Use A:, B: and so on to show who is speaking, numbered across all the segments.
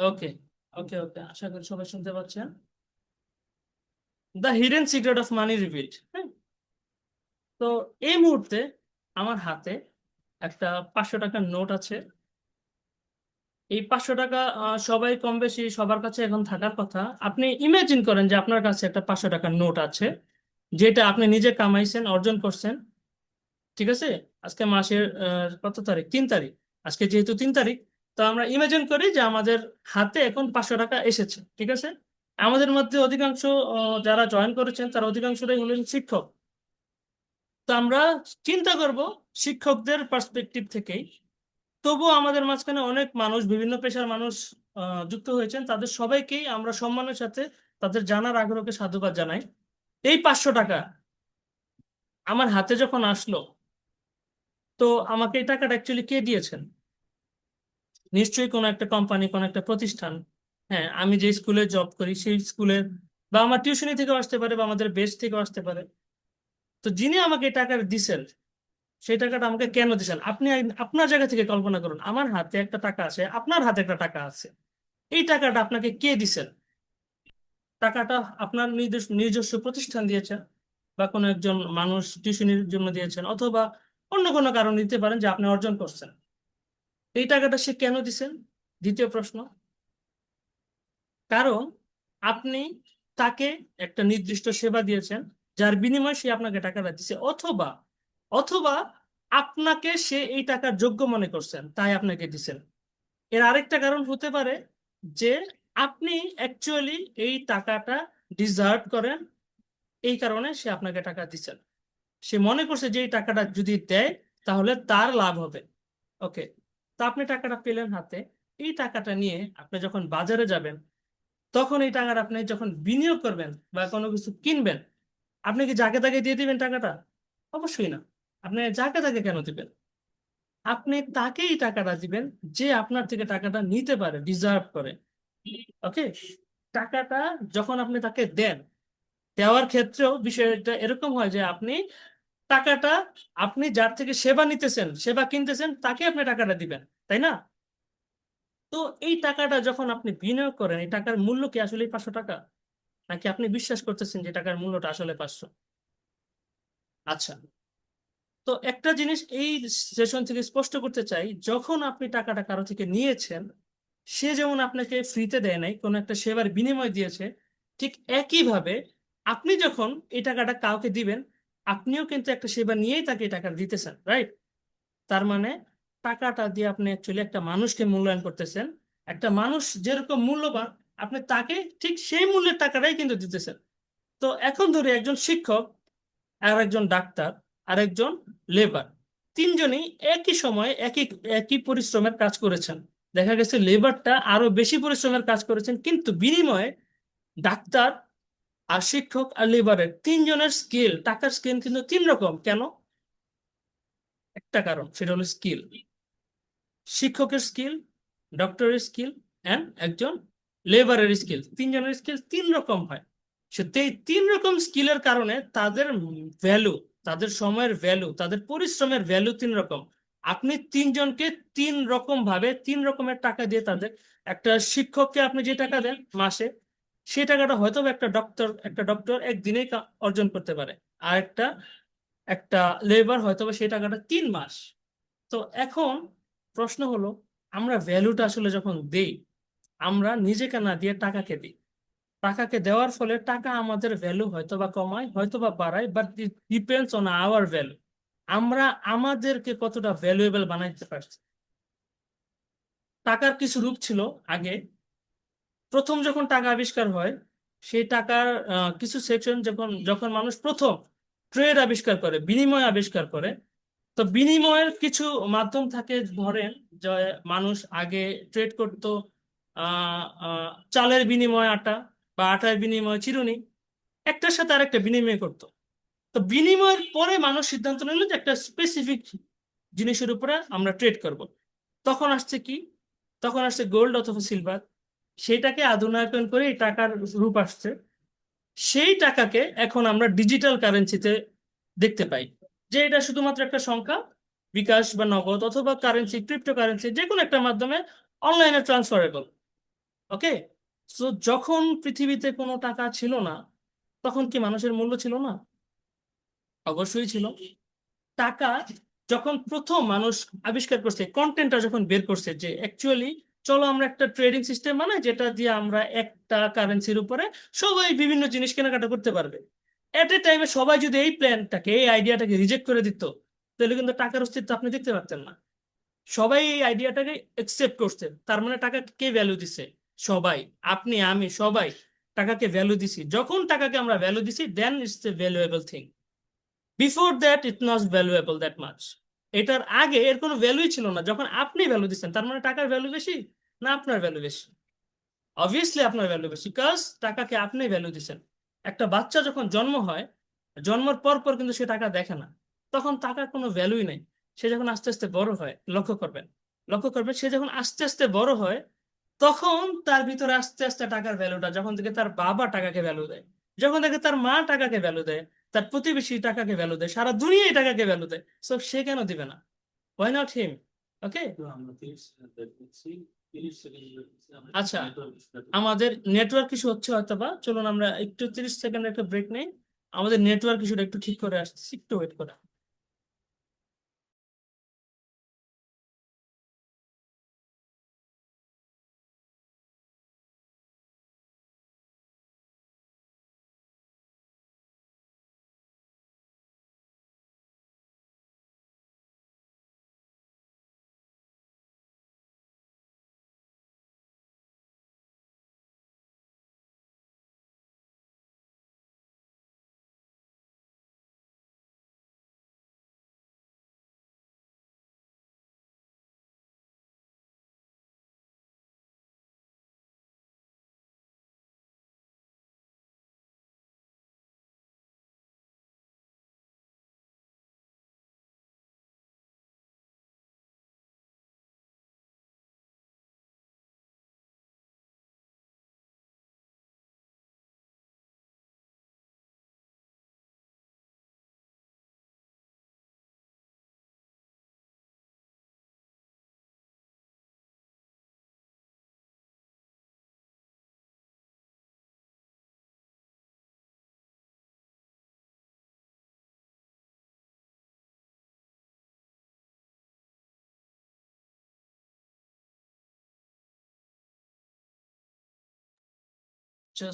A: ওকে, ওকে, ওকে, আশা করি সবাই শুনতে পাচ্ছেন। The hidden secret of money revealed. হ্যাঁ, তো এই মুহূর্তে আমার হাতে একটা 500 টাকার নোট আছে। এই 500 টাকা সবাই কম বেশি সবার কাছে এখন থাকার কথা। আপনি ইমাজিন করেন যে আপনার কাছে একটা 500 টাকার নোট আছে, যেটা আপনি নিজে কামাইছেন, অর্জন করছেন। ঠিক আছে? আজকে মাসের কত তারিখ? 3 তারিখ। আজকে যেহেতু 3 তারিখ, তো আমরা ইমাজিন করি যে আমাদের হাতে এখন 500 টাকা এসেছে। ঠিক আছে? আমাদের মধ্যে অধিকাংশ যারা জয়েন করেছেন তারা অধিকাংশরাই হলেন শিক্ষক। তো আমরা চিন্তা করব শিক্ষকদের পার্সপেক্টিভ থেকেই। তবুও আমাদের মাঝখানে অনেক মানুষ, বিভিন্ন পেশার মানুষ যুক্ত হয়েছেন। তাদের সবাইকেই আমরা সম্মানের সাথে তাদের জানার আগ্রহকে সাধুবাদ জানাই। এই 500 টাকা আমার হাতে যখন আসলো, তো আমাকে এই টাকাটা অ্যাকচুয়ালি কে দিয়েছেন? নিশ্চয়ই কোনো একটা কোম্পানি, কোনো একটা প্রতিষ্ঠান। হ্যাঁ, আমি যে স্কুলে জব করি সেই স্কুলের, বা আমার টিউশনি থেকেও আসতে পারে, বা আমাদের বেস থেকেও আসতে পারে। তো যিনি আমাকে এই টাকাটা দিছেন, সেই টাকাটা আমাকে কেন দিছেন? আপনি আপনার জায়গা থেকে কল্পনা করুন, আমার হাতে একটা টাকা আছে, আপনার হাতে একটা টাকা আছে। এই টাকাটা আপনাকে কে দিছেন? টাকাটা আপনার নিজস্ব প্রতিষ্ঠান দিয়েছেন, বা কোনো একজন মানুষ টিউশনির জন্য দিয়েছেন, অথবা অন্য কোনো কারণ দিতে পারেন যে আপনি অর্জন করছেন। এই টাকাটা সে কেন দিছেন? দ্বিতীয় প্রশ্ন। কারণ আপনি তাকে একটা নির্দিষ্ট সেবা দিয়েছেন, যার বিনিময়ে সে আপনাকে টাকাটা দিছে, অথবা অথবা আপনাকে সে এই টাকার যোগ্য মনে করছেন, তাই আপনাকে দিছেন। এর আরেকটা কারণ হতে পারে যে আপনি অ্যাকচুয়ালি এই টাকাটা ডিজার্ভ করেন, এই কারণে সে আপনাকে টাকা দিচ্ছেন। সে মনে করছে যে এই টাকাটা যদি দেয় তাহলে তার লাভ হবে। ওকে, তো আপনি টাকাটা পেলেন হাতে। এই টাকাটা নিয়ে আপনি যখন বাজারে যাবেন, তখন এই টাকাটা আপনি যখন বিনিয়োগ করবেন বা কোনো কিছু কিনবেন, আপনি কি যাকে তাকে দিয়ে দিবেন টাকাটা? অবশ্যই না। আপনি যাকে তাকে কেন দিবেন? আপনি তাকেই টাকাটা দিবেন যে আপনার থেকে টাকাটা নিতে পারে, ডিজার্ভ করে। ওকে, টাকাটা যখন আপনি তাকে দেন, দেওয়ার ক্ষেত্রেও বিষয়টা এরকম হয় যে আপনি টাকাটা, আপনি যার থেকে সেবা নিতেছেন, সেবা কিনতেছেন, তাকে আপনি টাকাটা দিবেন, তাই না? তো এই টাকাটা যখন আপনি বিনিয়োগ করেন, এই টাকার মূল্য কি আসলে 500 টাকা? নাকি আপনি বিশ্বাস করতেছেন যে টাকার মূল্যটা আসলে 500? আচ্ছা, তো একটা জিনিস এই সেশন থেকে স্পষ্ট করতে চাই, যখন আপনি টাকাটা কারো থেকে নিয়েছেন, সে যেমন আপনাকে ফ্রিতে দেয় নাই, কোনো একটা সেবার বিনিময় দিয়েছে, ঠিক একইভাবে আপনি যখন এই টাকাটা কাউকে দিবেন, আপনিও কিন্তু একটা সেবা নিয়েই তাকে এই টাকা দিতেছেন, রাইট? তার মানে টাকাটা দিয়ে আপনি অ্যাকচুয়ালি একটা মানুষকে মূল্যায়ন করতেছেন। একটা মানুষ যেরকম মূল্যবান, আপনি তাকে ঠিক সেই মূল্যের টাকাটাই কিন্তু দিতেছেন। তো এখন ধরে একজন শিক্ষক, আর একজন ডাক্তার, আর একজন লেবার, তিনজনই একই সময়ে একই একই পরিশ্রমের কাজ করেছেন। দেখা গেছে লেবারটা আরো বেশি পরিশ্রমের কাজ করেছেন, কিন্তু বিনিময়ে ডাক্তার আর শিক্ষক আর লেবারের তিনজনের স্কিল, টাকার স্কিল কিন্তু 3 রকম। কেন? একটা কারণ, সেটা হলো স্কিল। শিক্ষকের স্কিল, ডক্টরের স্কিল, অ্যান্ড একজন লেবারের স্কিল, তিনজনের স্কিল 3 রকম হয়। সত্যি এই 3 রকম স্কিলের কারণে তাদের ভ্যালু, তাদের সময়ের ভ্যালু, তাদের পরিশ্রমের ভ্যালু 3 রকম। আপনি তিনজনকে 3 রকম ভাবে 3 রকমের টাকা দিয়ে তাদের, একটা শিক্ষককে আপনি যে টাকা দেন মাসে, সেই টাকাটা হয়তো বা একটা ডক্টর একদিনেই অর্জন করতে পারে। আর একটা একটা লেবার হয়তো বা সেই টাকাটা 3 মাস। তো এখন প্রশ্ন হলো, আমরা ভ্যালুটা আসলে যখন দেই, আমরা নিজেকে না দিয়ে টাকাকে দিই। টাকাকে দেওয়ার ফলে টাকা আমাদের ভ্যালু হয়তো বা কমায়, হয়তো বা বাড়ায়, but it depends on our value. আমরা আমাদেরকে কতটা ভ্যালুয়েবল বানাইতে পারছি। টাকার কিছু রূপ ছিল আগে। প্রথম যখন টাকা আবিষ্কার হয়, সেই টাকার কিছু সেকশন, যখন যখন মানুষ প্রথম ট্রেড আবিষ্কার করে, বিনিময় আবিষ্কার করে, তো বিনিময়ের কিছু মাধ্যম থাকে। ধরেন যে মানুষ আগে ট্রেড করতো চালের বিনিময়ে আটা, বা আটার বিনিময়ে চিরুনি, একটার সাথে আরেকটা বিনিময় করতো। তো বিনিময়ের পরে মানুষ সিদ্ধান্ত নিল যে একটা স্পেসিফিক জিনিসের উপরে আমরা ট্রেড করব। তখন আসছে কি? তখন আসছে গোল্ড অথবা সিলভার। সেইটাকে আধুনিকায়ন করে এই টাকার রূপ আসছে। সেই টাকাকে এখন আমরা ডিজিটাল কারেন্সিতে দেখতে পাই, যে এটা শুধুমাত্র একটা সংখ্যা, বিকাশ বা নগদ অথবা কারেন্সি, ক্রিপ্টো কারেন্সি, যে কোনো একটা মাধ্যমে অনলাইনে ট্রান্সফারেবল। ওকে, তো যখন পৃথিবীতে কোনো টাকা ছিল না, তখন কি মানুষের মূল্য ছিল না? অবশ্যই ছিল। টাকা যখন প্রথম মানুষ আবিষ্কার করছে, কন্টেন্টটা যখন বের করছে যে অ্যাকচুয়ালি চলো আমরা একটা ট্রেডিং সিস্টেম বানাই যেটা দিয়ে আমরা একটা কারেন্সির উপরে সবাই বিভিন্ন জিনিস কেনাকাটা করতে পারবে, এট এ টাইমে সবাই যদি এই প্ল্যানটাকে, এই আইডিয়াটাকে রিজেক্ট করে দিত, তাহলে কিন্তু টাকার অস্তিত্ব আপনি দেখতে পারতেন না। সবাই এই আইডিয়াটাকে একসেপ্ট করছে, তার মানে টাকা কে ভ্যালু দিছে? সবাই। আপনি, আমি, সবাই টাকাকে ভ্যালু দিছি। যখন টাকাকে আমরা ভ্যালু দিছি, then it's a valuable thing. Before that it not valuable that much. এটার আগে এর কোনো ভ্যালুই ছিল না। যখন আপনি ভ্যালু দিচ্ছেন, তার মানে টাকার ভ্যালু বেশি না আপনার ভ্যালু বেশি? অবভিয়াসলি আপনার ভ্যালু বেশি, কাজ টাকাকে আপনি ভ্যালু দিচ্ছেন। একটা বাচ্চা যখন জন্ম হয়, জন্মের পর পর কিন্তু সে টাকা দেখে না, তখন টাকার কোনো ভ্যালুই নেই। সে যখন আস্তে আস্তে বড় হয়, লক্ষ্য করবেন সে যখন আস্তে আস্তে বড় হয়, তখন তার ভিতরে আস্তে আস্তে টাকার ভ্যালুটা, যখন থেকে তার বাবা টাকাকে ভ্যালু দেয়, যখন থেকে তার মা টাকাকে ভ্যালু দেয়, তার প্রতিবেশী টাকাকে ভ্যালু দেয়, সারা দুনিয়ায় টাকাকে ভ্যালু দেয়, সো সে কেন দিবে না? ওয়াই নট হিম? ওকে। আচ্ছা, আমাদের নেটওয়ার্ক ইস্যু হচ্ছে হয়তো বা, চলুন আমরা একটু 30 সেকেন্ড একটা ব্রেক নেই। আমাদের নেটওয়ার্ক ইস্যুটা একটু ঠিক করে আসছি, একটু ওয়েট করে।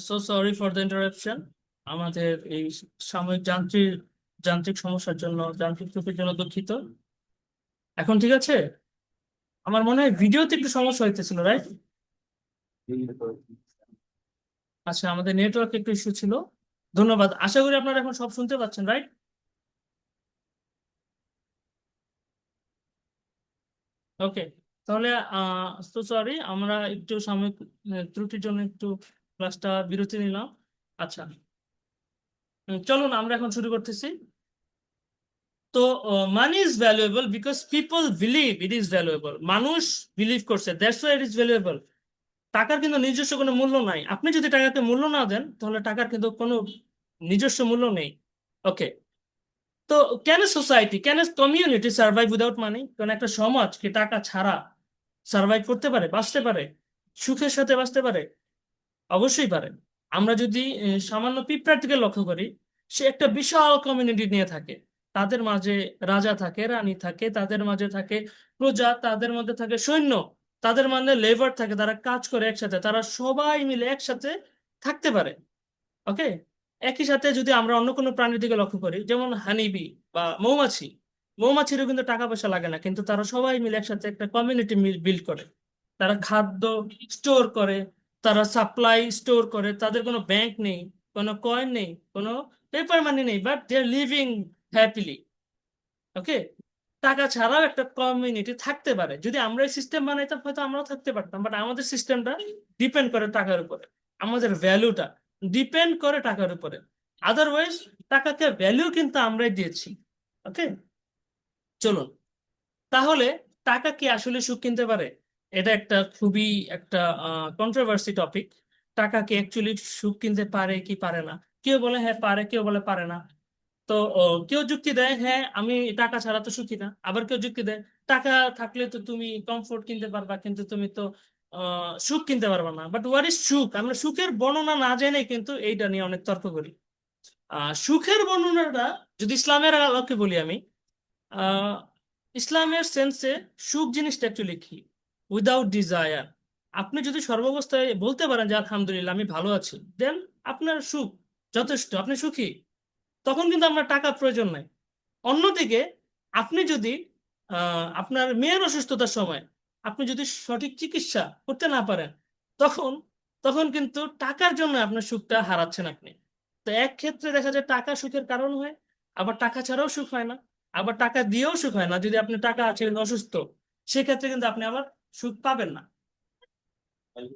A: So sorry for the interruption. আমাদের এই সাময়িক যান্ত্রিক যান্ত্রিক সমস্যার জন্য, যান্ত্রিক ত্রুটির জন্য দুঃখিত। এখন ঠিক আছে? আমার মনে হয় ভিডিওতে একটু সমস্যা হইতেছিল, রাইট? আচ্ছা, আমাদের নেটওয়ার্ক একটু ইস্যু ছিল। ধন্যবাদ, আশা করি আপনারা এখন সব শুনতে পাচ্ছেন, রাইট? ওকে, তাহলে তো সরি, আমরা একটু সাময়িক ত্রুটির জন্য একটু ক্লাসটা বিরতি নিলাম। আচ্ছা, চলুন আমরা এখন শুরু করতেছি। তো money is valuable because people believe it is valuable. মানুষ বিলিভ করছে, that's why it is valuable. টাকার কিন্তু নিজস্ব কোনো মূল্য নাই। আপনি যদি টাকাকে মূল্য না দেন, তাহলে টাকার কিন্তু কোনো নিজস্ব মূল্য নেই। ওকে, তো can society, can community survive without মানি? কারণ একটা সমাজ কি টাকা ছাড়া সার্ভাইভ করতে পারে, বাঁচতে পারে, সুখের সাথে বাঁচতে পারে? অবশ্যই পারে। আমরা যদি সামান্য পিঁপড়ার দিকে লক্ষ্য করি, সে একটা বিশাল কমিউনিটি নিয়ে থাকে। তাদের মাঝে রাজা থাকে, রানী থাকে, তাদের মাঝে থাকে প্রজা, তাদের মধ্যে থাকে সৈন্য, তাদের মানে লেবার থাকে, তারা কাজ করে একসাথে, তারা সবাই মিলে একসাথে থাকতে পারে। ওকে, একই সাথে যদি আমরা অন্য কোনো প্রাণীর দিকে লক্ষ্য করি, যেমন হানিবি বা মৌমাছি, মৌমাছিরও কিন্তু টাকা পয়সা লাগে না, কিন্তু তারা সবাই মিলে একসাথে একটা কমিউনিটি বিল্ড করে। তারা খাদ্য স্টোর করে, তারা সাপ্লাই স্টোর করে, তাদের কোনো ব্যাংক নেই, কোনো কয়েন নেই, কোনো পেপার মানি নেই, but they are living happily. Okay, টাকা ছাড়াও একটা কমিউনিটি থাকতে পারে। যদি আমরা এই সিস্টেম বানাইতাম, হয়তো আমরাও থাকতে পারতাম, বাট আমাদের সিস্টেমটা ডিপেন্ড করে টাকার উপরে, আমাদের ভ্যালুটা ডিপেন্ড করে টাকার উপরে। আদারওয়াইজ টাকাকে ভ্যালু কিন্তু আমরাই দিয়েছি। ওকে, চলুন তাহলে, টাকা কি আসলে সুখ কিনতে পারে? এটা একটা খুবই একটা কন্ট্রোভার্সি টপিক। টাকা কি অ্যাকচুয়ালি সুখ কিনতে পারে কি পারে না? কেউ বলে হ্যাঁ পারে, কেউ বলে পারে না। তো কেউ যুক্তি দেয় হ্যাঁ আমি টাকা ছাড়া তো সুখী না, আবার কেউ যুক্তি দেয় টাকা থাকলে তো তুমি কমফোর্ট কিনতে পারবা, কিন্তু তুমি তো সুখ কিনতে পারবো না। বাট হোয়াট ইজ সুখ, আমরা সুখের বর্ণনা না জেনে কিন্তু এইটা নিয়ে অনেক তর্ক করি। সুখের বর্ণনাটা যদি ইসলামের আলোকে বলি আমি, আহ, ইসলামের সেন্সে সুখ জিনিসটা অ্যাকচুয়ালি কি? Without desire. আপনি যদি সর্বাবস্থায় বলতে পারেন যে আলহামদুলিল্লাহ আমি ভালো আছি, দেন আপনার সুখ যথেষ্ট, আপনি সুখী। তখন কিন্তু আপনার টাকা প্রয়োজন নাই। অন্যদিকে আপনি যদি আপনার মেয়ের অসুস্থতার সময় আপনি যদি সঠিক চিকিৎসা করতে না পারেন, তখন তখন কিন্তু টাকার জন্য আপনার সুখটা হারাচ্ছেন আপনি। তো এক ক্ষেত্রে দেখা যায় টাকা সুখের কারণ হয়, আবার টাকা ছাড়াও সুখ হয় না, আবার টাকা দিয়েও সুখ হয় না। যদি আপনি টাকা আছে কিন্তু অসুস্থ, সেক্ষেত্রে কিন্তু আপনি আবার সুখ পাবেন না।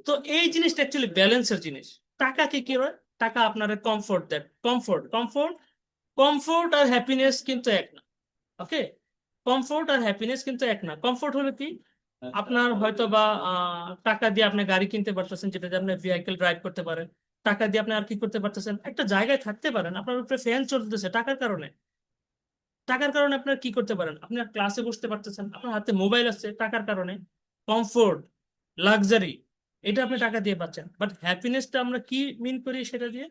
A: তো এই জিনিসটা অ্যাকচুয়ালি ব্যালেন্সের জিনিস। টাকা কি হয়? টাকা আপনার কমফোর্ট দেয়। কমফোর্ট কমফোর্ট কমফোর্ট আর হ্যাপিনেস কিন্তু এক না। ওকে, কমফোর্ট আর হ্যাপিনেস কিন্তু এক না। কমফোর্ট হলো কি, আপনার হয়তো বা টাকা দিয়ে আপনি গাড়ি কিনতে পারতেছেন, যেটা দিয়ে আপনি ভেহিকেল ড্রাইভ করতে পারেন। টাকা দিয়ে আপনি আর কি করতে পারতেছেন, একটা জায়গায় থাকতে পারেন, আপনার উপরে ফ্যান চলতেছে টাকার কারণে। টাকার কারণে আপনার কি করতে পারেন, আপনি ক্লাসে বসতে পারতেছেন, আপনার হাতে মোবাইল আছে টাকার কারণে। কমফোর্ট, লাক্সারি, এটা আপনি টাকা দিয়ে পাচ্ছেন। বাট হ্যাপিনেসটা আমরা কি মিন করি সেটা দিয়ে?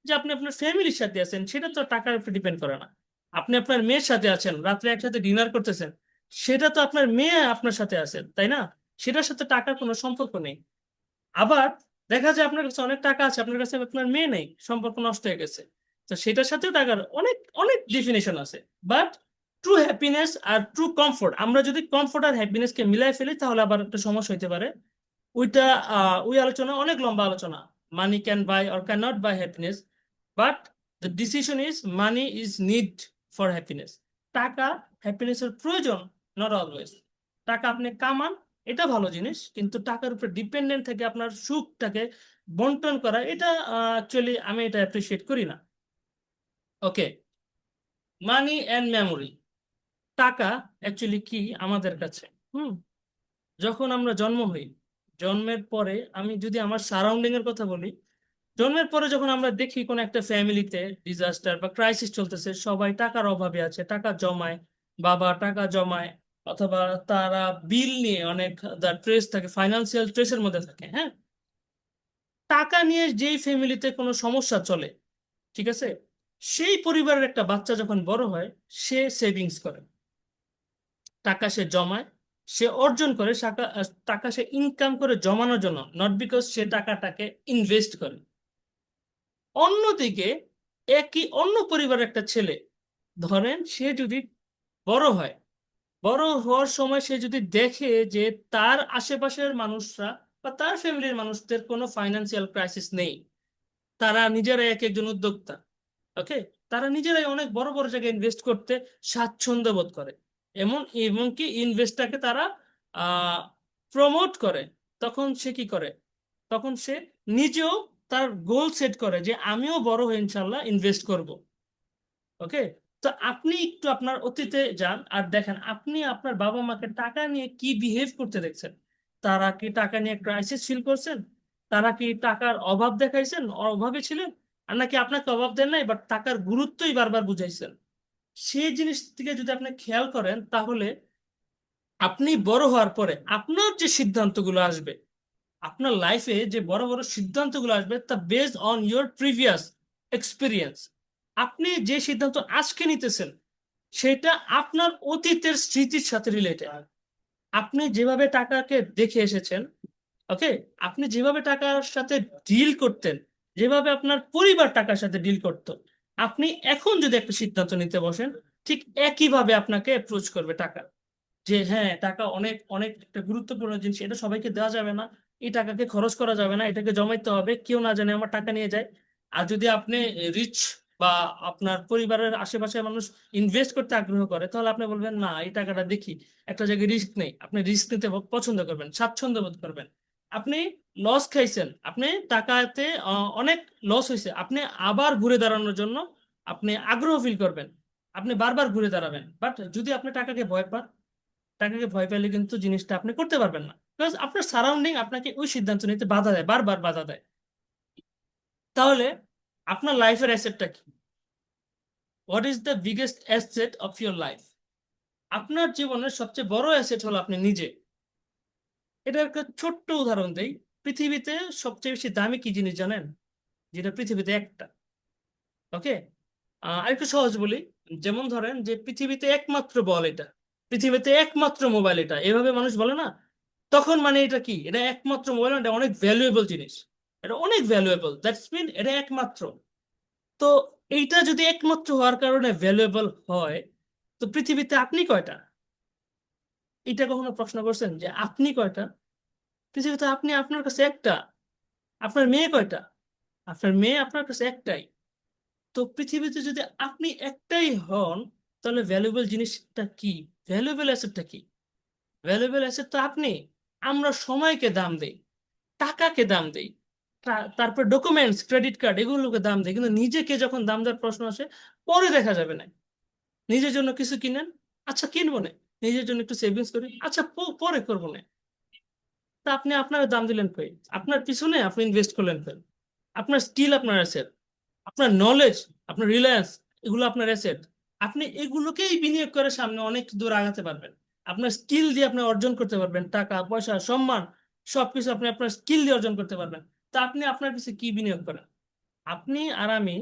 A: যে আপনি আপনার ফ্যামিলির সাথে আছেন, সেটা তো টাকার উপর ডিপেন্ড করে না। আপনি আপনার মেয়ের সাথে আছেন, রাত্রে একসাথে ডিনার করতেছেন, সেটা তো আপনার মেয়ে আপনার সাথে আছে, তাই না? সেটার সাথে টাকার কোনো সম্পর্ক নেই। আবার দেখা যায় আপনার কাছে অনেক টাকা আছে, আপনার কাছে আপনার মেয়ে নেই, সম্পর্ক নষ্ট হয়ে গেছে। তো সেটার সাথেও টাকার অনেক অনেক ডেফিনেশন আছে। বাট ট্রু হ্যাপিনেস আর ট্রু কমফোর্ট, আমরা যদি কমফোর্ট আর হ্যাপিনেসকে মিলাই ফেলি তাহলে আবার একটা সমস্যা হইতে পারে। ওইটা ওই আলোচনা অনেক লম্বা আলোচনা। Money can buy or can not by happiness, but the decision is money is need for happiness. টাকা হ্যাপিনেসের প্রয়োজন, নট অলওয়েজ। টাকা আপনি কামান, এটা ভালো জিনিস, কিন্তু টাকার উপর ডিপেন্ডেন্ট থেকে আপনার সুখটাকে বন্টন করা, এটা অ্যাকচুয়ালি আমি এটা অ্যাপ্রিসিয়েট করি না। ওকে, মানি অ্যান্ড মেমোরি। টাকা অ্যাকচুয়ালি কি আমাদের কাছে? হুম, যখন আমরা জন্ম হই, জন্মের পরে আমি যদি আমার সারাউন্ডিং এর কথা বলি, জন্মের পরে যখন আমরা দেখি কোন একটা ফ্যামিলিতে ডিজাস্টার বা ক্রাইসিস চলতেছে, সবাই টাকার অভাবে আছে, টাকা জমায়, বাবা টাকা জমায়, অথবা তারা বিল নিয়ে অনেক ট্রেস থাকে, ফাইন্যান্সিয়াল স্ট্রেসের মধ্যে থাকে। হ্যাঁ, টাকা নিয়ে যেই ফ্যামিলিতে কোনো সমস্যা চলে, ঠিক আছে, সেই পরিবারের একটা বাচ্চা যখন বড় হয়, সে সেভিংস করে, টাকা সে জমায়, সে অর্জন করে টাকা। টাকা সে ইনকাম করে জমানোর জন্য, নট বিকজ সে টাকাটাকে ইনভেস্ট করে। অন্যদিকে একই অন্য পরিবারের একটা ছেলে, ধরেন সে যদি বড় হয়, বড় হওয়ার সময় সে যদি দেখে যে তার আশেপাশের মানুষরা বা তার ফ্যামিলির মানুষদের কোনো ফাইন্যান্সিয়াল ক্রাইসিস নেই, তারা নিজেরাই এক একজন উদ্যোক্তা, ওকে, তারা নিজেরাই অনেক বড় বড় জায়গায় ইনভেস্ট করতে স্বাচ্ছন্দ্য বোধ করে, এমনকি ইনভেস্টটাকে তারা আহ প্রমোট করে, তখন সে কি করে? তখন সে নিজেও তার গোল সেট করে যে আমিও বড় হয়ে ইনশাল্লাহ ইনভেস্ট করব। ওকে, তো আপনি একটু আপনার অতীতে যান আর দেখেন আপনি আপনার বাবা মাকে টাকা নিয়ে কি বিহেভ করতে দেখছেন। তারা কি টাকা নিয়ে ক্রাইসিস ফিল করছেন? তারা কি টাকার অভাব দেখাইছেন, অভাবে ছিলেন? আর নাকি আপনাকে অভাব দেন নাই, বাট টাকার গুরুত্বই বারবার বুঝাইছেন? সেই জিনিস থেকে যদি আপনি খেয়াল করেন, তাহলে আপনি বড় হওয়ার পরে আপনার যে সিদ্ধান্তগুলো আসবে, আপনার লাইফে যে বড় বড় সিদ্ধান্তগুলো আসবে, তা based on your previous experience. আপনি যে সিদ্ধান্ত আজকে নিতেছেন, সেটা আপনার অতীতের স্মৃতির সাথে রিলেটেড। আপনি যেভাবে টাকাকে দেখে এসেছেন, ওকে, আপনি যেভাবে টাকার সাথে ডিল করতেন, যেভাবে আপনার পরিবার টাকার সাথে ডিল করতো, আপনি এখন যদি একটা সিদ্ধান্ত নিতে বসেন, ঠিক একইভাবে আপনাকে অ্যাপ্রোচ করবে টাকা। যে হ্যাঁ, টাকা অনেক অনেক একটা গুরুত্বপূর্ণ জিনিস, এটা সবাইকে দেওয়া যাবে না, এই টাকাকে খরচ করা যাবে না, এটাকে জমাইতে হবে, কেউ না জানে আমার টাকা নিয়ে যায়। আর যদি আপনি রিচ বা আপনার পরিবারের আশেপাশে মানুষ ইনভেস্ট করতে আগ্রহ করে, তাহলে আপনি বলবেন না, এই টাকাটা দেখি একটা জায়গায় রিস্ক নেই, আপনি রিস্ক নিতে পছন্দ করবেন, স্বাচ্ছন্দ্য বোধ করবেন। আপনি লস খাইছেন, আপনি টাকাতে অনেক লস হয়েছে, আপনি আবার ঘুরে দাঁড়ানোর জন্য আপনি আগ্রহ ফিল করবেন, আপনি বারবার ঘুরে দাঁড়াবেন। বাট যদি আপনি টাকাকে ভয় পান, টাকাকে ভয় পেলে কিন্তু জিনিসটা আপনি করতে পারবেন না, বিকজ আপনার সারাউন্ডিং আপনাকে ওই সিদ্ধান্ত নিতে বাধা দেয়, বারবার বাধা দেয়। তাহলে আপনার লাইফের অ্যাসেটটা কি? What is the biggest asset of your life? আপনার জীবনের সবচেয়ে বড় অ্যাসেট হলো আপনি নিজে। এটার একটা ছোট্ট উদাহরণ দেই। পৃথিবীতে সবচেয়ে বেশি দামি কি জিনিস জানেন? যেটা পৃথিবীতে একটা। ওকে, আরেকটু সহজ বলি। যেমন ধরেন যে পৃথিবীতে একমাত্র বল এটা, পৃথিবীতে একমাত্র মোবাইল এটা, এভাবে মানুষ বলে না? তখন মানে এটা কি? এটা একমাত্র মোবাইল, এটা অনেক ভ্যালুয়েবল জিনিস। এটা অনেক ভ্যালুয়েবল, দ্যাটস মিন এটা একমাত্র। তো এইটা যদি একমাত্র হওয়ার কারণে ভ্যালুয়েবল হয়, তো পৃথিবীতে আপনি কয়টা? এটা কখনো প্রশ্ন করছেন যে আপনি কয়টা? পৃথিবীতে আপনি আপনার কাছে একটা। আপনার মেয়ে কয়টা? আপনার মেয়ে আপনার কাছে একটাই। তো পৃথিবীতে যদি আপনি একটাই হন, তাহলে ভ্যালুয়েবল জিনিসটা কি? ভ্যালুয়েবল অ্যাসেটটা কি? ভ্যালুয়েবল অ্যাসেট তো আপনি। আমরা সময়কে দাম দেই, টাকাকে দাম দেই, তারপর ডকুমেন্টস, ক্রেডিট কার্ড, এগুলোকে দাম দেই, কিন্তু নিজেকে যখন দাম দেওয়ার প্রশ্ন আসে, পরে দেখা যাবে না। নিজের জন্য কিছু কিনেন, আচ্ছা কিনবো না। নিজের জন্য একটু সেভিংস করি, আচ্ছা পরে করবো না। তা আপনি আপনার দাম দিলেন কই? আপনার পিছনে আপনি ইনভেস্ট করলেন কই? আপনার স্কিল আপনার অ্যাসেট, আপনার নলেজ, আপনার রিলায়েন্স, এগুলো আপনার অ্যাসেট। আপনি এগুলোকেই বিনিয়োগ করে সামনে অনেক দূর আগাতে পারবেন। আপনার স্কিল দিয়ে আপনি অর্জন করতে পারবেন টাকা পয়সা সম্মান, সবকিছু আপনি আপনার স্কিল দিয়ে অর্জন করতে পারবেন। তা আপনি আপনার পিছনে কি বিনিয়োগ করেন? আপনি আর আমি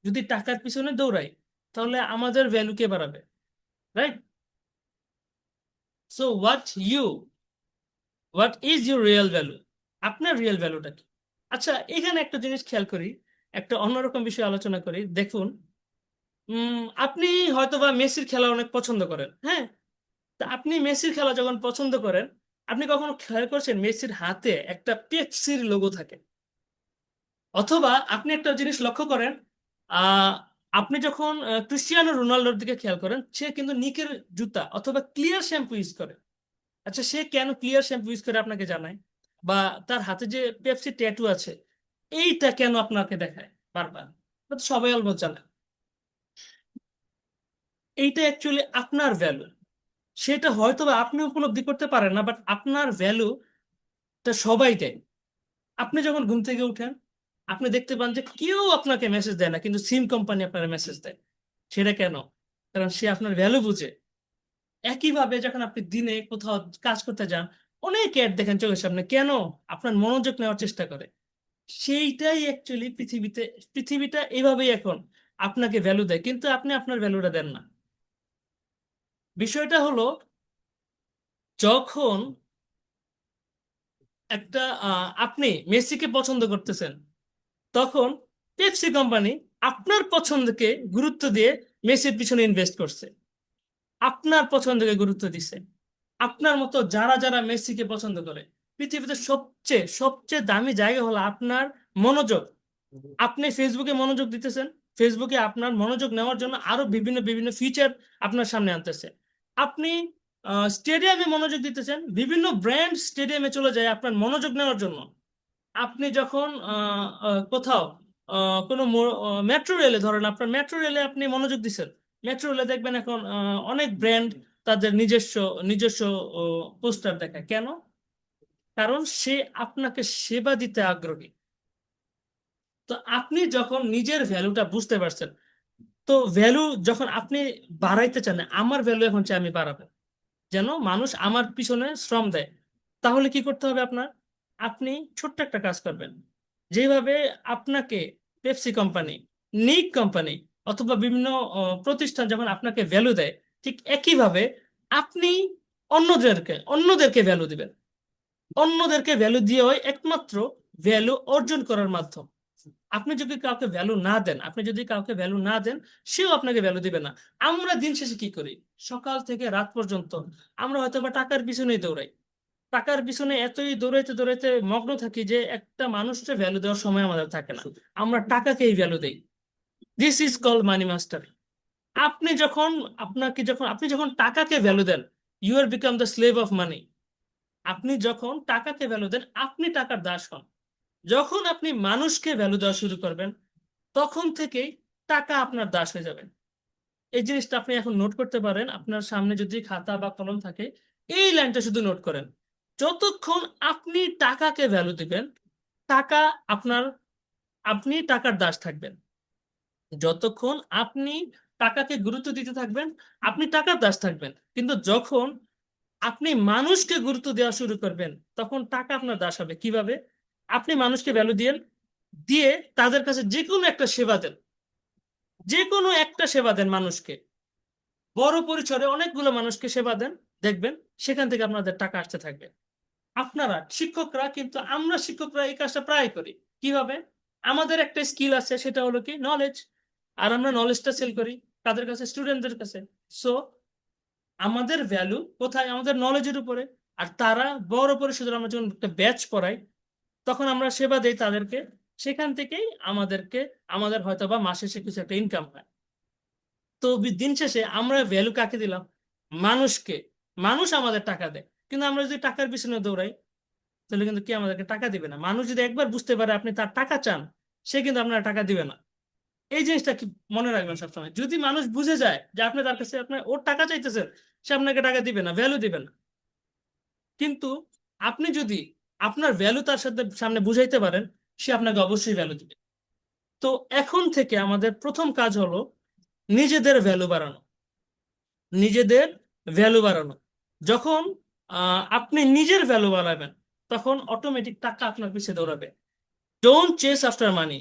A: যদি টাকার পিছনে দৌড়াই, তাহলে আমাদের ভ্যালু কে বাড়াবে? Right? So what is your real value? আপনার রিয়েল ভ্যালুটা কি? আচ্ছা, এখানে একটা জিনিস খেয়াল করি, একটা অন্যরকম বিষয় আলোচনা করি। দেখুন, আপনি হয়তোবা মেসির খেলা অনেক পছন্দ করেন, হ্যাঁ? তা আপনি মেসির খেলা যখন পছন্দ করেন, আপনি কখনো খেয়াল করছেন মেসির হাতে একটা পেপসির লোগো থাকে? অথবা আপনি একটা জিনিস লক্ষ্য করেন, আহ আপনি যখন ক্রিস্টিয়ানো রোনাল্ডোর দিকে খেয়াল করেন, সে কিন্তু নিকের জুতা অথবা ক্লিয়ার শ্যাম্পু ইউজ করে। আচ্ছা, সে কেন ক্লিয়ার শ্যাম্পু ইউজ করে আপনাকে জানায়? বা তার হাতে যে পেপসি ট্যাটু আছে, এইটা কেন আপনাকে দেখায় বারবার? এটা তো সবাই অলমোস্ট জানে। এইটা অ্যাকচুয়ালি আপনার ভ্যালু। সেটা হয়তো বা আপনি উপলব্ধি করতে পারেন না, বাট আপনার ভ্যালুটা সবাই দেয়। আপনি যখন ঘুম থেকে উঠেন, আপনি দেখতে পান যে কেউ আপনাকে মেসেজ দেয় না, কিন্তু সিম কোম্পানি আপনার মেসেজ দেয়। সেটা কেন? কারণ সে আপনার ভ্যালু বুঝে। একইভাবে যখন আপনি দিনে কোথাও কাজ করতে যান, অনেক অ্যাড দেখেন চোখের সামনে, কেন? আপনার মনোযোগ নেওয়ার চেষ্টা করে। সেইটাই অ্যাকচুয়ালি পৃথিবীটা এইভাবেই এখন আপনাকে ভ্যালু দেয়, কিন্তু আপনি আপনার ভ্যালুটা দেন না। বিষয়টা হলো, যখন একটা আপনি মেসিকে পছন্দ করতেছেন, তখন পেপসি কোম্পানি আপনার পছন্দকে গুরুত্ব দিয়ে মেসির পিছনে ইনভেস্ট করছে, আপনার পছন্দকে গুরুত্ব দিছে। আপনার মতো যারা যারা মেসিকে পছন্দ করে, পৃথিবীতে সবচেয়ে সবচেয়ে দামি জায়গা হলো আপনার মনোযোগ। আপনি ফেসবুকে মনোযোগ দিতেছেন, ফেসবুকে আপনার মনোযোগ নেওয়ার জন্য আরো বিভিন্ন বিভিন্ন ফিচার আপনার সামনে আনতেছে। আপনি স্টেডিয়ামে মনোযোগ দিতেছেন, বিভিন্ন ব্র্যান্ড স্টেডিয়ামে চলে যায় আপনার মনোযোগ নেওয়ার জন্য। আপনি যখন কোথাও কোনো মেট্রো রেলে, ধরেন আপনার মেট্রো রেলে আপনি মনোযোগ দিচ্ছেন, মেট্রো রেলে দেখবেন এখন অনেক ব্র্যান্ড তাদের নিজস্ব নিজস্ব পোস্টার দেখায়। কেন? কারণ সে আপনাকে সেবা দিতে আগ্রহী। তো আপনি যখন নিজের ভ্যালুটা বুঝতে পারছেন, তো ভ্যালু যখন আপনি বাড়াইতে চান, আমার ভ্যালু এখন চাই আমি বাড়াবো, যেন মানুষ আমার পিছনে শ্রম দেয়, তাহলে কি করতে হবে আপনার? আপনি ছোট্ট একটা কাজ করবেন। যেভাবে আপনাকে পেপসি কোম্পানি, নিক কোম্পানি অথবা বিভিন্ন প্রতিষ্ঠান যখন আপনাকে ভ্যালু দেয়, ঠিক একইভাবে আপনি অন্যদেরকে ভ্যালু দিবেন। অন্যদেরকে ভ্যালু দিয়ে হয় একমাত্র ভ্যালু অর্জন করার মাধ্যম। আপনি যদি কাউকে ভ্যালু না দেন, সেও আপনাকে ভ্যালু দিবে না। আমরা দিন শেষে কি করি? সকাল থেকে রাত পর্যন্ত আমরা হয়তো বা টাকার পিছনেই দৌড়াই। টাকার পিছনে এতই দৌড়াইতে দৌড়াইতে মগ্ন থাকি যে একটা মানুষকে ভ্যালু দেওয়ার সময় আমাদের থাকে না। আমরা টাকাকেই ভ্যালু দেই। This is call money master. আপনি যখন টাকাকে ভ্যালু দেন, you are become the slave of money. আপনি যখন টাকাকে ভ্যালু দেন, আপনি টাকার দাস হন। যখন আপনি মানুষকে ভ্যালু দেওয়া শুরু করবেন, তখন থেকেই টাকা আপনার দাস হয়ে যাবে। এই জিনিসটা আপনি এখন নোট করতে পারেন, আপনার সামনে যদি খাতা বা কলম থাকে, এই লাইনটা শুধু নোট করেন। যতক্ষণ আপনি টাকাকে ভ্যালু দিবেন, টাকা আপনার, আপনি টাকার দাস থাকবেন। যতক্ষণ আপনি টাকাকে গুরুত্ব দিতে থাকবেন, আপনি টাকার দাস থাকবেন। কিন্তু যখন আপনি মানুষকে গুরুত্ব দেওয়া শুরু করবেন, তখন টাকা আপনার দাস হবে কিভাবে? আপনি মানুষকে ভ্যালু দিয়ে দিয়ে তাদের কাছে যে কোনো একটা সেবা দেন, যে কোনো একটা সেবা দেন মানুষকে, বড় পরিসরে অনেকগুলো মানুষকে সেবা দেন, দেখবেন সেখান থেকে আপনাদের টাকা আসতে থাকবে। আপনারা শিক্ষকরা, কিন্তু আমরা শিক্ষকরা এই কাজটা প্রায় করি। কিভাবে? আমাদের একটা স্কিল আছে, সেটা হলো কি নলেজ, আর আমরা নলেজটা সেল করি তাদের কাছে, স্টুডেন্টদের কাছে। সো আমাদের ভ্যালু কোথায়? আমাদের নলেজের উপরে। আর তারা বড় পরিসরে আমরা যখন একটা ব্যাচ পড়াই, তখন আমরা সেবা দেই তাদেরকে, সেখান থেকেই আমাদের হয়তো বা মাসে শেষে কিছু একটা ইনকাম হয়। তো দিন শেষে আমরা ভ্যালু কাকে দিলাম? মানুষকে। মানুষ আমাদের টাকা দেয়, কিন্তু আমরা যদি টাকার পিছনে দৌড়াই, তাহলে কিন্তু কি আমাদেরকে টাকা দিবে না। মানুষ যদি একবার বুঝতে পারে আপনি তার টাকা চান, সে কিন্তু আপনার টাকা দিবে না। এই জিনিসটা কি মনে রাখবেন সবসময়। যদি মানুষ বুঝে যায় যে আপনি তার কাছে আপনার ওর টাকা চাইতেছেন, সে আপনাকে টাকা দিবে না, ভ্যালু দিবে না। কিন্তু আপনি যদি আপনার ভ্যালু তার সাথে সামনে বুঝাইতে পারেন, সে আপনাকে অবশ্যই ভ্যালু দিবে। তো এখন থেকে আমাদের প্রথম কাজ হলো নিজেদের ভ্যালু বাড়ানো। নিজেদের ভ্যালু বাড়ানো। যখন আপনি নিজের ভ্যালু বাড়াবেন, তখন অটোমেটিক টাকা আপনার পিছে দৌড়াবে। Don't chase after money,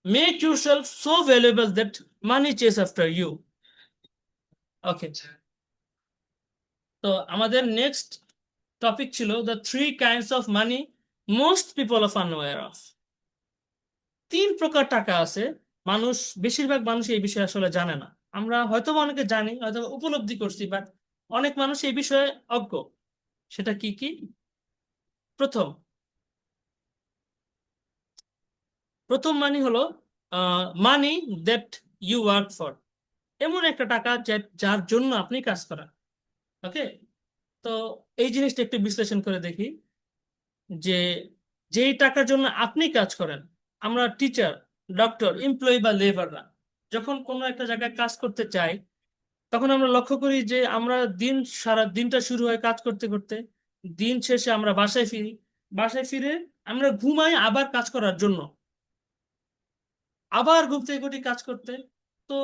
A: make yourself so valuable that money chase after you. Okay, তো আমাদের নেক্সট টপিক ছিল the three kinds of money most people of unaware of. তিন প্রকার টাকা আছে, মানুষ, বেশিরভাগ মানুষ এই বিষয়ে আসলে জানে না। আমরা হয়তো বা অনেকে জানি, হয়তো বা উপলব্ধি করছি, বাট অনেক মানুষ এই বিষয়ে অজ্ঞ। সেটা কি কি? প্রথম প্রথম মানি হলো money that you work for. এমন একটা টাকা যার জন্য আপনি কাজ করেন। ওকে, তো এই জিনিসটা একটু বিশ্লেষণ করে দেখি যে যেই টাকার জন্য আপনি কাজ করেন, আমরা টিচার, ডক্টর, এমপ্লয়ি বা লেবাররা যখন কোনো একটা জায়গায় কাজ করতে চাই, তখন আমরা লক্ষ্য করি যে আমরা সারা দিনটা শুরু হয় কাজ করতে করতে, দিন শেষে আমরা বাসায় ফিরি, বাসায় ফিরে আমরা ঘুমাই আবার কাজ করার জন্য, আবার ঘুম থেকে উঠি কাজ করতে। তো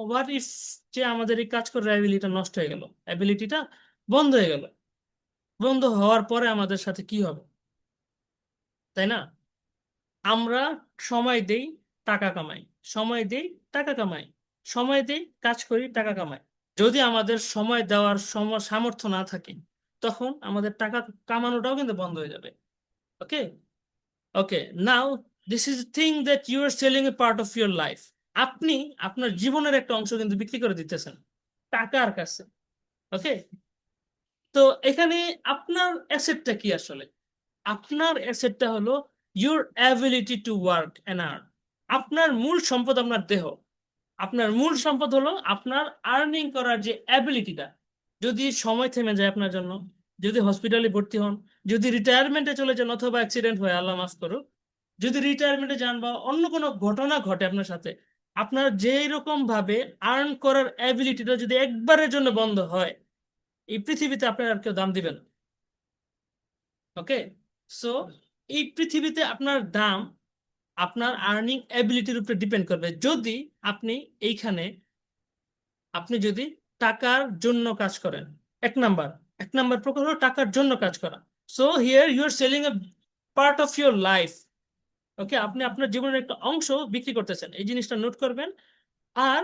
A: হোয়াট ইফ যে আমাদের এই কাজ করার অ্যাবিলিটিটা নষ্ট হয়ে গেল, অ্যাবিলিটিটা বন্ধ হয়ে গেল, বন্ধ হওয়ার পরে আমাদের সাথে কি হবে? তাই না? আমরা সময় দেই, টাকা কামাই, সময় দেই, টাকা কামাই, সময় দেই, কাজ করি, টাকা কামাই। যদি আমাদের সময় দেওয়ার সামর্থ্য না থাকে, তখন আমাদের টাকা কামানোটাও কিন্তু বন্ধ হয়ে যাবে। Okay, okay, now this is thing that you are selling a part of your life. আপনি আপনার জীবনের একটা অংশ কিন্তু বিক্রি করে দিতেছেন টাকার কাছে। ওকে, তো এখানে আপনার অ্যাসেটটা কি আসলে? আপনার অ্যাসেটটা হলো your ability to work and earn. আপনার মূল সম্পদ আপনার দেহ। আপনার মূল সম্পদ হলো আপনার আর্নিং করার যে অ্যাবিলিটিটা। যদি সময় থেমে যায় আপনার জন্য, যদি হসপিটালে ভর্তি হন, যদি রিটায়ারমেন্টে চলে যান অথবা অ্যাক্সিডেন্ট হয়, আল্লাহ মাফ করুক, যদি রিটায়ারমেন্টে যান বা অন্য কোনো ঘটনা ঘটে আপনার সাথে, আপনার যেই রকম ভাবে আর্ন করার অ্যাবিলিটিটা যদি একবারের জন্য বন্ধ হয়, এই পৃথিবীতে আপনার আর কেউ দাম দিবেন। ওকে, সো এই পৃথিবীতে আপনার দাম আপনার আর্নিং অ্যাবিলিটির উপরে ডিপেন্ড করবে। যদি আপনি এইখানে আপনি যদি টাকার জন্য কাজ করেন, এক নাম্বার এক নাম্বার প্রকার হলো টাকার জন্য কাজ করা। So here you are selling a part of your life. Okay, আপনি আপনার জীবনের একটা অংশ বিক্রি করতেছেন, এই জিনিসটা নোট করবেন। আর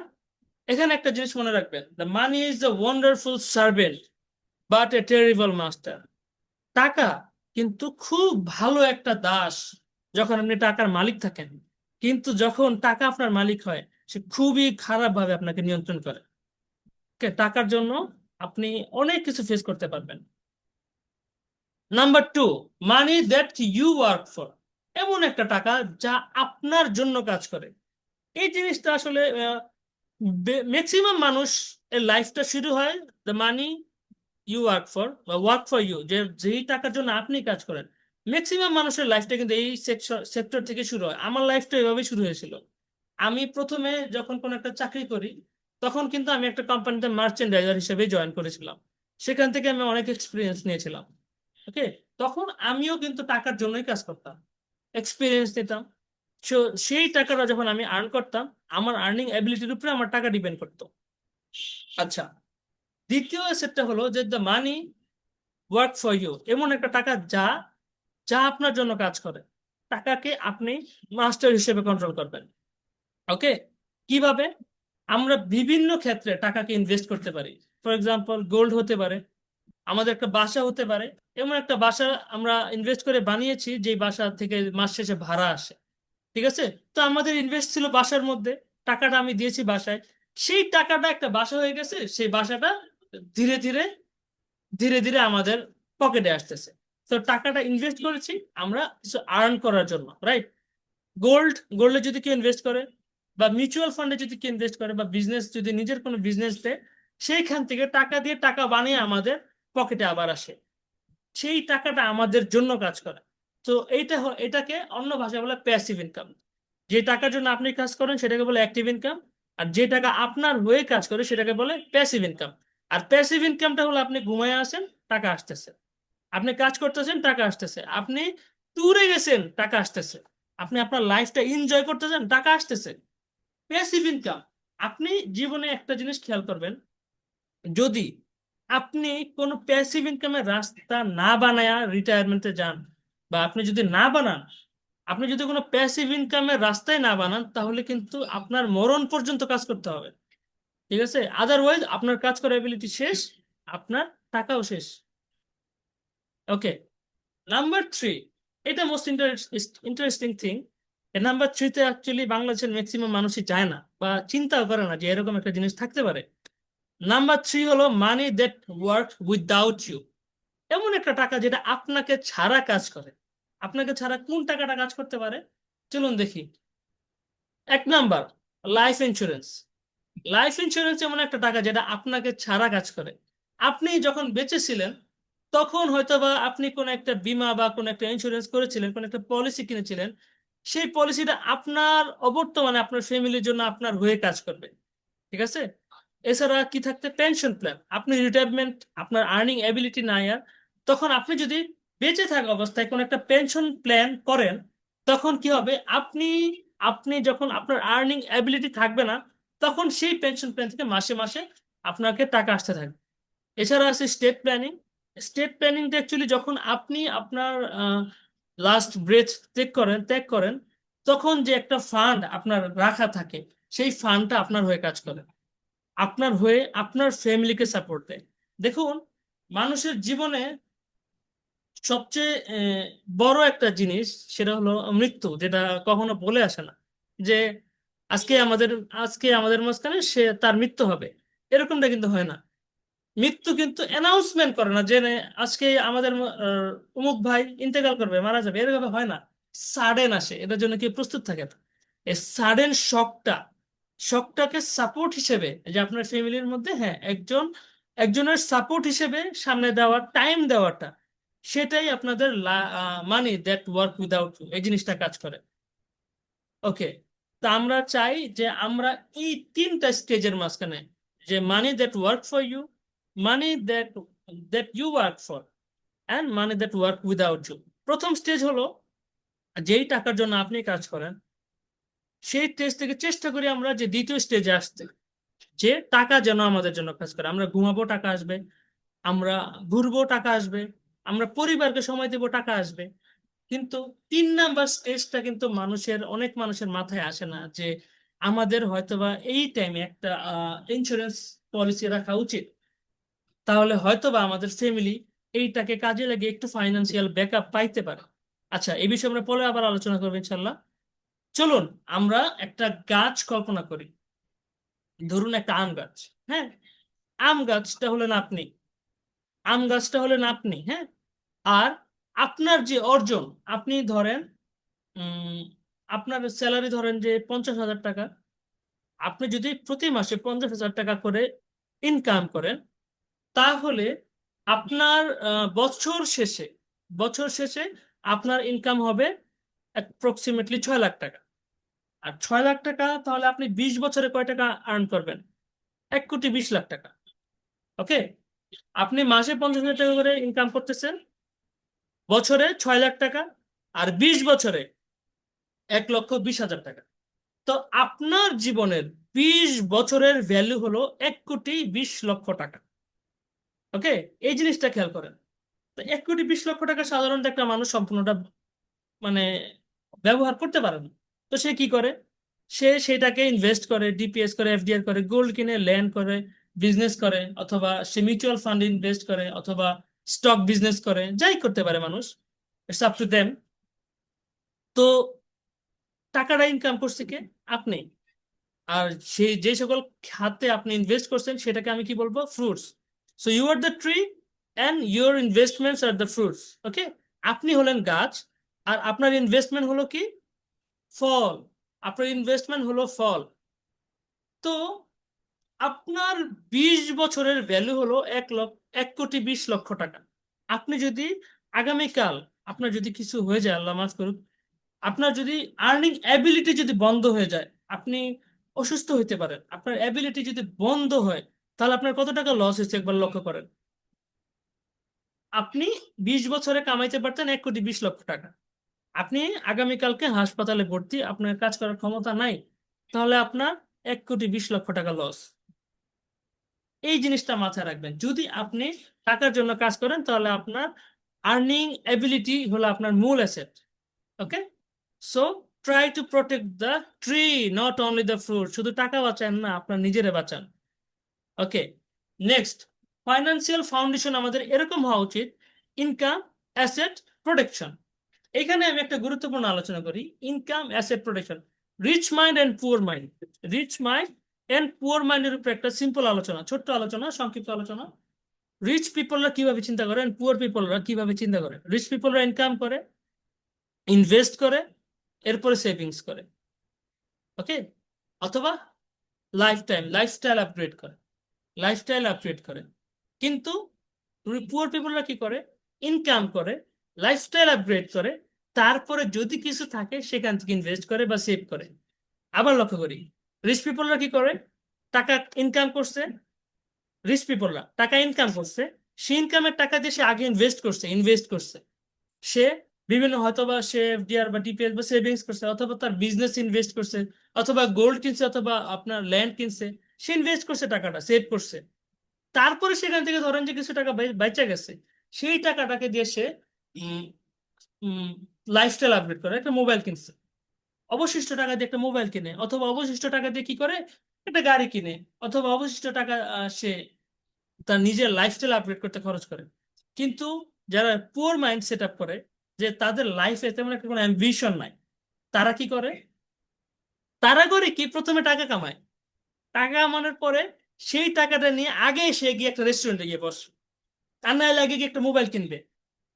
A: এখানে একটা জিনিস মনে রাখবেন, the money is the wonderful servant but a terrible master. টাকা কিন্তু খুব ভালো একটা দাস যখন আপনি টাকার মালিক থাকেন, কিন্তু যখন টাকা আপনার মালিক হয়, সে খুবই খারাপ ভাবে আপনাকে নিয়ন্ত্রণ করে। টাকার জন্য আপনি অনেক কিছু ফেস করতে পারবেন। Number two, money that you work for. এমন একটা টাকা যা আপনার জন্য কাজ করে। এই জিনিসটা আসলে ম্যাক্সিমাম মানুষ এর লাইফটা শুরু হয় the money you work for বা ওয়ার্ক ফর ইউ, যে যেই টাকার জন্য আপনি কাজ করেন। ম্যাক্সিমাম মানুষের লাইফটা কিন্তু এই সেক্টর থেকে শুরু হয়। আমার লাইফটা এভাবেই শুরু হয়েছিল। আমি প্রথমে যখন কোনো একটা চাকরি করি, তখন কিন্তু আমি একটা কোম্পানিতে মার্চেন্ডাইজার হিসেবে জয়েন করেছিলাম। সেখান থেকে আমি অনেক এক্সপিরিয়েন্স নিয়েছিলাম। ওকে, তখন আমিও কিন্তু টাকার জন্যই কাজ করতাম, এক্সপিরিয়েন্স নিতাম। So, সেই টাকাটা যখন আমি আর্ন করতাম, আমার আর্নিং অ্যাবিলিটির উপরে আমার টাকা ডিপেন্ড করতো। আচ্ছা, দ্বিতীয় সেটটা হলো যে the money work for you, এমন একটা টাকা যা যা আপনার জন্য কাজ করে। টাকাকে আপনি মাস্টার হিসেবে কন্ট্রোল করবেন। ওকে, কিভাবে? আমরা বিভিন্ন ক্ষেত্রে টাকাকে ইনভেস্ট করতে পারি। ফর এক্সাম্পল, গোল্ড হতে পারে, আমাদের একটা বাসা হতে পারে। এমন একটা বাসা আমরা ইনভেস্ট করে বানিয়েছি যে বাসা থেকে মাস শেষে ভাড়া আসে। ঠিক আছে, তো আমাদের ইনভেস্ট ছিল বাসার মধ্যে, টাকাটা আমি দিয়েছি বাসায়, সেই টাকাটা একটা বাসা হয়ে গেছে, সেই বাসাটা ধীরে ধীরে ধীরে ধীরে আমাদের পকেটে আসতেছে। তো টাকাটা ইনভেস্ট করেছি আমরা কিছু আর্ন করার জন্য, রাইট? গোল্ডে যদি কেউ ইনভেস্ট করে, বা মিউচুয়াল ফান্ডে যদি কেউ ইনভেস্ট করে, বা বিজনেস যদি নিজের কোনো বিজনেস দেয়, সেইখান থেকে টাকা দিয়ে টাকা বানিয়ে আমাদের পকেটে আবার আসে, সেই টাকাটা আমাদের জন্য কাজ করে। তো এটাকে অন্য ভাষায় বলে প্যাসিভ ইনকাম। যে টাকার জন্য আপনি কাজ করেন সেটাকে বলে অ্যাক্টিভ ইনকাম, আর যে টাকা আপনার হয়ে কাজ করে সেটাকে বলে প্যাসিভ ইনকাম। আর প্যাসিভ ইনকামটা হলো আপনি ঘুমায় আছেন, টাকা আসতেছে; আপনি কাজ করতেছেন, টাকা আসতেছে; আপনি ট্যুরে গেছেন, টাকা আসতেছে; আপনি আপনার লাইফটা এনজয় করতেছেন, টাকা আসতেছে। Passive income. আপনি জীবনে একটা জিনিস খেয়াল করবেন, যদি আপনি কোনো প্যাসিভ ইনকামের রাস্তা না বানায়া রিটায়ারমেন্টে যান, বা আপনি যদি না বানান, আপনি যদি কোনো প্যাসিভ ইনকামের রাস্তায় না বানান, তাহলে কিন্তু আপনার মরণ পর্যন্ত কাজ করতে হবে। ঠিক আছে, আদারওয়াইজ আপনার কাজ করার এবিলিটি শেষ, আপনার টাকাও শেষ। ওকে, নাম্বার থ্রি, এটা মোস্ট ইন্টারেস্টিং থিং। নাম্বার থ্রিতে অ্যাকচুয়ালি বাংলাদেশের ম্যাক্সিমাম মানুষই চায় না বা চিন্তাও করে না যে এরকম একটা জিনিস থাকতে পারে। নাম্বার থ্রি হলো money that work without you. এমন একটা টাকা যেটা আপনাকে ছাড়া কাজ করে। আপনাকে ছাড়া কোন টাকাটা কাজ করতে পারে? চলুন দেখি। এক number, life insurance. Life insurance এমন একটা টাকা যেটা আপনাকে ছাড়া কাজ করে। আপনি যখন বেঁচে ছিলেন, তখন হয়তোবা আপনি কোন একটা বীমা বা কোন একটা ইন্স্যুরেন্স করেছিলেন, কোন একটা পলিসি কিনেছিলেন। সেই পলিসিটা আপনার অবর্তমানে আপনার ফ্যামিলির জন্য আপনার হয়ে কাজ করবে। ঠিক আছে, এছাড়া কি থাকতে, পেনশন প্ল্যান। আপনি রিটায়ারমেন্ট, আপনার আর্নিং এবিলিটি নাই আর, তখন আপনি যদি বেঁচে থাকা অবস্থায় কোন একটা পেনশন প্ল্যান করেন, তখন কি হবে, আপনি আপনি যখন আপনার আর্নিং এবিলিটি থাকবে না, তখন সেই পেনশন প্ল্যান থেকে মাসে মাসে আপনাকে টাকা আসতে থাকবে। এছাড়া আছে স্টেট প্ল্যানিং। স্টেট প্ল্যানিংটা অ্যাকচুয়ালি যখন আপনি আপনার লাস্ট ব্রেথ ত্যাগ করেন, তখন যে একটা ফান্ড আপনার রাখা থাকে, সেই ফান্ডটা আপনার হয়ে কাজ করে, আপনার হয়ে আপনার ফ্যামিলিকে সাপোর্ট দেয়। দেখুন, মানুষের জীবনে সবচেয়ে বড় একটা জিনিস, সেটা হলো মৃত্যু, যেটা কখনো বলে আসে না যে আজকে আমাদের আজকে আমাদের মাঝখানে সে তার মৃত্যু হবে, এরকমটা কিন্তু হয় না। মৃত্যু কিন্তু অ্যানাউন্সমেন্ট করে না যে আজকে আমাদের অমুক ভাই ইন্তেকাল করবে, মারা যাবে, এরকম হয় না। সাডেন আসে, এটার জন্য কি প্রস্তুত থাকে না। এই সাডেন শকটাকে সাপোর্ট হিসেবে, যে আপনার ফ্যামিলির মধ্যে, হ্যাঁ, একজনের সাপোর্ট হিসেবে সামনে দেওয়ার টাইম দেওয়াটা, সেটাই আপনাদের money that work without you, এই জিনিসটা কাজ করে। ওকে, তা আমরা চাই যে আমরা এই তিনটা স্টেজের মাঝখানে, যে money that work for you, money that that you work for, and money that work without you. প্রথম স্টেজ হলো যেই টাকার জন্য আপনি কাজ করেন, সেই স্টেজ থেকে চেষ্টা করি আমরা যে দ্বিতীয় স্টেজে আসতে, যে টাকা যেন আমাদের জন্য কাজ করে। আমরা ঘুমাবো, টাকা আসবে; আমরা ঘুরবো, টাকা আসবে; আমরা পরিবারকে সময় দেবো, টাকা আসবে। কিন্তু 3 নাম্বার স্টেজটা কিন্তু অনেক মানুষের মাথায় আসে না, যে আমাদের হয়তোবা এই টাইমে একটা ইন্স্যুরেন্স পলিসি রাখা উচিত, তাহলে হয়তোবা আমাদের ফ্যামিলি এইটাকে কাজে লাগিয়ে একটু ফাইন্যান্সিয়াল ব্যাকআপ পাইতে পারে। আচ্ছা, এই বিষয়ে আমরা পরে আবার আলোচনা করবো ইনশাল্লাহ। চলুন আমরা একটা গাছ কল্পনা করি। ধরুন একটা আম গাছ। হ্যাঁ, আম গাছটা হলেন আপনি। হ্যাঁ, আর আপনার যে অর্জন, আপনি ধরেন উম আপনার স্যালারি ধরেন যে 50,000 টাকা। আপনি যদি প্রতি মাসে 50,000 টাকা করে ইনকাম করেন, তাহলে আপনার বছর শেষে আপনার ইনকাম হবে অ্যাপ্রক্সিমেটলি 6 লাখ টাকা। আর 6 লাখ টাকা, তাহলে আপনি 20 বছরে কয় টাকা আর্ন করবেন? 1,20,00,000 টাকা। ওকে, আপনি মাসে 50,000 টাকা করে ইনকাম করতেছেন, বছরে 6 লাখ টাকা, আর 20 বছরে 1,20,000 টাকা। তো আপনার জীবনের 20 বছরের ভ্যালু হলো 1,20,00,000 টাকা। ওকে, এই জিনিসটা খেয়াল করেন। তো 1,20,00,000 টাকা সাধারণত একটা মানুষ সম্পূর্ণটা মানে ব্যবহার করতে পারে না। তো সে কি করে? সে সেটাকে ইনভেস্ট করে, ডিপিএস করে, এফডিআর করে, গোল্ড কিনে, ল্যান্ড করে, বিজনেস করে, অথবা সে মিউচুয়াল ফান্ড ইনভেস্ট করে, অথবা স্টক বিজনেস করে, যাই করতে পারে মানুষ। It's up to them. তো টাকাটা ইনকাম করছে কে? আপনি। আর সেই যে সকল খাতে আপনি ইনভেস্ট করছেন সেটাকে আমি কি বলবো? Fruits. So you are the tree and your investments are the fruits. Okay? আপনি হলেন গাছ, আর আপনার ইনভেস্টমেন্ট হলো কি? ফল। আপনার ইনভেস্টমেন্ট হলো ফল। তো আপনার 20 বছরের ভ্যালু হলো 1,20,00,000 টাকা। আপনি যদি আগামীকাল আপনার যদি কিছু হয়ে যায়, আল্লাহ মাফ করুক, আপনার যদি আর্নিং অ্যাবিলিটি যদি বন্ধ হয়ে যায়, আপনি অসুস্থ হইতে পারেন, আপনার অ্যাবিলিটি যদি বন্ধ হয়, তাহলে আপনার কত টাকা লস হয়েছে একবার লক্ষ্য করেন। আপনি 20 বছরে কামাইতে পারতেন 1,20,00,000 টাকা। আপনি আগামীকালকে হাসপাতালে ভর্তি, আপনার কাজ করার ক্ষমতা নাই, তাহলে আপনার 1,20,00,000 টাকা লস। এই জিনিসটা মাথায় রাখবেন। যদি আপনি টাকার জন্য কাজ করেন, তাহলে আপনার আর্নিং এবিলিটি হলো আপনার মূল asset. Okay? So try to protect the tree, not only the fruit. শুধু টাকা বাঁচান না, আপনার নিজেরে বাঁচান। ওকে? নেক্সট, ফাইন্যান্সিয়াল ফাউন্ডেশন আমাদের এরকম হওয়া উচিত: ইনকাম, অ্যাসেট, প্রোটেকশন। এখানে আমি একটা গুরুত্বপূর্ণ আলোচনা করি, income, asset, protection. Rich mind and poor mind. Rich mind and poor মাইন্ডের উপর একটা সিম্পল আলোচনা, ছোট্ট আলোচনা, সংক্ষিপ্ত আলোচনা। রিচ পিপলরা কিভাবে চিন্তা করেন, পুয়ার পিপলরা কিভাবে চিন্তা করে? রিচ পিপলরা ইনকাম করে, ইনভেস্ট করে, এরপরে সেভিংস করে। ওকে? অথবা লাইফস্টাইল আপগ্রেড করে, লাইফস্টাইল আপগ্রেড করে। কিন্তু পুয়ার পিপলরা কি করে? ইনকাম করে, লাইফস্টাইল আপগ্রেড করে, তারপরে যদি কিছু থাকে সেখান থেকে ইনভেস্ট করে বা সেভ করে। আবার লক্ষ্য করি, রিচ পিপলরা কি করে? টাকা ইনকাম করছে, রিচ পিপলরা টাকা ইনকাম করছে, সে ইনকামের টাকা দিয়ে সে আগে ইনভেস্ট করছে। সে বিভিন্ন, হয়তোবা সে এফডিআর বা ডিপিএস বা সেভিংস করছে, অথবা তার বিজনেস ইনভেস্ট করছে, অথবা গোল্ড কিনছে, অথবা আপনার ল্যান্ড কিনছে। সে ইনভেস্ট করছে, টাকাটা সেভ করছে। তারপরে সেখান থেকে ধরেন যে কিছু টাকা বেঁচে গেছে, সেই টাকাটাকে দিয়ে সে লাইফস্টাইল আপগ্রেড করে, একটা মোবাইল কিনছে। অবশিষ্ট টাকা দিয়ে একটা মোবাইল কিনে, অথবা অবশিষ্ট টাকা দিয়ে কি করে? একটা গাড়ি কিনে, অথবা অবশিষ্ট টাকা সে তার নিজের লাইফস্টাইল আপগ্রেড করতে খরচ করে। কিন্তু যারা পুয়ার মাইন্ড সেট আপ করে, যে তাদের লাইফে তেমন একটা কোনো অ্যাম্বিশন নাই, তারা কি করে? তারা করে কি, প্রথমে টাকা কামায়, টাকা কামানোর পরে সেই টাকাটা নিয়ে আগে সে গিয়ে একটা রেস্টুরেন্টে গিয়ে বসে, আর নাইলে আগে গিয়ে একটা মোবাইল কিনবে,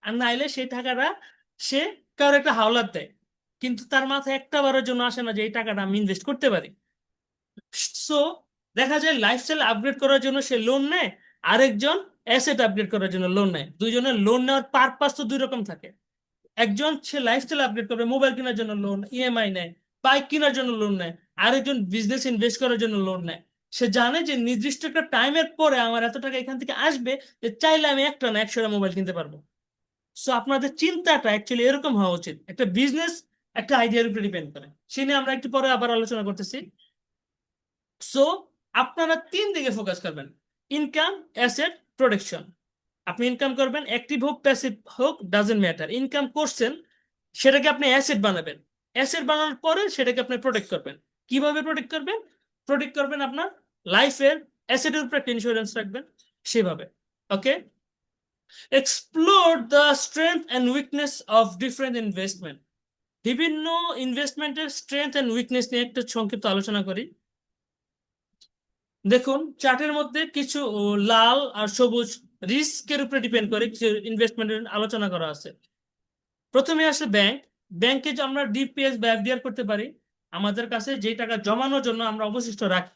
A: আর নাইলে সেই টাকাটা সে কারো একটা হাওলাত দেয়। কিন্তু তার মাথায় একটা বারের জন্য আসে না যে এই টাকাটা আমি ইনভেস্ট করতে পারি। সো দেখা যায় লাইফস্টাইল আপগ্রেড করার জন্য সে লোন নেয়, আরেকজন অ্যাসেট আপগ্রেড করার জন্য লোন নেয়। দুইজনের লোন নেওয়ার পারপাস তো দুই রকম থাকে। একজন সে লাইফস্টাইল আপগ্রেড করবে, মোবাইল কেনার জন্য লোন, ইএমআই নেয়, বাইক কেনার জন্য লোন নেয়। আরেকজন বিজনেস ইনভেস্ট করার জন্য লোন নেয়। সে জানে যে নির্দিষ্ট একটা টাইমের পরে আমার এত টাকা এখান থেকে আসবে, যে চাইলে আমি একটা না 100টা মোবাইল কিনতে পারবো। সো আপনাদের চিন্তাটা অ্যাকচুয়ালি এরকম হওয়া উচিত। একটা বিজনেস একটা আইডিয়ার উপরে ডিপেন্ড করে, সে নিয়ে আমরা একটু পরে আবার আলোচনা করতেছি। সো আপনারা 3 দিকে ফোকাস করবেন: ইনকাম, অ্যাসেট, প্রোটেকশন। আপনি ইনকাম করবেন, অ্যাক্টিভ হোক প্যাসিভ হোক ডাজেন্ট ম্যাটার। ইনকাম করছেন, সেটাকে আপনি অ্যাসেট বানাবেন। অ্যাসেট বানানোর পরে সেটাকে আপনি প্রোটেক্ট করবেন। কিভাবে প্রোটেক্ট করবেন? প্রোটেক্ট করবেন আপনার লাইফের অ্যাসেটের উপর একটা ইন্স্যুরেন্স রাখবেন, সেভাবে। Okay? Explore the strength and weakness of different investment. বিভিন্ন ইনভেস্টমেন্টের স্ট্রেংথ অ্যান্ড উইকনেস নিয়ে একটা সংক্ষিপ্ত আলোচনা করি। দেখুন, চার্টের মধ্যে কিছু লাল আর সবুজ রিস্কের উপরে ডিপেন্ড করে কিছু ইনভেস্টমেন্টের আলোচনা করা আছে। প্রথমে আসে ব্যাংক। ব্যাংকে যে আমরা ডিপিএস বা এফডিআর করতে পারি, আমাদের কাছে যেই টাকা জমানোর জন্য আমরা অবশিষ্ট রাখি,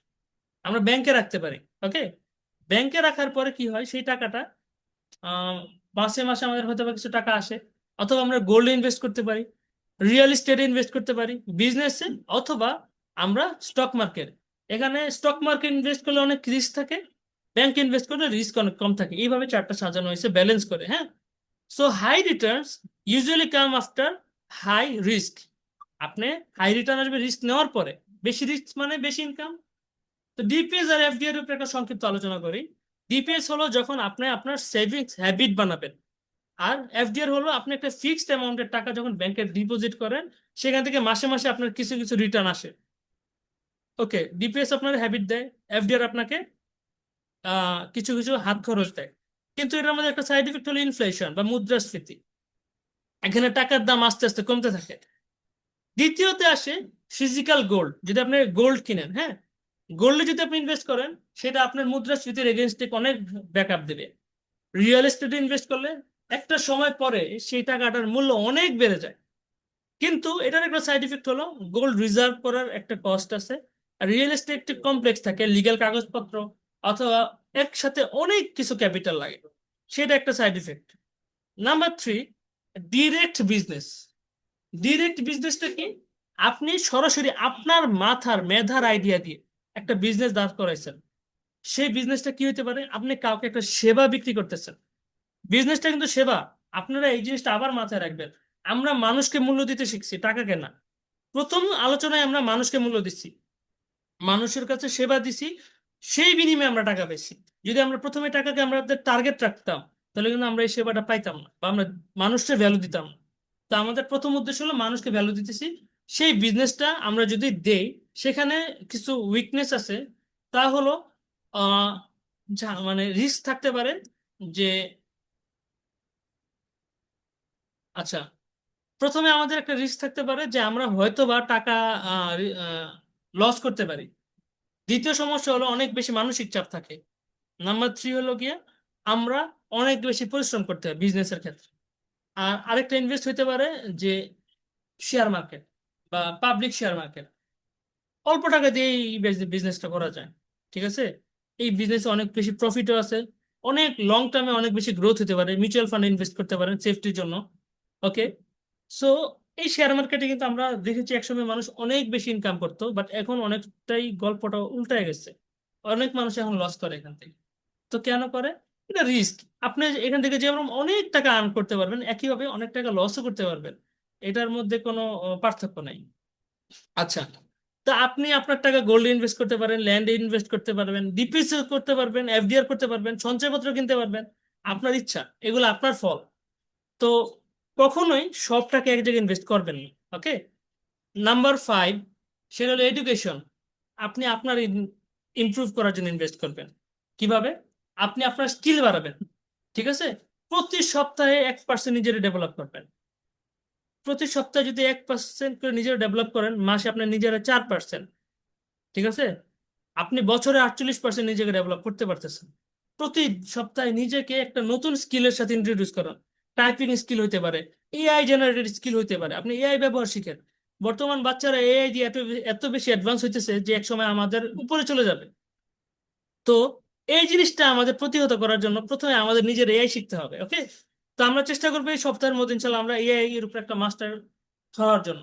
A: আমরা ব্যাংকে রাখতে পারি। ওকে? ব্যাংকে রাখার পরে কি হয়, সেই টাকাটা আহ, মাসে মাসে আমাদের হয়তো বা কিছু টাকা আসে, অথবা আমরা গোল্ডে ইনভেস্ট করতে পারি, রিয়েল এস্টেটে ইনভেস্ট করতে পারি, বিজনেসে, অথবা আমরা স্টক মার্কেট। এখানে স্টক মার্কেট ইনভেস্ট করলে অনেক রিস্ক থাকে, ব্যাংকে ইনভেস্ট করলে রিস্ক অনেক কম থাকে। এইভাবে চারটা সাজানো হয়েছে ব্যালেন্স করে। হ্যাঁ? So high returns usually come after high risk. আপনি হাই রিটার্ন আসবে রিস্ক নেওয়ার পরে। বেশি রিস্ক মানে বেশি ইনকাম। তো ডিপিএস আর এফডি এর উপরে একটা সংক্ষিপ্ত আলোচনা করি। ডিপিএস হলো যখন আপনি আপনার সেভিংস হ্যাবিট বানাবেন। আর এফডিআর হলো আপনি একটা ফিক্সড অ্যামাউন্টের টাকা যখন ব্যাংকে ডিপোজিট করেন, সেখান থেকে মাসে মাসে আপনার কিছু কিছু রিটার্ন আসে। ওকে, ডিপিএস আপনার হ্যাবিট দেয়, এফডিআর আপনাকে কিছু কিছু হাত খরচ দেয়। কিন্তু এটার মধ্যে একটা সাইড ইফেক্ট হলো ইনফ্লেশন বা মুদ্রাস্ফীতি। এখানে টাকার দাম আস্তে আস্তে কমতে থাকে। দ্বিতীয়তে আসে ফিজিক্যাল গোল্ড। যদি আপনি গোল্ড কিনেন, হ্যাঁ, গোল্ডে যদি আপনি ইনভেস্ট করেন, সেটা আপনার মুদ্রাস্ফীতির এগেনস্টে অনেক ব্যাকআপ দেবে। রিয়েল এস্টেটে ইনভেস্ট করলে একটা সময় পরে সেই টাকাটার মূল্য অনেক বেড়ে যায়। কিন্তু এটার একটা সাইড ইফেক্ট হলো গোল্ড রিজার্ভ করার একটা কস্ট আছে। আর রিয়েল এস্টেট একটি কমপ্লেক্স থাকে, লিগ্যাল কাগজপত্র অথবা একসাথে অনেক কিছু ক্যাপিটাল লাগে, সেটা একটা side effect. Number three, direct business. Direct বিজনেসটা কি? আপনি সরাসরি আপনার মাথার মেধার আইডিয়া দিয়ে একটা বিজনেস দাঁড় করাইছেন। সেই বিজনেসটা কি হতে পারে? আপনি কাউকে একটা সেবা বিক্রি করতেছেন। বিজনেসটা কিন্তু সেবা। আপনারা এই জিনিসটা আবার মাথায় রাখবেন। আমরা মানুষকে মূল্য দিতে শিখছি, টাকাকে না। প্রথম আলোচনায় আমরা মানুষকে মূল্য দিচ্ছি, মানুষের কাছে সেবা দিছি, সেই বিনিময়ে আমরা টাকা পেয়েছি। যদি আমরা প্রথমে টাকাকে আমাদের টার্গেট রাখতাম, তাহলে কিন্তু আমরা এই সেবাটা পাইতাম না, বা আমরা মানুষকে ভ্যালু দিতাম না। তো আমাদের প্রথম উদ্দেশ্য হলো মানুষকে ভ্যালু দিতেছি, সেই বিজনেসটা আমরা যদি দেই, সেখানে কিছু উইকনেস আছে। তা হলো আহ মানে রিস্ক থাকতে পারে যে, আচ্ছা, প্রথমে আমাদের একটা রিস্ক থাকতে পারে যে আমরা হয়তো বা টাকা লস করতে পারি। দ্বিতীয় সমস্যা হলো অনেক বেশি মানসিক চাপ থাকে। নাম্বার থ্রি হলো গিয়ে আমরা অনেক বেশি পরিশ্রম করতে হয় বিজনেসের ক্ষেত্রে। আর আরেকটা ইনভেস্ট হইতে পারে যে শেয়ার মার্কেট বা পাবলিক শেয়ার মার্কেট। অল্প টাকা দিয়ে এই বিজনেসটা করা যায়, ঠিক আছে। এই বিজনেসে অনেক বেশি প্রফিটও আছে, অনেক লং টার্মে অনেক বেশি গ্রোথ হতে পারে। মিউচুয়াল ফান্ডে ইনভেস্ট করতে পারেন সেফটির জন্য। ওকে, সো এই শেয়ার মার্কেটে কিন্তু আমরা দেখেছি একসময় মানুষ অনেক বেশি ইনকাম করতো, বাট এখন অনেকটাই গল্পটা উল্টায় গেছে। অনেক মানুষ এখন লস করে এখান থেকে। তো কেন করে? এটা রিস্ক। আপনি এখান থেকে যেমন অনেক টাকা আর্ন করতে পারবেন, একইভাবে অনেক টাকা লসও করতে পারবেন। এটার মধ্যে কোনো পার্থক্য নাই। আচ্ছা, তো আপনি আপনার টাকা গোল্ডে ইনভেস্ট করতে পারেন, ল্যান্ডে ইনভেস্ট করতে পারবেন, ডিপিএস করতে পারবেন, এফডিআর করতে পারবেন, সঞ্চয়পত্র কিনতে পারবেন। আপনার ইচ্ছা, এগুলো আপনার ফল। তো কখনোই সব টাকা এক জায়গায় ইনভেস্ট করবেন না। ওকে, নাম্বার ফাইভ, সেটা হলো এডুকেশন। আপনি আপনার ইমপ্রুভ করার জন্য ইনভেস্ট করবেন। কিভাবে? আপনি আপনার স্কিল বাড়াবেন, ঠিক আছে। প্রতি সপ্তাহে 1% নিজের ডেভেলপ করবেন। প্রতি সপ্তাহে যদি 1% করে নিজের ডেভেলপ করেন, মাসে আপনার নিজের 4%, ঠিক আছে। আপনি বছরে 48% নিজেকে ডেভেলপ করতে পারতেছেন। প্রতি সপ্তাহে নিজেকে একটা নতুন স্কিলের সাথে ইন্ট্রোডিউস করেন। টাইপিং স্কিল হইতে পারে, এআই জেনারেটেড স্কিল হইতে পারে, আপনি এআই ব্যবহার শিখেন। বর্তমান বাচ্চারা এআই দিয়ে এত এত বেশি অ্যাডভান্স হইতেছে যে একসময় আমাদের উপরে চলে যাবে। তো এই জিনিসটা আমাদের প্রতিহত করার জন্য প্রথমে আমাদের নিজের এআই শিখতে হবে। ওকে, তো আমরা চেষ্টা করবো এই সপ্তাহের মধ্যে ইনশাল্লাহ আমরা এআই এর উপর একটা মাস্টার হওয়ার জন্য।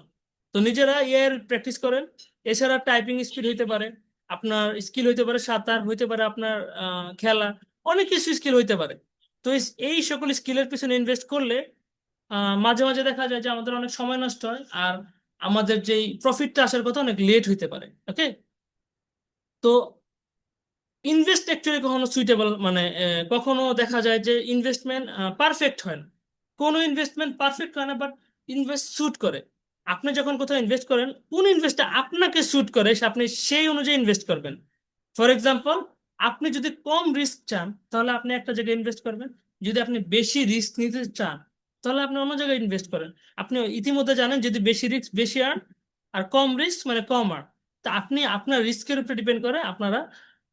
A: তো নিজেরা এআই এর প্র্যাকটিস করেন। এছাড়া টাইপিং স্পিড হইতে পারে, আপনার স্কিল হইতে পারে, সাঁতার হইতে পারে, আপনার খেলা, অনেক কিছু স্কিল হইতে পারে। তো এই সকল স্কিলের পিছনে ইনভেস্ট করলে মাঝে মাঝে দেখা যায় যে আমাদের অনেক সময় নষ্ট হয়, আর আমাদের যেই প্রফিটটা আসার কথা অনেক লেট হইতে পারে। ওকে, তো ইনভেস্ট অ্যাকচুয়ালি কখনো সুইটেবল মানে কখনো দেখা যায় যে ইনভেস্টমেন্ট পারফেক্ট হয় না। কোনো ইনভেস্টমেন্ট পারফেক্ট হয় না, বাট ইনভেস্ট স্যুট করে। আপনি যখন কোথাও ইনভেস্ট করেন, কোন ইনভেস্টটা আপনাকে স্যুট করে আপনি সেই অনুযায়ী ইনভেস্ট করবেন। ফর এক্সাম্পল, আপনি যদি কম রিস্ক চান, তাহলে আপনি একটা জায়গায় ইনভেস্ট করবেন। যদি আপনি বেশি রিস্ক নিতে চান, তাহলে আপনি অন্য জায়গায় ইনভেস্ট করেন। আপনি ইতিমধ্যে জানেন যদি বেশি রিস্ক বেশি আর্ন, আর কম রিস্ক মানে কম আর্ন। তা আপনি আপনার রিস্কের উপরে ডিপেন্ড করে আপনারা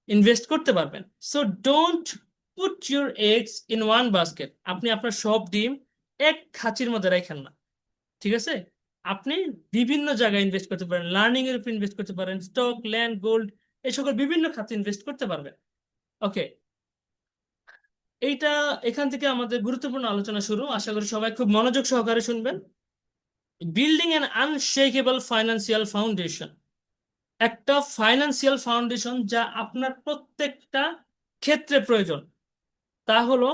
A: ইনভেস্ট করতে পারবেন। So don't put your eggs in one basket. আপনি আপনার সব ডিম এক খাঁচির মধ্যে রাখেন না, ঠিক আছে। আপনি বিভিন্ন জায়গায় ইনভেস্ট করতে পারেন, লার্নিং এর উপর ইনভেস্ট করতে পারেন, স্টক, ল্যান্ড, গোল্ড, এই সকল বিভিন্ন খাতে ইনভেস্ট করতে পারবেন। ওকে, এইটা এখান থেকে আমাদের গুরুত্বপূর্ণ আলোচনা শুরু। আশা করি সবাই খুব মনোযোগ সহকারে শুনবেন। Building an unshakable financial foundation. একটা ফাইন্যান্সিয়াল ফাউন্ডেশন যা আপনার প্রত্যেকটা ক্ষেত্রে প্রয়োজন। তা হলো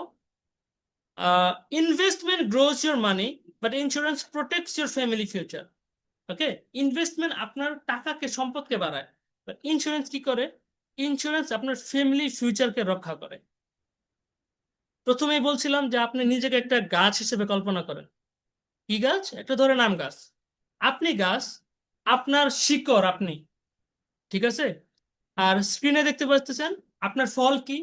A: investment grows your money, but insurance protects your family future. Okay, investment আপনার টাকাকে সম্পদকে বাড়ায়, বাট ইন্স্যুরেন্স কি করে? ইন্স্যুরেন্স আপনার ফ্যামিলি ফিউচারকে রক্ষা করে। প্রথমেই বলছিলাম যে আপনি নিজেকে একটা গাছ হিসেবে কল্পনা করেন। কি গাছ? একটা ধরেন আম গাছ। আপনি গাছ, আপনার শিকড় আপনি, ঠিক আছে? আর স্ক্রিনে দেখতে পাচ্ছেন আপনার ফল কি?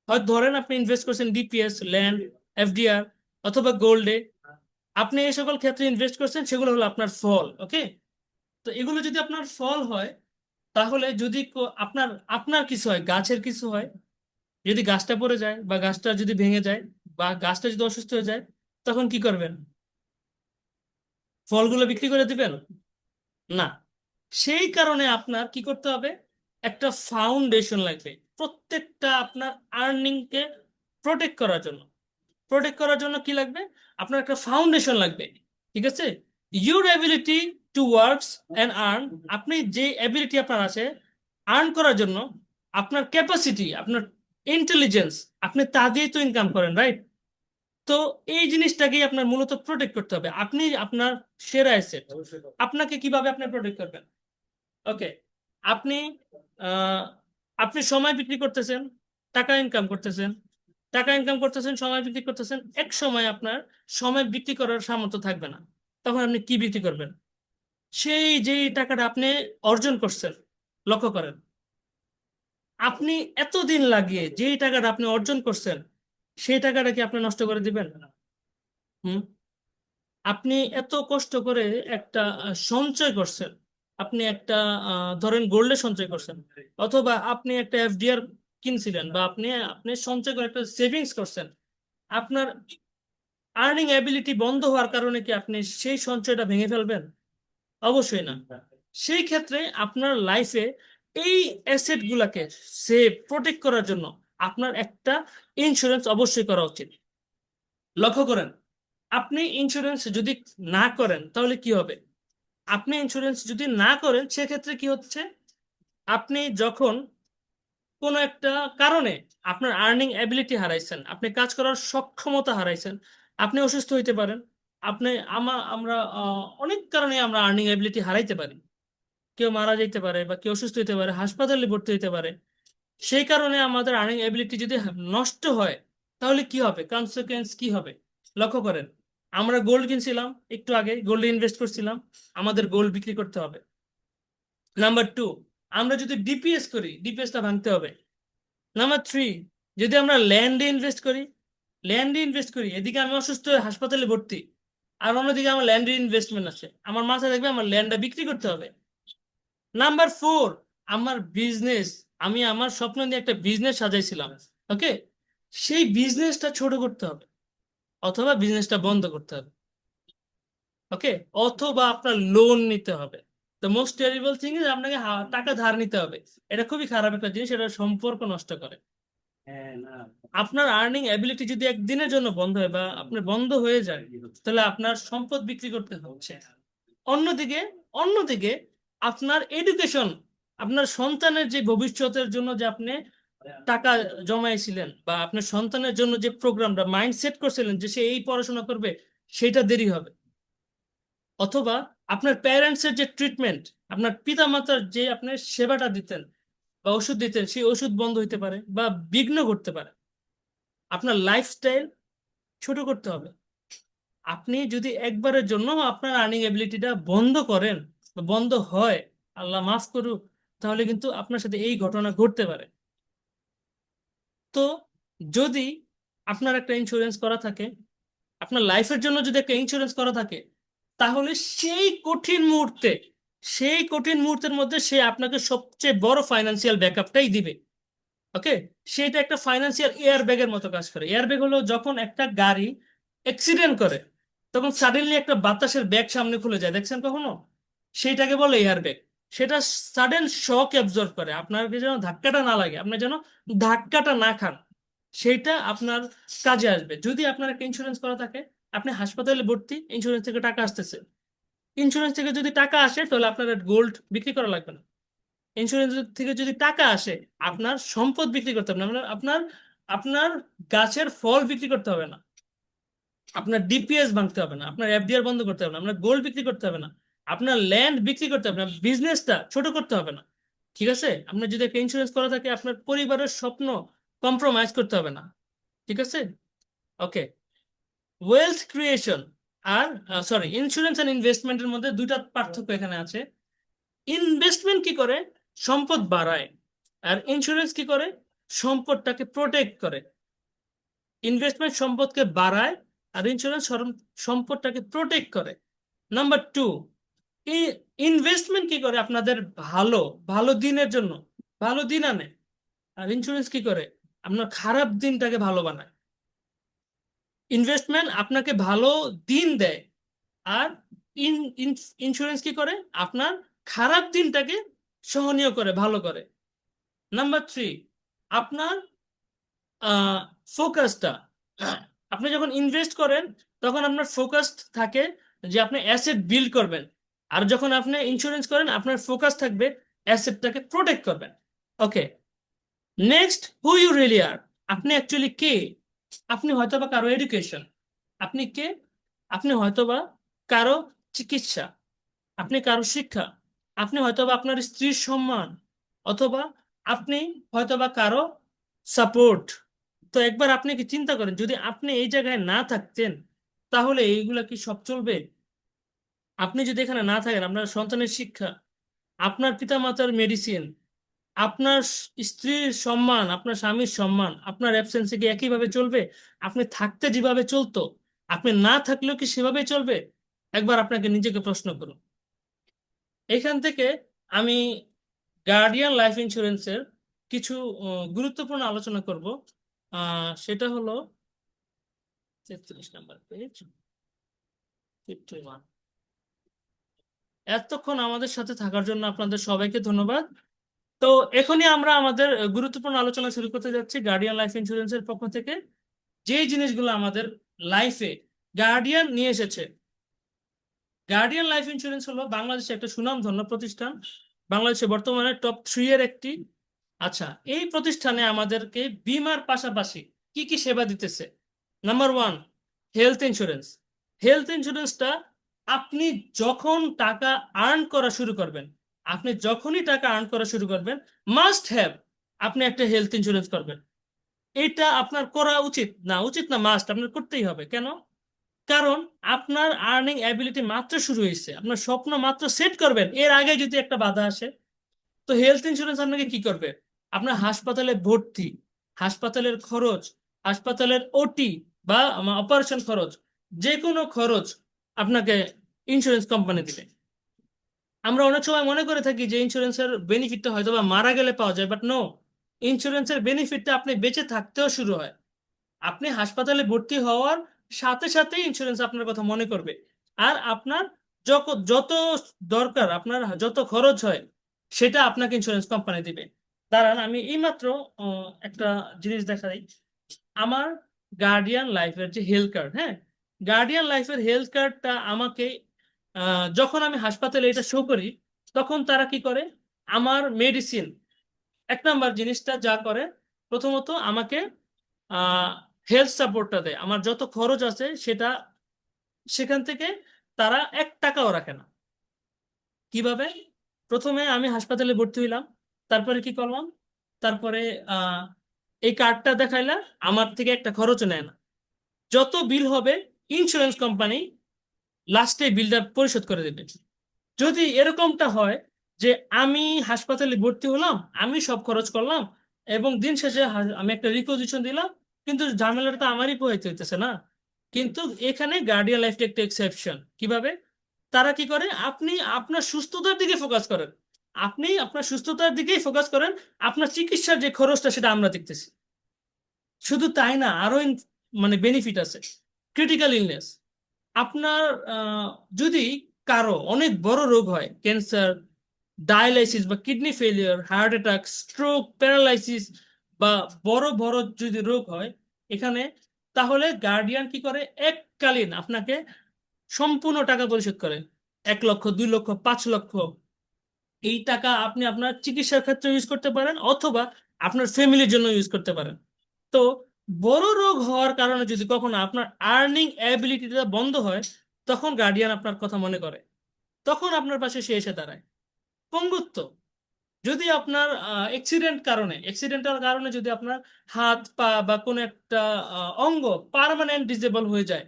A: হয়তো ধরেন আপনি ইনভেস্ট করছেন ডিপিএস, ল্যান্ড, এফডিআর অথবা গোল্ডে। আপনি এই সকল ক্ষেত্রে ইনভেস্ট করছেন, সেগুলো হলো আপনার ফল। ওকে, তো এগুলো যদি আপনার ফল হয়, তাহলে যদি আপনার আপনার কিছু হয়, গাছের কিছু হয়, যদি গাছটা পড়ে যায় বা গাছটা যদি ভেঙে যায় বা গাছটা যদি অসুস্থ হয়ে যায়, তখন কি করবেন? ফলগুলো বিক্রি করে দিবেন? না। সেই কারণে আপনার কি করতে হবে? একটা ফাউন্ডেশন লাগবে প্রত্যেকটা আপনার আর্নিং কে প্রোটেক্ট করার জন্য। প্রোটেক্ট করার জন্য কি লাগবে? আপনার একটা ফাউন্ডেশন লাগবে, ঠিক আছে? Your ability to works and earn, আপনি যে এবিলিটি আপনার আছে আর্ন করার জন্য, আপনার ক্যাপাসিটি, আপনার ইন্টেলিজেন্স, আপনি তা দিয়েই তো ইনকাম করেন, রাইট? তো এই জিনিসটাকেই আপনার মূলত প্রোটেক্ট করতে হবে। আপনি আপনার সেরা অ্যাসেট, আপনাকে কিভাবে আপনি প্রোটেক্ট করবেন? ওকে, আপনি আহ, আপনি সময় বিক্রি করতেছেন, টাকা ইনকাম করতেছেন, টাকা ইনকাম করতেছেন, সময় বিক্রি করতেছেন। এক সময় আপনার সময় বিক্রি করার সামর্থ্য থাকবে না, তখন আপনি কি বিক্রি করবেন? সেই যেই টাকাটা আপনি অর্জন করছেন, লক্ষ্য করেন, আপনি এতদিন লাগিয়ে যেই টাকাটা আপনি অর্জন করছেন, সেই টাকাটা কি আপনি নষ্ট করে দিবেন? হুম। আপনি এত কষ্ট করে একটা সঞ্চয় করছেন, আপনি একটা ধরেন গোল্ডে সঞ্চয় করছেন, অথবা আপনি একটা এফডিআর কিনছিলেন, বা আপনি আপনি সঞ্চয় করে একটা সেভিংস করছেন। আপনার আর্নিং অ্যাবিলিটি বন্ধ হওয়ার কারণে কি আপনি সেই সঞ্চয়টা ভেঙে ফেলবেন? অবশ্যই না। সেই ক্ষেত্রে আপনার লাইফে এই অ্যাসেট গুলাকে সেভ প্রোটেক্ট করার জন্য আপনার একটা ইন্স্যুরেন্স অবশ্যই করা উচিত। লক্ষ্য করেন, আপনি ইন্স্যুরেন্স যদি না করেন তাহলে কি হবে? আপনি ইন্স্যুরেন্স যদি না করেন, সেক্ষেত্রে কি হচ্ছে? আপনি যখন কোনো একটা কারণে আপনার আর্নিং অ্যাবিলিটি হারাইছেন, আপনি কাজ করার সক্ষমতা হারাইছেন, আপনি অসুস্থ হইতে পারেন। আপনি আমরা অনেক কারণে আমরা আর্নিং অ্যাবিলিটি হারাইতে পারি। কেউ মারা যেতে পারে বা কেউ অসুস্থ হতে পারে, হাসপাতালে ভর্তি হতে পারে। সেই কারণে আমাদের আর্নিং এবিলিটি যদি নষ্ট হয়, তাহলে কি হবে? কনসিকুয়েন্স কি হবে? লক্ষ্য করেন, আমরা গোল্ড কিনছিলাম, একটু আগে গোল্ডে ইনভেস্ট করছিলাম, আমাদের গোল্ড বিক্রি করতে হবে। নাম্বার টু, আমরা যদি ডিপিএস করি, ডিপিএসটা ভাঙতে হবে। নাম্বার থ্রি, যদি আমরা ল্যান্ডে ইনভেস্ট করি, ল্যান্ডে ইনভেস্ট করি, এদিকে আমি অসুস্থ হয়ে হাসপাতালে ভর্তি, আর অন্যদিকে আমার ল্যান্ডের ইনভেস্টমেন্ট আছে, আমার মাথায় থাকবে আমার ল্যান্ডটা বিক্রি করতে হবে। নাম্বার ফোর, আমার বিজনেস, আমি আমার স্বপ্ন নিয়ে একটা বিজনেস সাজাইছিলাম, ওকে, সেই বিজনেসটা ছোট করতে হবে, অথবা বিজনেসটা বন্ধ করতে হবে। ওকে, অথবা আপনার লোন নিতে হবে। The most terrible thing is আপনাকে টাকা ধার নিতে হবে। এটা খুবই খারাপ একটা জিনিস, এটা সম্পর্ক নষ্ট করে। আপনার আর্নিং অ্যাবিলিটি যদি একদিনের জন্য বন্ধ হয় বা আপনার বন্ধ হয়ে যায়, তাহলে আপনার সম্পদ বিক্রি করতে হচ্ছে। অন্যদিকে অন্যদিকে আপনার এডুকেশন, আপনার সন্তানের যে ভবিষ্যতের জন্য যে আপনি টাকা জমাইছিলেন, বা আপনার সন্তানের জন্য যে প্রোগ্রামটা মাইন্ড সেট করছিলেন যে সে এই পড়াশোনা করবে, সেটা দেরি হবে। অথবা আপনার প্যারেন্টসের যে ট্রিটমেন্ট, আপনার পিতামাতার যে আপনার সেবাটা দিতেন বা ওষুধ দিতেন, সেই ওষুধ বন্ধ হইতে পারে বা বিঘ্ন ঘটতে পারে। আপনার লাইফস্টাইল ছোট করতে হবে। আপনি যদি একবারের জন্য আপনার আর্নিং এবিলিটিটা বন্ধ করেন বা বন্ধ হয়, আল্লাহ মাফ করুক, তাহলে কিন্তু আপনার সাথে এই ঘটনা ঘটতে পারে। তো যদি আপনার একটা ইন্স্যুরেন্স করা থাকে, আপনার লাইফের জন্য যদি একটা ইন্স্যুরেন্স করা থাকে, তাহলে সেই কঠিন মুহূর্তে, সেই কঠিন মুহূর্তের মধ্যে সে আপনাকে সবচেয়ে বড় ফাইন্যান্সিয়াল ব্যাকআপটাই দিবে। ওকে, সেটা একটা ফাইন্যান্সিয়াল এয়ার ব্যাগের মতো কাজ করে। এয়ার ব্যাগ হলো যখন একটা গাড়ি অ্যাক্সিডেন্ট করে, তখন সাডেনলি একটা বাতাসের ব্যাগ সামনে খুলে যায়, দেখছেন কখনো? সেইটাকে বলে এয়ার ব্যাগ। সেটা সাডেন শক অ্যাবজর্ব করে, আপনার যেন ধাক্কাটা না লাগে, আপনি যেন ধাক্কাটা না খান, সেইটা আপনার কাজে আসবে। যদি আপনার একটা ইন্স্যুরেন্স করা থাকে, আপনি হাসপাতালে ভর্তি, ইন্স্যুরেন্স থেকে টাকা আসতেছে, ইন্স্যুরেন্স থেকে যদি টাকা আসে, তাহলে আপনার গোল্ড বিক্রি করা লাগবে না। ইন্স্যুরেন্স থেকে যদি টাকা আসে, আপনার সম্পদ বিক্রি করতে হবে না, আপনার আপনার আপনার গাছের ফল বিক্রি করতে হবে না, আপনার ডিপিএস ভাঙতে হবে না, আপনার এফডিআর বন্ধ করতে হবে না, আপনার গোল্ড বিক্রি করতে হবে না, আপনার ল্যান্ড বিক্রি করতে হবে না, বিজনেসটা ছোট করতে হবে না। ঠিক আছে? আপনার যদি একটা ইন্স্যুরেন্স করা থাকে, আপনার পরিবারের স্বপ্ন কম্প্রোমাইজ করতে হবে না। ঠিক আছে? ওকে, ওয়েলথ ক্রিয়েশন আর সরি, ইন্স্যুরেন্স এন্ড ইনভেস্টমেন্টের মধ্যে দুইটা পার্থক্য এখানে আছে। ইনভেস্টমেন্ট কি করে? সম্পদ বাড়ায়। আর ইন্স্যুরেন্স কি করে? সম্পদটাকে প্রোটেক্ট করে। ইনভেস্টমেন্ট সম্পদকে বাড়ায়, আর ইন্স্যুরেন্স সম্পদটাকে প্রোটেক্ট করে। নাম্বার টু, ইনভেস্টমেন্ট কি করে? আপনাদের ভালো ভালো দিনের জন্য ভালো দিন আনে। আর ইন্স্যুরেন্স কি করে? আপনার খারাপ দিনটাকে ভালো বানায়। ইনভেস্টমেন্ট আপনাকে ভালো দিন দেয়, আর ইন ইন্স্যুরেন্স কি করে? আপনার খারাপ দিনটাকে সহনীয় করে, ভালো করে। নাম্বার থ্রি, আপনার ফোকাসটা, আপনি যখন ইনভেস্ট করেন তখন আপনার ফোকাস থাকে যে আপনি অ্যাসেট বিল্ড করবেন। আর যখন আপনি ইন্স্যুরেন্স করেন আপনার ফোকাস থাকবে অ্যাসেটটাকে প্রোটেক্ট করবেন। ওকে, নেক্সট, হু ইউ রিয়েলি আর। আপনি অ্যাকচুয়ালি কে? আপনি হয়তোবা কারো এডুকেশন। আপনি কে? আপনি হয়তোবা কারো চিকিৎসা, আপনি কারো শিক্ষা, আপনি হয়তোবা আপনার স্ত্রীর সম্মান, অথবা আপনি হয়তোবা কারো সাপোর্ট। তো একবার আপনি কি চিন্তা করেন, যদি আপনি এই জায়গায় না থাকতেন তাহলে এইগুলা কি সব চলবে? আপনি যদি এখানে না থাকেন, আপনার সন্তানের শিক্ষা, আপনার পিতামাতার মেডিসিন, আপনার স্ত্রীর সম্মান, আপনার স্বামীর সম্মান, আপনার অ্যাবসেন্সে কি একইভাবে চলবে? আপনি থাকতে যেভাবে চলতো, আপনি না থাকলেও কি সেভাবে চলবে? একবার আপনাকে নিজেকে প্রশ্ন করুন। এখান থেকে আমি গার্ডিয়ান লাইফ ইন্স্যুরেন্সের কিছু গুরুত্বপূর্ণ আলোচনা করব। সেটা হলো 33 নাম্বার পেজ, 51। এতক্ষণ আমাদের সাথে থাকার জন্য আপনাদের সবাইকে ধন্যবাদ। তো এখনই আমরা আমাদের গুরুত্বপূর্ণ আলোচনা শুরু করতে যাচ্ছি গার্ডিয়ান লাইফ ইন্স্যুরেন্সের পক্ষ থেকে। যেই জিনিসগুলো আমাদের লাইফে গার্ডিয়ান নিয়ে এসেছে। গার্ডিয়ান লাইফ ইন্স্যুরেন্স হলো বাংলাদেশে একটা সুনামধন্য প্রতিষ্ঠান, বাংলাদেশে বর্তমানে টপ 3 এর একটি। আচ্ছা, এই প্রতিষ্ঠানে আমাদেরকে বীমার পাশাপাশি কি কি সেবা দিতেছে? Number one, health insurance. Health ইন্স্যুরেন্সটা আপনি যখন টাকা আর্ন করা শুরু করবেন, আপনি যখনই টাকা আর্ন করা শুরু করবেন, মাস্ট হ্যাভ আপনি একটা হেলথ ইন্স্যুরেন্স করবেন। এটা আপনার করা উচিত না, উচিত না, মাস্ট আপনার করতেই হবে। কেন? কারণ আপনার আর্নিং অ্যাবিলিটি মাত্র শুরু হয়েছে, আপনার স্বপ্ন মাত্র সেট করবেন, এর আগে যদি একটা বাধা আসে, তো হেলথ ইন্স্যুরেন্স আপনাকে কি করবে? আপনার হাসপাতালে ভর্তি, হাসপাতালের খরচ, হাসপাতালের ওটি বা অপারেশন খরচ, যে কোনো খরচ আপনাকে ইন্স্যুরেন্স কোম্পানি দিবে। আমরা অনেক সময় মনে করে থাকি যে ইন্স্যুরেন্সের বেনিফিটটা হয়তো বা মারা গেলে পাওয়া যায়, বাট নো, ইন্স্যুরেন্সের বেনিফিটটা আপনি বেঁচে থাকতেও শুরু হয়। আপনি হাসপাতালে ভর্তি হওয়ার সাথে সাথে ইন্স্যুরেন্স আপনার কথা মনে করবে। আর আপনার যত যত দরকার, আপনার যত খরচ হয়, সেটা আপনাকে ইন্স্যুরেন্স কোম্পানি দিবে। দাঁড়ান, আমি এইমাত্র একটা জিনিস দেখাই। আমার গার্ডিয়ান লাইফের যে হেলথ কার্ড, হ্যাঁ, গার্ডিয়ান লাইফের হেলথ কার্ডটা আমাকে যখন আমি হাসপাতালে এটা শো করি, তখন তারা কি করে? আমার মেডিসিন, এক নাম্বার জিনিসটা যা করে, প্রথমত আমাকে হেলথ সাপোর্টটা দেয়। আমার যত খরচ আছে সেটা সেখান থেকে তারা 1 টাকাও রাখে না। কিভাবে? প্রথমে আমি হাসপাতালে ভর্তি হইলাম, তারপরে কি করলাম? তারপরে আহ এই কার্ডটা দেখাইলা, আমার থেকে একটা খরচও নেয় না। যত বিল হবে ইন্স্যুরেন্স কোম্পানি লাস্টে বিলটা পরিশোধ করে দেবে। যদি এরকমটা হয় যে আমি হাসপাতালে ভর্তি হলাম, আমি সব খরচ করলাম, এবং দিন শেষে আমি একটা রিপোজিশন দিলাম, কিন্তু ঝামেলাটা তো আমারই পোহাইতে হইতেছে না। কিন্তু এখানে গার্ডিয়ান লাইফটা একটা এক্সেপশন। কিভাবে? তারা কি করে? আপনি আপনার সুস্থতার দিকে ফোকাস করেন, আপনি আপনার সুস্থতার দিকেই ফোকাস করেন, আপনার চিকিৎসার যে খরচটা সেটা আমরা দেখতেছি। শুধু তাই না, আরো মানে বেনিফিট আছে। ক্রিটিক্যাল ইলনেস, আপনার আহ, যদি কারো অনেক বড় রোগ হয়, ক্যান্সার, ডায়ালাইসিস বা kidney failure, heart attack, stroke, paralysis, বা বড় বড় যদি রোগ হয় এখানে, তাহলে গার্ডিয়ান কি করে? এককালীন আপনাকে সম্পূর্ণ টাকা পরিশোধ করে। 1 লক্ষ, 2 লক্ষ, 5 লক্ষ। এই টাকা আপনি আপনার চিকিৎসার ক্ষেত্রে ইউজ করতে পারেন, অথবা আপনার ফ্যামিলির জন্য ইউজ করতে পারেন। তো বড় রোগ হওয়ার কারণে যদি কখনো আপনার আর্নিং অ্যাবিলিটিটা বন্ধ হয়, তখন গার্ডিয়ান আপনার কথা মনে করে, তখন আপনার পাশে সে এসে দাঁড়ায়। পঙ্গুত্ব, যদি আপনার অ্যাক্সিডেন্টাল কারণে যদি আপনার হাত পা বা কোনো একটা অঙ্গ পার্মানেন্ট ডিসেবল হয়ে যায়,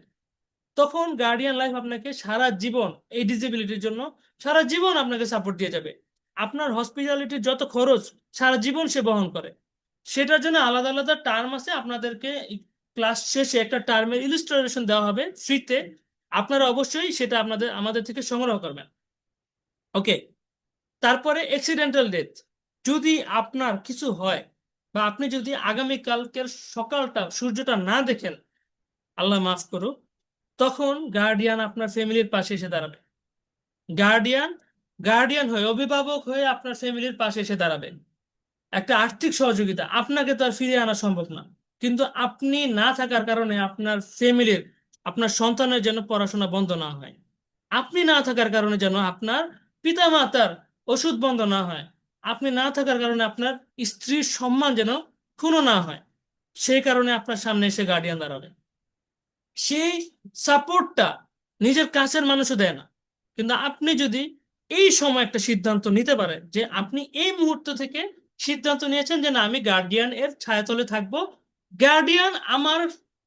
A: তখন গার্ডিয়ান লাইফ আপনাকে সারা জীবন এই ডিসেবিলিটির জন্য সারা জীবন আপনাকে সাপোর্ট দিয়ে যাবে। আপনার হসপিটালিটির যত খরচ সারা জীবন সে বহন করে। সেটার জন্য আলাদা আলাদা টার্ম আছে, আপনাদেরকে ক্লাস শেষে একটা টার্মের ইলিস্ট্রেশন দেওয়া হবে ফ্রিতে। আপনারা অবশ্যই সেটা আমাদের থেকে সংগ্রহ করবেন। ওকে। তারপরে অ্যাক্সিডেন্টাল ডেথ, যদি আপনার কিছু হয় বা আপনি যদি আগামীকালকের সকালটা সূর্যটা না দেখেন, আল্লাহ মাফ করুক, তখন গার্ডিয়ান আপনার ফ্যামিলির পাশে এসে দাঁড়াবে। গার্ডিয়ান গার্ডিয়ান হয়ে, অভিভাবক হয়ে আপনার ফ্যামিলির পাশে এসে দাঁড়াবে। একটা আর্থিক সহযোগিতা, আপনাকে তো আর ফিরিয়ে আনা সম্ভব না, কিন্তু আপনি না থাকার কারণে আপনার ফ্যামিলির, আপনার সন্তানের যেন পড়াশোনা বন্ধ না হয়, আপনি না থাকার কারণে যেন আপনার পিতা মাতার ওষুধ বন্ধ না হয়, আপনি না থাকার কারণে আপনার স্ত্রীর সম্মান যেন ক্ষুণ্ণ না হয়, সেই কারণে আপনার সামনে এসে গার্ডিয়ান দাঁড়াবে। সেই সাপোর্টটা নিজের কাছের মানুষও দেয় না। কিন্তু আপনি যদি এই সময় একটা সিদ্ধান্ত নিতে পারেন যে আপনি এই মুহূর্ত থেকে সিদ্ধান্ত নিয়েছেন যে না, আমি গার্ডিয়ান এর ছায়াতলে থাকবো, গার্ডিয়ান আমার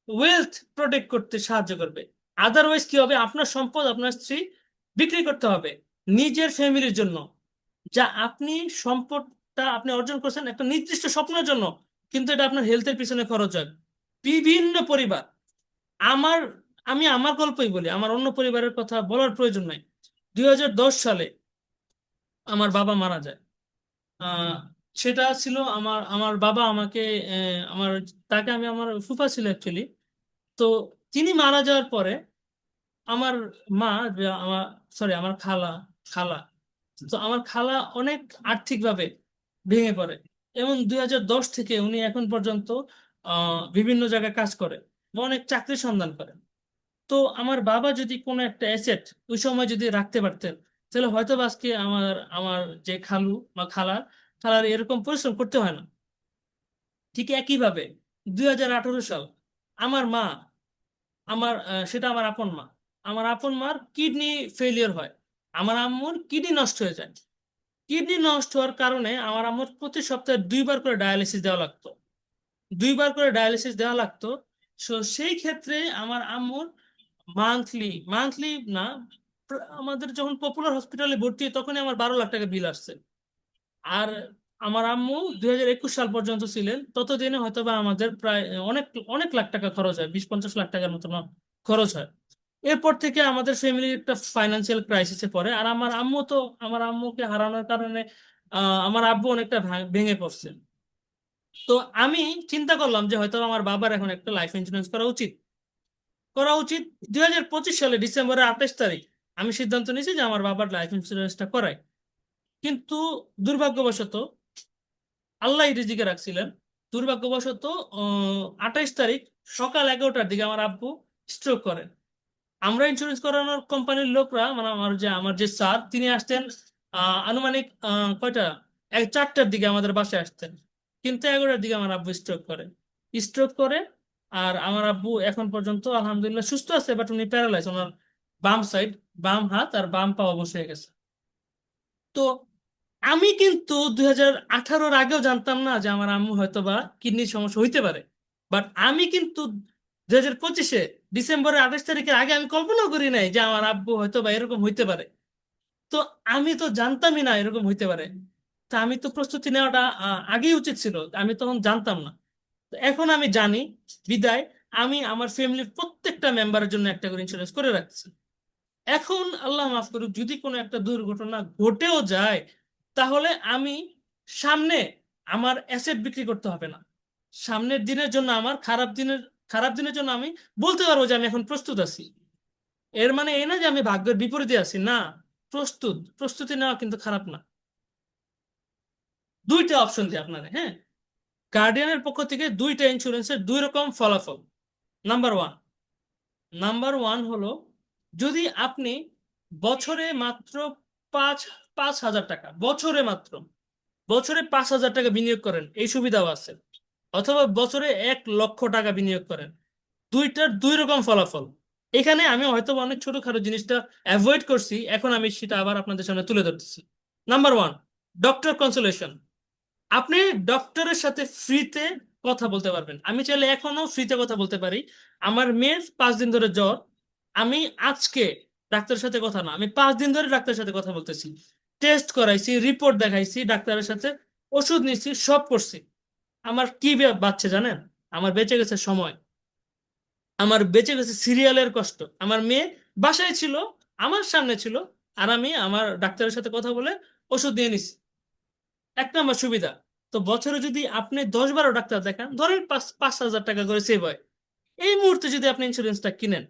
A: ওয়েলথ প্রোটেক্ট করতে সাহায্য করবে। আদারওয়াইজ কি হবে, আপনার সম্পদ, আপনার স্ত্রী বিক্রি করতে হবে নিজের ফ্যামিলির জন্য। যা আপনি সম্পদটা আপনি অর্জন করছেন একটা নির্দিষ্ট স্বপ্নের জন্য, কিন্তু এটা আপনার হেলথের পিছনে খরচ হয়। বিভিন্ন পরিবার, আমার আমি আমার গল্পই বলি, আমার অন্য পরিবারের কথা বলার প্রয়োজন নাই। 2010 সালে আমার বাবা মারা যায়। আহ, সেটা ছিল আমার আমার বাবা আমাকে, আমার তাকে আমি, আমার ফুফা ছিল অ্যাকচুয়ালি। তো তিনি মারা যাওয়ার পরে আমার মা, যে আমার, সরি, আমার খালা খালা তো আমার খালা অনেক আর্থিকভাবে ভেঙে পড়ে। এবং 2010 থেকে উনি এখন পর্যন্ত বিভিন্ন জায়গায় কাজ করে বা অনেক চাকরির সন্ধান করে। তো আমার বাবা যদি কোনো একটা অ্যাসেট ওই সময় যদি রাখতে পারতেন, তাহলে হয়তো বা আজকে আমার আমার যে খালু বা খালার এরকম পরিশ্রম করতে হয় না। ঠিক একইভাবে 2018 সাল আমার মা, সেটা আমার আপন মা, আমার আপন মার কিডনি ফেলিয়ার হয়, আমার আম্মুর কিডনি নষ্ট হয়ে যায়। কিডনি নষ্ট হওয়ার কারণে আমার আম্মুর প্রতি সপ্তাহে 2বার করে ডায়ালিসিস দেওয়া লাগতো, 2বার করে ডায়ালিসিস দেওয়া লাগতো। সেই ক্ষেত্রে আমার আম্মুর মান্থলি মান্থলি না, আমাদের যখন পপুলার হসপিটালে ভর্তি হই, তখনই আমার 12 লাখ টাকা বিল আসছে। আর আমার আম্মু 2021 সাল পর্যন্ত ছিলেন, ততদিনে হয়তো বা আমাদের প্রায় অনেক অনেক লাখ টাকা খরচ হয়, 20-50 লাখ টাকার মতো খরচ হয়। এরপর থেকে আমাদের ফ্যামিলির একটা ফাইন্যান্সিয়াল ক্রাইসিসে পড়ে। আর আমার আম্মু তো, আমার আম্মুকে হারানোর কারণে আমার আব্বু অনেকটা ভেঙে পড়ছে। তো আমি চিন্তা করলাম যে হয়তো আমার বাবার এখন একটা লাইফ ইন্স্যুরেন্স করা উচিত। 2025 সালে ডিসেম্বরের 28 তারিখ আমি সিদ্ধান্ত নিয়েছি যে আমার বাবার লাইফ ইন্স্যুরেন্সটা করাই। কিন্তু দুর্ভাগ্যবশত, আল্লাহ রিজিকে রাখছিলেন, দুর্ভাগ্যবশত 28 তারিখ সকাল 11টার দিকে আমার আব্বু স্ট্রোক করেন। আমরা ইন্স্যুরেন্স করানোর কোম্পানির লোকরা, মানে আমার যে স্যার, তিনি আসতেন আনুমানিক কয়টা, 4টার দিকে আমাদের বাসায় আসতেন। কিন্তু 11টার দিকে আমার আব্বু স্ট্রোক করে। আর আমার আব্বু এখন পর্যন্ত আলহামদুলিল্লাহ সুস্থ আছে, বাট উনি প্যারালাইজ, ওনার বাম সাইড, বাম হাত আর বাম পা অবশ হয়ে গেছে। তো আমি কিন্তু 2018-র আগেও জানতাম না যে আমার আম্মু হয়তো বা কিডনির সমস্যা হইতে পারে। বাট আমি কিন্তু 2025-এ ডিসেম্বরের 28 তারিখের আগে আমি কল্পনাও করি নাই যে আমার আব্বু হয়তো বা এরকম হইতে পারে। তো আমি তো জানতামই না এরকম হইতে পারে। তা আমি তো প্রস্তুতি নেওয়াটা আগেই উচিত ছিল, আমি তখন জানতাম না। তো এখন আমি জানি, বিদায় আমি আমার ফ্যামিলির প্রত্যেকটা মেম্বারের জন্য একটা করে ইন্স্যুরেন্স করে রাখছি। এখন আল্লাহ মাফ করুক, যদি কোনো একটা দুর্ঘটনা ঘটেও যায়, তাহলে আমি সামনে আমার অ্যাসেট বিক্রি করতে হবে না। সামনের দিনের জন্য, আমার খারাপ দিনের জন্য আমি বলতে পারবো যে আমি এখন প্রস্তুত আছি। এর মানে এই না যে আমি ভাগ্যের বিপরীতে আছি, না। প্রস্তুতি নেওয়া কিন্তু খারাপ না। দুইটা অপশন দিই আপনারা, হ্যাঁ। গার্ডিয়ানের পক্ষ থেকে দুইটা ইন্স্যুরেন্সের দুই রকম ফলাফল। নাম্বার ওয়ান নাম্বার ওয়ান হলো, যদি আপনি বছরে মাত্র পাঁচ 5,000 টাকা, বছরে 5,000 টাকা বিনিয়োগ করেন, এই সুবিধাও আছে। অথবা বছরে 1 লক্ষ টাকা বিনিয়োগ করেন, দুইটার দুই রকম ফলাফল। এখানে আমি হয়তো বা অনেক ছোটখাটো জিনিসটা অ্যাভয়েড করছি, এখন আমি সেটা আবার আপনাদের সামনে তুলে ধরতেছি। নাম্বার ওয়ান, ডক্টর কনসালটেশন, আপনি ডক্টরের সাথে ফ্রিতে কথা বলতে পারবেন। আমি চাইলে এখনো ফ্রিতে কথা বলতে পারি। আমার মেয়ের 5 দিন ধরে জ্বর, আমি আজকে ডাক্তারের সাথে কথা না, আমি 5 দিন ধরে ডাক্তারের সাথে কথা বলতেছি, টেস্ট করাইছি, রিপোর্ট দেখাইছি ডাক্তারের সাথে, ওষুধ নিচ্ছি, সব করছি। আমার কি বাঁচছে জানেন? আমার বেঁচে গেছে সময়, আমার বেঁচে গেছে সিরিয়ালের কষ্ট। আমার মেয়ে বাসায় ছিল, আমার সামনে ছিল, আর আমি আমার ডাক্তারের সাথে কথা বলে ওষুধ দিয়ে নিছি। একটা আমার সুবিধা। তো বছরে যদি আপনি 10-12 ডাক্তার দেখান, ধরেন 5,000 টাকা করে সেভ হয়। এই মুহূর্তে যদি আপনি ইন্স্যুরেন্সটা কিনেন,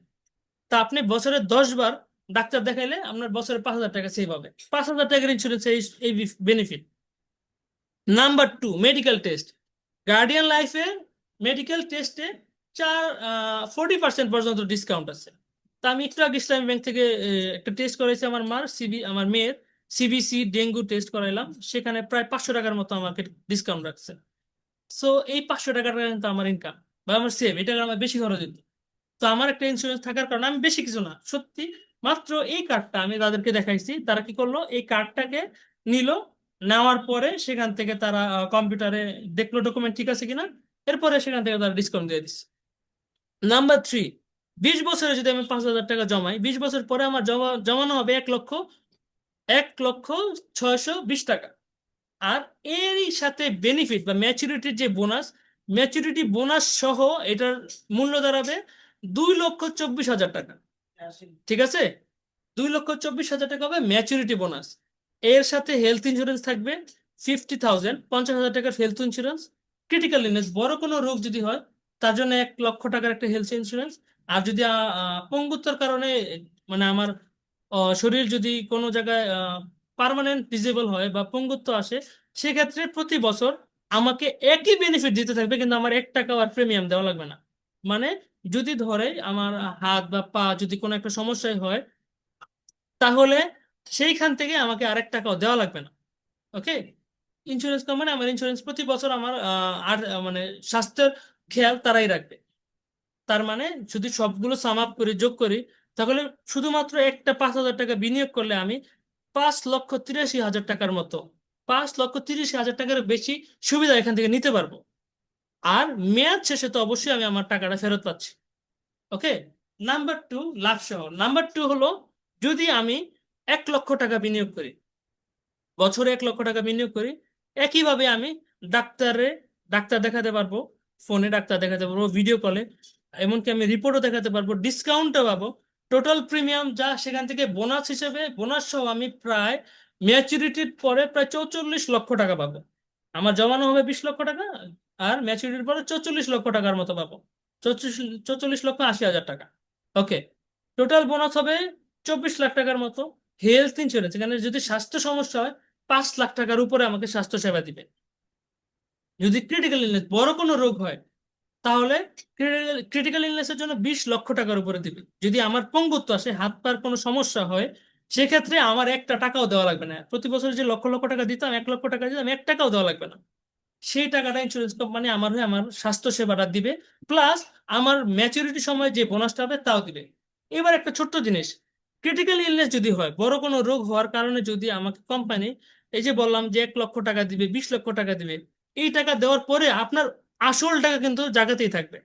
A: তা আপনি বছরে 10 বার ডাক্তার দেখাইলে আপনার বছরে 5,000 টাকা সেভ হবে। 5,000 টাকার ইন্স্যুরেন্স এই এই benefit. Number 2, medical test. Guardian লাইফে মেডিকেল টেস্টে 40% পর্যন্ত ডিসকাউন্ট আছে। তা আমি একটু আগে ইসলামী ব্যাংক থেকে একটা টেস্ট করেছি আমার মেয়ের সিবিসি ডেঙ্গু টেস্ট করাইলাম, সেখানে প্রায় 500 টাকার মতো আমাকে ডিসকাউন্ট রাখছে। সো এই 500 টাকাটা কিন্তু আমার ইনকাম বা আমার সেভ, এটা আমার বেশি খরচ হতো। তো আমার একটা ইন্স্যুরেন্স থাকার কারণে আমি বেশি কিছু না, সত্যি মাত্র এই কার্ডটা আমি তাদেরকে দেখাইছি, তারা কি করলো, এই কার্ডটাকে নিল, নেওয়ার পরে সেখান থেকে তারা কম্পিউটারে দেখলো ডকুমেন্ট ঠিক আছে কিনা, এরপরে সেখান থেকে তারা ডিসকাউন্ট দিয়ে দিচ্ছে। নাম্বার 3, 20 বছরে যদি আমি 5,000 টাকা জমাই, 20 বছর পরে আমার জমানো হবে 1,06,20 টাকা। আর এরই সাথে বেনিফিট বা ম্যাচুরিটির যে বোনাস, ম্যাচুরিটি বোনাস সহ এটার মূল্য দাঁড়াবে 2,24,000 টাকা। ঠিক আছে, 2,24,000 টাকা হবে ম্যাচুরিটি বোনাস। এর সাথে হেলথ ইন্স্যুরেন্স থাকবে 50,000, 50,000 টাকার হেলথ ইন্স্যুরেন্স। ক্রিটিক্যাল ইলনেস, বড় কোনো রোগ যদি হয় তার জন্য 1,00,000 টাকার একটা হেলথ ইন্স্যুরেন্স। আর যদি পঙ্গুত্বর কারণে, মানে আমার শরীর যদি কোনো জায়গায় পার্মানেন্ট ডিজেবল হয় বা পঙ্গুত্ব আসে, সেক্ষেত্রে প্রতি বছর আমাকে একই বেনিফিট দিতে থাকবে, কিন্তু আমার 1 টাকাও আর প্রিমিয়াম দেওয়া লাগবে না। মানে যদি ধরে আমার হাত বা পা যদি কোনো একটা সমস্যায় হয়, তাহলে সেইখান থেকে আমাকে আরেক টাকাও দেওয়া লাগবে না। ওকে, ইন্স্যুরেন্স কোম্পানি আমার ইন্স্যুরেন্স প্রতি বছর আমার আর মানে স্বাস্থ্যের খেয়াল তারাই রাখবে। তার মানে যদি সবগুলো সাম আপ করি, যোগ করি, তাহলে শুধুমাত্র একটা 5,000 টাকা বিনিয়োগ করলে আমি 5,83,000 টাকার মতো, 5,83,000 টাকার বেশি সুবিধা এখান থেকে নিতে পারবো। আর মেয়াদ শেষে তো অবশ্যই আমি আমার টাকাটা ফেরত পাচ্ছি। ওকে। নাম্বার 2, লাভ সহ। নাম্বার 2 হলো, যদি আমি 1,00,000 টাকা বিনিয়োগ করি, বছরে 1,00,000 টাকা বিনিয়োগ করি, একইভাবে আমি ডাক্তারে ডাক্তার দেখাতে পারবো, ফোনে ডাক্তার দেখাতে পারবো, ভিডিও কলে, এমনকি আমি রিপোর্টও দেখাতে পারবো, ডিসকাউন্টও পাবো। টোটাল প্রিমিয়াম যা সেখান থেকে বোনাস হিসেবে, বোনাস সহ আমি প্রায় ম্যাচুরিটির পরে প্রায় 44 লক্ষ টাকা পাবো। আমার জমানো হবে 20 লক্ষ টাকা, আর ম্যাচুরিটির পরে 44 লক্ষ টাকার মতো পাবো। 44,80,000 টাকা। ওকে, টোটাল বোনাস হবে 24 লাখ টাকার মতো। হেলথ ইন্স্যুরেন্স, এখানে যদি স্বাস্থ্য সমস্যা হয়, 5 লাখ টাকার উপরে আমাকে স্বাস্থ্য সেবা দিবে। যদি ক্রিটিক্যাল ইলনেস, বড় কোনো রোগ হয়, তাহলে ক্রিটিক্যাল ইলনেসের জন্য 20 লক্ষ টাকার উপরে দিবে। যদি আমার পঙ্গুত্ব আসে, হাত পার কোনো সমস্যা হয়, সেক্ষেত্রে আমার একটা টাকাও দেওয়া লাগবে না। প্রতি বছর যে লক্ষ লক্ষ টাকা দিতাম, 1,00,000 টাকা দিতাম, 1 টাকাও দেওয়া লাগবে না। সেই টাকাটা ইন্স্যুরেন্স কোম্পানি আমার হয়ে আমার স্বাস্থ্য সেবাটা দিবে, প্লাস আমার ম্যাচুরিটি সময় যে বোনাসটা হবে তাও দিবে। এবার একটা ছোট্ট জিনিস, ক্রিটিক্যাল ইলনেস যদি হয়, বড় কোনো রোগ হওয়ার কারণে যদি আমাকে কোম্পানি, এই যে বললাম যে 1,00,000 টাকা দিবে, 20 লক্ষ টাকা দিবে, এই টাকা দেওয়ার পরে আপনার আসল টাকা কিন্তু জায়গাতেই থাকবে।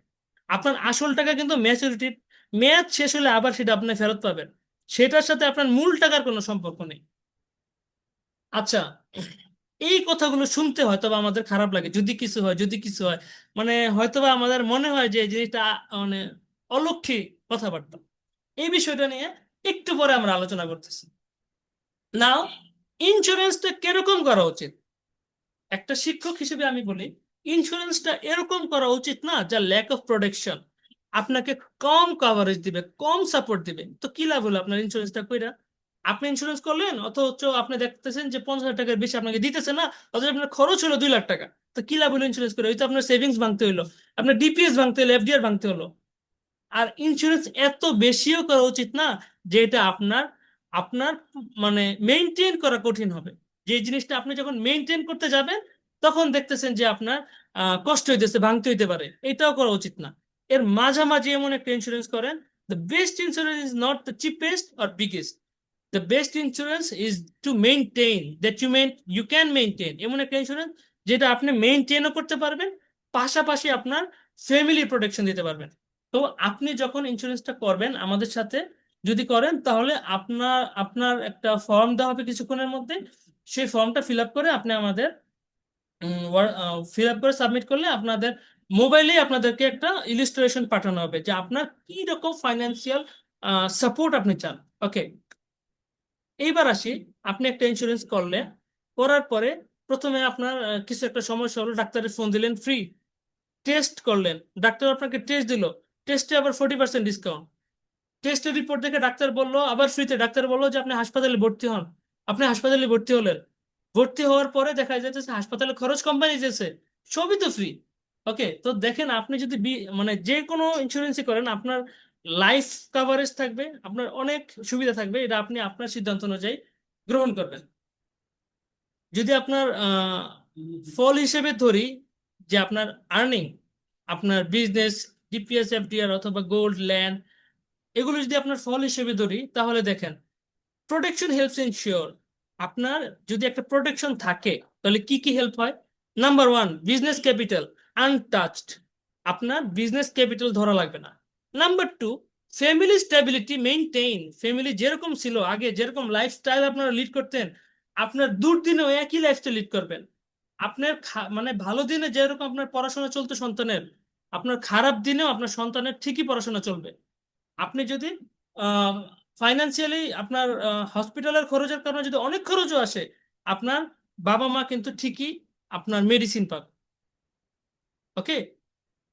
A: আপনার আসল টাকা কিন্তু ম্যাচুরিটির মেয়াদ শেষ হলে আবার সেটা আপনি ফেরত পাবেন। সেটার সাথে আপনার মূল টাকার কোনো সম্পর্ক নেই। আচ্ছা, এই কথাগুলো শুনতে হয়তোবা আমাদের খারাপ লাগে, যদি কিছু হয়, যদি কিছু হয়, মানে হয়তোবা আমাদের মনে হয় যে এই জিনিসটা মানে অলক্ষী কথাবার্তা। এই বিষয়টা নিয়ে একটু পরে আমরা আলোচনা করতেছি। নাও, ইন্স্যুরেন্সটা কিরকম করা উচিত? একটা শিক্ষক হিসেবে আমি বলি, ইন্স্যুরেন্সটা এরকম করা উচিত না যা ল্যাক অফ প্রোটেকশন, আপনাকে কম কভারেজ দিবে, কম সাপোর্ট দিবে। তো কি লাভ হলো আপনার ইন্স্যুরেন্সটা কইরা? আপনি ইন্স্যুরেন্স করলেন, অথচ আপনি দেখতেছেন যে 50,000 টাকার বেশি আপনাকে দিতেছে না, অথচ আপনার খরচ হলো 2 লাখ টাকা। তো কি লাভ হলো ইন্স্যুরেন্স করে? ওই তো আপনার সেভিংস ভাঙতে হলো, আপনার ডিপিএস ভাঙতে হলো, এফডিআর ভাঙতে হলো। আর ইন্স্যুরেন্স এত বেশিও করা উচিত না যে এটা আপনার আপনার মানে মেনটেন করা কঠিন হবে। যে জিনিসটা আপনি যখন মেনটেন করতে যাবেন, তখন দেখতেছেন যে আপনার কষ্ট হইতেছে, ভাঙতে হইতে পারে, এটাও করা উচিত না। এর মাঝামাঝি এমন একটা ইন্স্যুরেন্স করেন। The best insurance is not the cheapest or biggest, the best insurance is to maintain that you can maintain, এমন একটা ইন্স্যুরেন্স যেটা আপনি মেনটেনও করতে পারবেন, পাশাপাশি আপনার ফ্যামিলি প্রোটেকশন দিতে পারবেন। তো আপনি যখন ইন্স্যুরেন্সটা করবেন আমাদের সাথে যদি করেন, তাহলে আপনার আপনার একটা ফর্ম দেওয়া হবে কিছুক্ষণের মধ্যে। সেই ফর্মটা ফিল আপ করে আপনি আমাদের ফিল আপ করে সাবমিট করলে আপনাদের মোবাইলে আপনাদেরকে একটা ইলিস্ট্রেশন পাঠানো হবে যে আপনার কি রকম ফাইন্যান্সিয়াল সাপোর্ট আপনি চান। ওকে, এইবার আসি, আপনি একটা ইন্স্যুরেন্স করলেন, করার পরে প্রথমে আপনার কিছু একটা সমস্যা হলো, ডাক্তারের ফোন দিলেন ফ্রি, টেস্ট করলেন, ডাক্তার আপনাকে টেস্ট দিল, টেস্টে আবার 40% ডিসকাউন্ট, টেস্টের রিপোর্ট দেখে ডাক্তার বললো আবার ফ্রিতে, ডাক্তার বললো যে আপনি হাসপাতালে ভর্তি হন, আপনি হাসপাতালে ভর্তি হলেন, ভর্তি হওয়ার পরে দেখা যাচ্ছে হাসপাতালে খরচ কোম্পানি দিয়েছে, সবই তো ফ্রি। ওকে, তো দেখেন আপনি যদি মানে যে কোনো ইন্স্যুরেন্সই করেন আপনার লাইফ কাভারেজ থাকবে, আপনার অনেক সুবিধা থাকবে, এটা আপনি আপনার সিদ্ধান্ত অনুযায়ী গ্রহণ করবেন। যদি আপনার ফল হিসেবে ধরি যে আপনার আর্নিং, আপনার বিজনেস, ডিপিএস, এফডিআর অথবা গোল্ড, ল্যান্ড, এগুলো যদি আপনার ফল হিসেবে ধরি, তাহলে দেখেন প্রোটেকশন হেল্পস ইনশিওর। আপনার যদি একটা প্রোটেকশন থাকে তাহলে কি কি হেল্প হয়? Number one, business capital untouched, আপনার বিজনেস ক্যাপিটাল ধরা লাগবে না। Number two, family stability maintain, family যেরকম ছিল আগে, যেরকম লাইফস্টাইল আপনারা লিড করতেন, আপনার দুর্দিনেও একই লাইফস্টাইল লিড করবেন। আপনার মানে ভালো দিনে যেরকম আপনার পড়াশোনা চলতো সন্তানের, আপনার খারাপ দিনেও আপনার সন্তানের ঠিকই পড়াশোনা চলবে। আপনি যদি ফাইন্যান্সিয়ালি আপনার হসপিটালের খরচের কারণে যদি অনেক খরচও আসে, আপনার বাবা মা কিন্তু ঠিকই আপনার মেডিসিন পাবে। ওকে,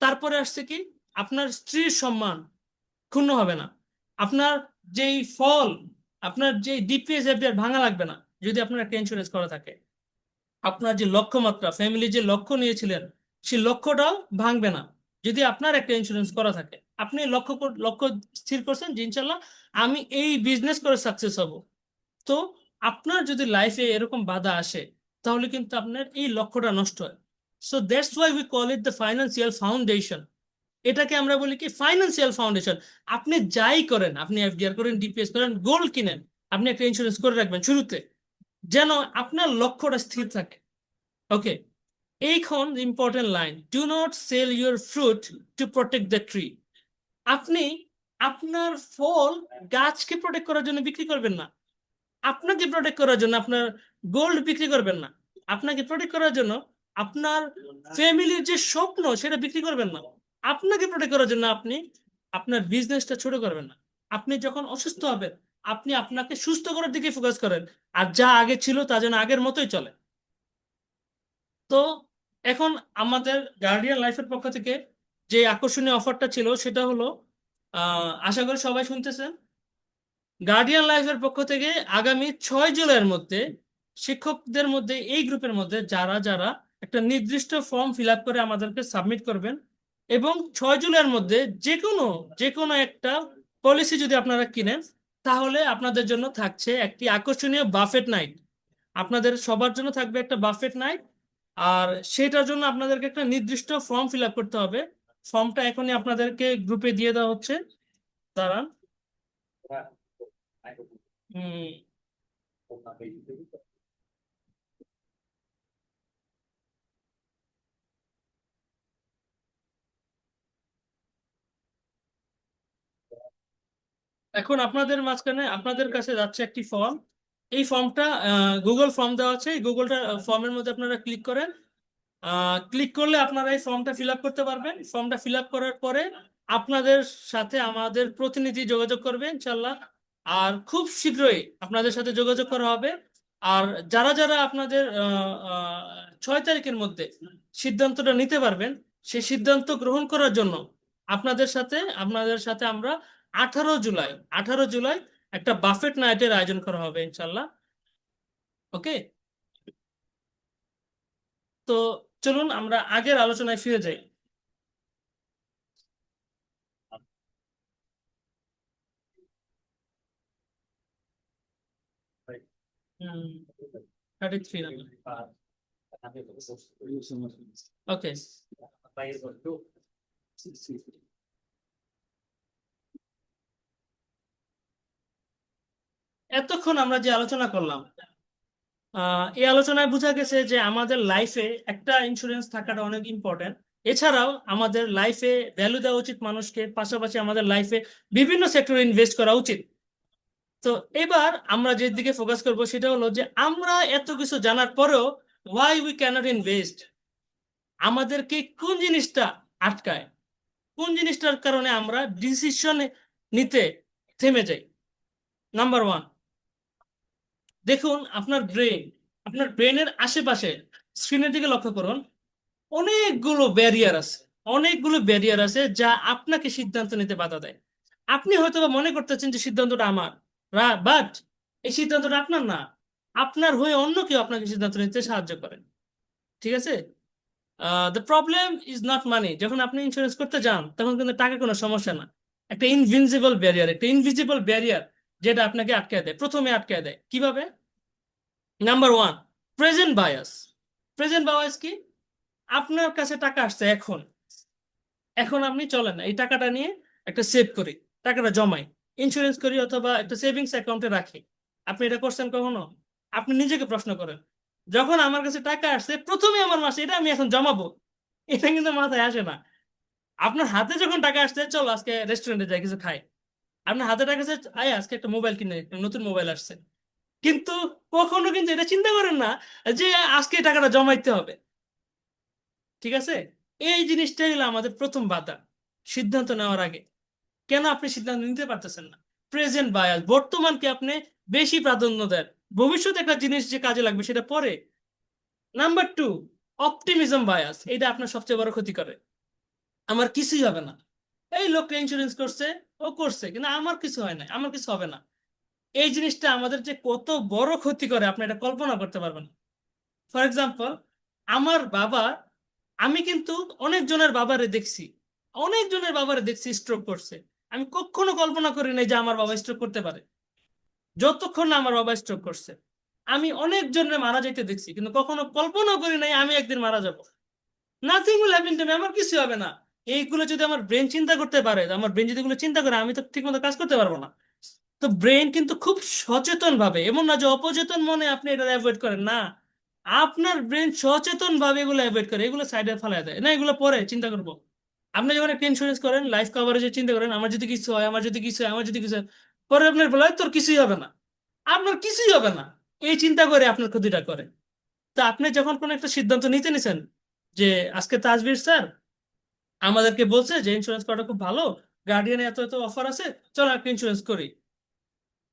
A: তারপরে আসছে কি, আপনার স্ত্রীর সম্মান ক্ষুণ্ণ হবে না, আপনার যেই ফল, আপনার যে ডিপিএস এফডিআর ভাঙা লাগবে না যদি আপনার একটা ইন্স্যুরেন্স করা থাকে। আপনার যে লক্ষ্যমাত্রা, ফ্যামিলি যে লক্ষ্য নিয়েছিলেন, সেই লক্ষ্যটাও ভাঙবে না যদি আপনার একটা ইন্স্যুরেন্স করা থাকে। আপনি লক্ষ্য স্থির করছেন যে ইনশাল্লাহ আমি এই বিজনেস করে সাকসেস হব। তো আপনার যদি লাইফে এরকম বাধা আসে, তাহলে কিন্তু আপনার এই লক্ষ্যটা নষ্ট হয়। So that's why we call it the financial foundation. এটাকে আমরা বলি কি, ফাইন্যান্সিয়াল ফাউন্ডেশন। আপনি যাই করেন, আপনি এফডিআর করেন, ডিপিএস করেন, গোল্ড কিনেন, আপনি একটা ইন্স্যুরেন্স করে রাখবেন শুরুতে, যেন আপনার লক্ষ্যটা স্থির থাকে। ওকে, এইখন important line, do not sell your fruit to protect the tree. আপনি আপনার ফল গাছকে প্রোটেক্ট করার জন্য বিক্রি করবেন না, আপনাকে প্রোটেক্ট করার জন্য আপনার গোল্ড বিক্রি করবেন না, আপনাকে প্রোটেক্ট করার জন্য আপনার ফ্যামিলির যে স্বপ্ন সেটা বিক্রি করবেন না, আপনাকে প্রোটেক্ট করার জন্য আপনি আপনার বিজনেসটা ছোট করবেন না। আপনি যখন অসুস্থ হবেন, আপনি আপনাকে সুস্থ করার দিকে ফোকাস করেন, আর যা আগে ছিল তা যেন আগের মতোই চলে। তো এখন আমাদের গার্ডিয়ান লাইফের পক্ষ থেকে যে আকর্ষণীয় অফারটা ছিল সেটা হলো, আশা করি সবাই শুনতেছেন, গার্ডিয়ান লাইফের পক্ষ থেকে আগামী 6 জুলাইয়ের মধ্যে শিক্ষকদের মধ্যে এই গ্রুপের মধ্যে যারা যারা একটা নির্দিষ্ট ফর্ম ফিল আপ করে আমাদেরকে সাবমিট করবেন, এবং 6 জুলাইয়ের মধ্যে যে কোনো একটা পলিসি যদি আপনারা কিনেন, তাহলে আপনাদের জন্য থাকছে একটি আকর্ষণীয় বাফেট নাইট। আপনাদের সবার জন্য থাকবে একটা বাফেট নাইট। আর সেটার জন্য আপনাদেরকে একটা নির্দিষ্ট ফর্ম ফিল আপ করতে হবে। ফর্মটা এখনই আপনাদেরকে গ্রুপে দিয়ে দেওয়া হচ্ছে, দাঁড়ান। হুম, এখন আপনাদের মাঝখানে আপনাদের কাছে যাচ্ছে একটি ফর্ম। এই ফর্মটা গুগল ফর্ম দেওয়া আছে, এই গুগলটা ফর্মের মধ্যে আপনারা ক্লিক করেন। ক্লিক করলে আপনারা এই ফর্মটা ফিল আপ করতে পারবেন। ফর্মটা ফিল আপ করার পরে আপনাদের সাথে আমাদের প্রতিনিধি যোগাযোগ করবে ইনশাল্লাহ। আর খুব শীঘ্রই আপনাদের সাথে যোগাযোগ করা হবে। আর যারা যারা আপনাদের 6 তারিখের মধ্যে সিদ্ধান্তটা নিতে পারবেন, সেই সিদ্ধান্ত গ্রহণ করার জন্য আপনাদের সাথে আমরা 18 জুলাই 18 জুলাই একটা বাফেট নাইটের আয়োজন করা হবে ইনশাল্লাহ। ওকে, তো চলুন আমরা আগের আলোচনায় ফিরে যাই। হুম, 33 নাম্বার। ওকে, এতক্ষণ আমরা যে আলোচনা করলাম, এই আলোচনায় বোঝা গেছে যে আমাদের লাইফে একটা ইন্স্যুরেন্স থাকাটা অনেক ইম্পর্টেন্ট। এছাড়াও আমাদের লাইফে ভ্যালু দেওয়া উচিত মানুষকে, পাশাপাশি আমাদের লাইফে বিভিন্ন সেক্টরে ইনভেস্ট করা উচিত। তো এবার আমরা যে দিকে ফোকাস করব সেটা হলো যে আমরা এত কিছু জানার পরেও ওয়াই উই ক্যানট ইনভেস্ট। আমাদেরকে কোন জিনিসটা আটকায়, কোন জিনিসটার কারণে আমরা ডিসিশন নিতে থেমে যাই। নাম্বার ওয়ান, দেখুন আপনার ব্রেনের আশেপাশে, স্ক্রিনের দিকে লক্ষ্য করুন, অনেকগুলো ব্যারিয়ার আছে, অনেকগুলো ব্যারিয়ার আছে যা আপনাকে সিদ্ধান্ত নিতে বাধা দেয়। আপনি হয়তো বা মনে করতেছেন যে সিদ্ধান্তটা আমার, বাট এই সিদ্ধান্তটা আপনার না, আপনার হয়ে অন্য কেউ আপনাকে সিদ্ধান্ত নিতে সাহায্য করে। ঠিক আছে? দ্য প্রবলেম ইজ নট মানি। যখন আপনি ইন্স্যুরেন্স করতে যান তখন কিন্তু টাকা কোনো সমস্যা না, একটা ইনভিজিবল ব্যারিয়ার যেটা আপনাকে আটকে দেয়, প্রথমে আটকে দেয়। কিভাবে? Number one, present bias. Present bias কি? আপনার কাছে টাকা আসছে এখন, এখন আপনি চলেন এই টাকাটা নিয়ে একটা সেভ করি, টাকাটা জমাই, ইন্স্যুরেন্স করি, অথবা একটা সেভিংস অ্যাকাউন্টে রাখি। আপনি এটা করছেন কখনো? আপনি নিজেকে প্রশ্ন করেন, যখন আমার কাছে টাকা আসছে প্রথমে আমার মাসে এটা আমি এখন জমাবো, এটা কিন্তু মাথায় আসে না। আপনার হাতে যখন টাকা আসছে, চলো আজকে রেস্টুরেন্টে যাই কিছু খাই, আপনার হাতে টাকা আসছে, আয় আজকে একটা মোবাইল কিনে, একটা নতুন মোবাইল আসছে। কিন্তু কখনো কিন্তু এটা চিন্তা করেন না যে আজকে এই টাকাটা জমাইতে হবে। ঠিক আছে? এই জিনিসটাই হলো আমাদের প্রথম বাধা সিদ্ধান্ত নেওয়ার আগে। কেন আপনি সিদ্ধান্ত নিতে পারতেছেন না? প্রেজেন্ট বায়াস, বর্তমানকে আপনি বেশি প্রাধান্য দেন, ভবিষ্যতে একটা জিনিস যে কাজে লাগবে সেটা পরে। Number two, optimism bias. এটা আপনার সবচেয়ে বড় ক্ষতি করে। আমার কিছুই হবে না, এই লোকটা ইন্স্যুরেন্স করছে, ও করছে, কিন্তু আমার কিছু হয় না, আমার কিছু হবে না। এই জিনিসটা আমাদের যে কত বড় ক্ষতি করে আপনি এটা কল্পনা করতে পারবেন না। ফর এক্সাম্পল, আমার বাবা, আমি কিন্তু অনেক জনের বাবারে দেখছি স্ট্রোক করছে। আমি কখনো কল্পনা করি নাই যে আমার বাবা স্ট্রোক করতে পারে, যতক্ষণ না আমার বাবা স্ট্রোক করছে। আমি অনেক জনের মারা যেতে দেখছি, কিন্তু কখনো কল্পনা করি নাই আমি একদিন মারা যাব। Nothing will happen to me, আমার কিছু হবে না। এইগুলো যদি আমার ব্রেন চিন্তা করতে পারে, আমার ব্রেন যদি এগুলো চিন্তা করে, আমি তো ঠিক মতো কাজ করতে পারবো না। তো ব্রেন কিন্তু খুব সচেতন ভাবে, এমন না যে অপচেতন মনে আপনি এটা অ্যাভয়েড করেন না, আপনার ব্রেন সচেতন ভাবে এগুলো অ্যাভয়েড করে, এগুলো সাইডে ফেলায় দেয় না, এগুলো পরে চিন্তা করবো। আপনি যখন একটা ইন্স্যুরেন্স করেন, লাইফ কভারেজে চিন্তা করেন আমার যদি কিছু হয়, আমার যদি কিছু হয়, আমার যদি কিছু হয়, পরে আপনার বলে তোর কিছুই হবে না, আপনার কিছুই হবে না, এই চিন্তা করে আপনার ক্ষতিটা করে। তা আপনি যখন কোনো একটা সিদ্ধান্ত নিতে নিছেন যে আজকে তাজবীর স্যার আমাদেরকে বলছে যে ইন্স্যুরেন্স করাটা খুব ভালো, গার্ডিয়ানে এত এত অফার আছে, চলো একটা ইন্স্যুরেন্স করি,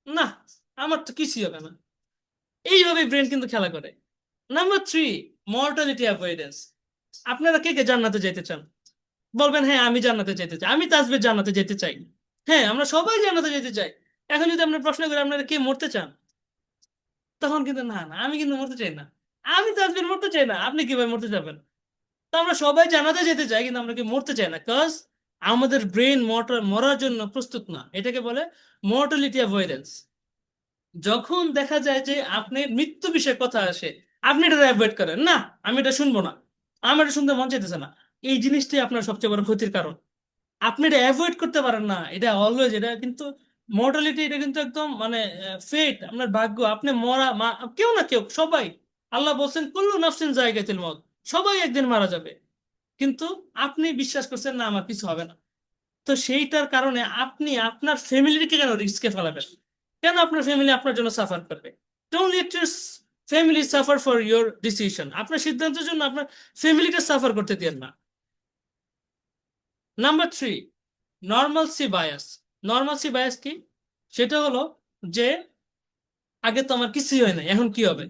A: না আমার তো কিছুই হবে না, এইভাবে ব্রেন কিন্তু খেলা করে। Number three, mortality avoidance. আপনারা কে কে জান্নাতে যেতে চান? বলবেন হ্যাঁ আমি জান্নাতে যেতে চাই, আমি তাসবির জান্নাতে যেতে চাই। হ্যাঁ, আমরা সবাই জান্নাতে যেতে চাই। এখন যদি আপনার প্রশ্ন করি আপনারা কে মরতে চান, তখন কিন্তু না না, আমি কিন্তু মরতে চাই না, আমি তাসবির মরতে চাই না, আপনি কিভাবে মরতে যাবেন? তো আমরা সবাই জান্নাতে যেতে চাই, কিন্তু আমরা কি মরতে চাই না, কজ আমাদের ব্রেন মরার জন্য প্রস্তুত না। এটাকে বলে মর্টালিটি অ্যাভয়েডেন্স। যখন দেখা যায় যে আপনি মৃত্যু বিষয়ে কথা আসে, আপনি এটা অ্যাভয়েড করেন না, আমি এটা শুনবো না, আমার এটা শুনতে মন চাইতেছে না। এই জিনিসটাই আপনার সবচেয়ে বড় ক্ষতির কারণ। আপনি এটা অ্যাভয়েড করতে পারেন না, এটা অলওয়েজ, এটা কিন্তু মর্টালিটি, এটা কিন্তু একদম মানে ফেট, আপনার ভাগ্য, আপনি কেউ না কেউ, সবাই, আল্লাহ বলছেন কুল্লু নাফসিন জায়গাতুল মউত, সবাই একদিন মারা যাবে। কিন্তু আপনি বিশ্বাস করছেন না আমার কিছু হবে না। তো সেইটার কারণে আপনি আপনার ফ্যামিলিকে কেন রিস্কে ফেলাবেন? কেন আপনার ফ্যামিলি আপনার জন্য সাফার করবে? Don't let your family suffer for your decision. আপনার সিদ্ধান্তের জন্য আপনার ফ্যামিলিকে সাফার করতে দিন না। Number three, normalcy bias. Normalcy bias কি? সেটা হলো যে আগে তো আমার কিছুই হয় না, এখন কি হবে?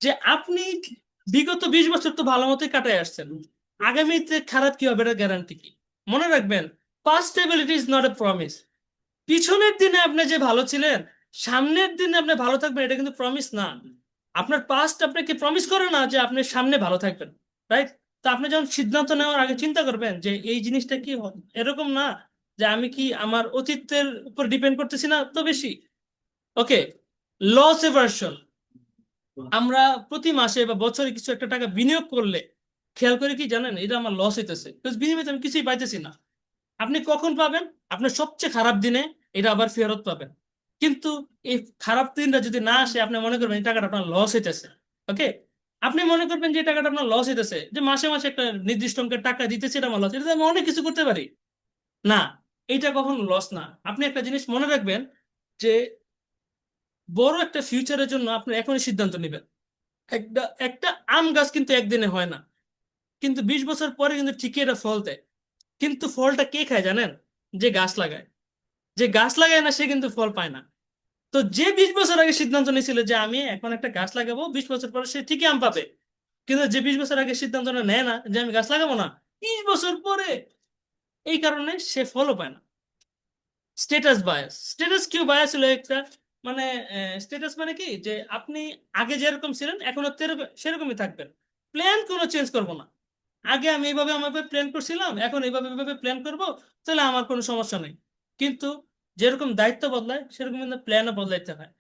A: যে আপনি বিগত 20 বছর তো ভালো মতোই কাটায় আসছেন, আগামীতে খারাপ কি হবে এটা গ্যারান্টি কি? মনে রাখবেন, past stability is not a promise. পিছনের দিনে আপনি যে ভালো ছিলেন, সামনের দিনে আপনি ভালো থাকবেন, এটা কিন্তু প্রমিস না। আপনার পাস্ট আপনাকে প্রমিস করে না যে আপনি সামনে ভালো থাকবেন, রাইট? তো আপনি যখন সিদ্ধান্ত নেওয়ার আগে চিন্তা করবেন যে এই জিনিসটা কি এরকম না যে আমি কি আমার অতীতের উপর ডিপেন্ড করতেছি না তো বেশি। ওকে, লস এভার্সন। আমরা প্রতি মাসে বা বছরে কিছু একটা টাকা বিনিয়োগ করলে খেয়াল করে কি জানেন, এটা আমার লস হইতেছে, বিনিময়ে আমি কিছুই পাইতেছি না। আপনি কখন পাবেন? আপনার সবচেয়ে খারাপ দিনে এটা আবার ফেরত পাবেন। কিন্তু এই খারাপ দিনটা যদি না আসে, আপনি মনে করবেন এই টাকাটা আপনার লস হইতেছে। ওকে, আপনি মনে করবেন যে এই টাকাটা আপনার লস হইতেছে, যে মাসে মাসে একটা নির্দিষ্ট অঙ্কের টাকা দিতেছে, এটা আমার লস, এটা আমি অনেক কিছু করতে পারি। না, এইটা কখনো লস না। আপনি একটা জিনিস মনে রাখবেন যে বড় একটা ফিউচারের জন্য আপনি এখনই সিদ্ধান্ত নেবেন। একটা একটা আম গাছ কিন্তু একদিনে হয় না, কিন্তু 20 বছর পরে কিন্তু ঠিকই এটা ফল দেয়। কিন্তু ফলটা কে খায় জানেন? যে গাছ লাগায়। যে গাছ লাগায় না, সে কিন্তু ফল পায় না। তো যে 20 বছর আগে সিদ্ধান্ত নিয়েছিল যে আমি এখন একটা গাছ লাগাবো, 20 বছর পরে সে ঠিকই আম পাবে। কিন্তু যে 20 বছর আগে সিদ্ধান্তটা নেয় না যে আমি গাছ লাগাবো না, 20 বছর পরে এই কারণে সে ফলও পায় না। Status bias, status quo bias হলো একটা, মানে স্ট্যাটাস মানে কি, যে আপনি আগে যেরকম ছিলেন এখনো সেরকমই থাকবেন, প্ল্যান কোনো চেঞ্জ করবো না। আগে আমি এইভাবে আমাকে প্ল্যান করছিলাম, এখন এইভাবে প্ল্যান করব, তাহলে আমার কোনো সমস্যা নেই। কিন্তু যেরকম দায়িত্ব বদলায় সেরকম কিন্তু প্ল্যানও বদলাইতে হয়।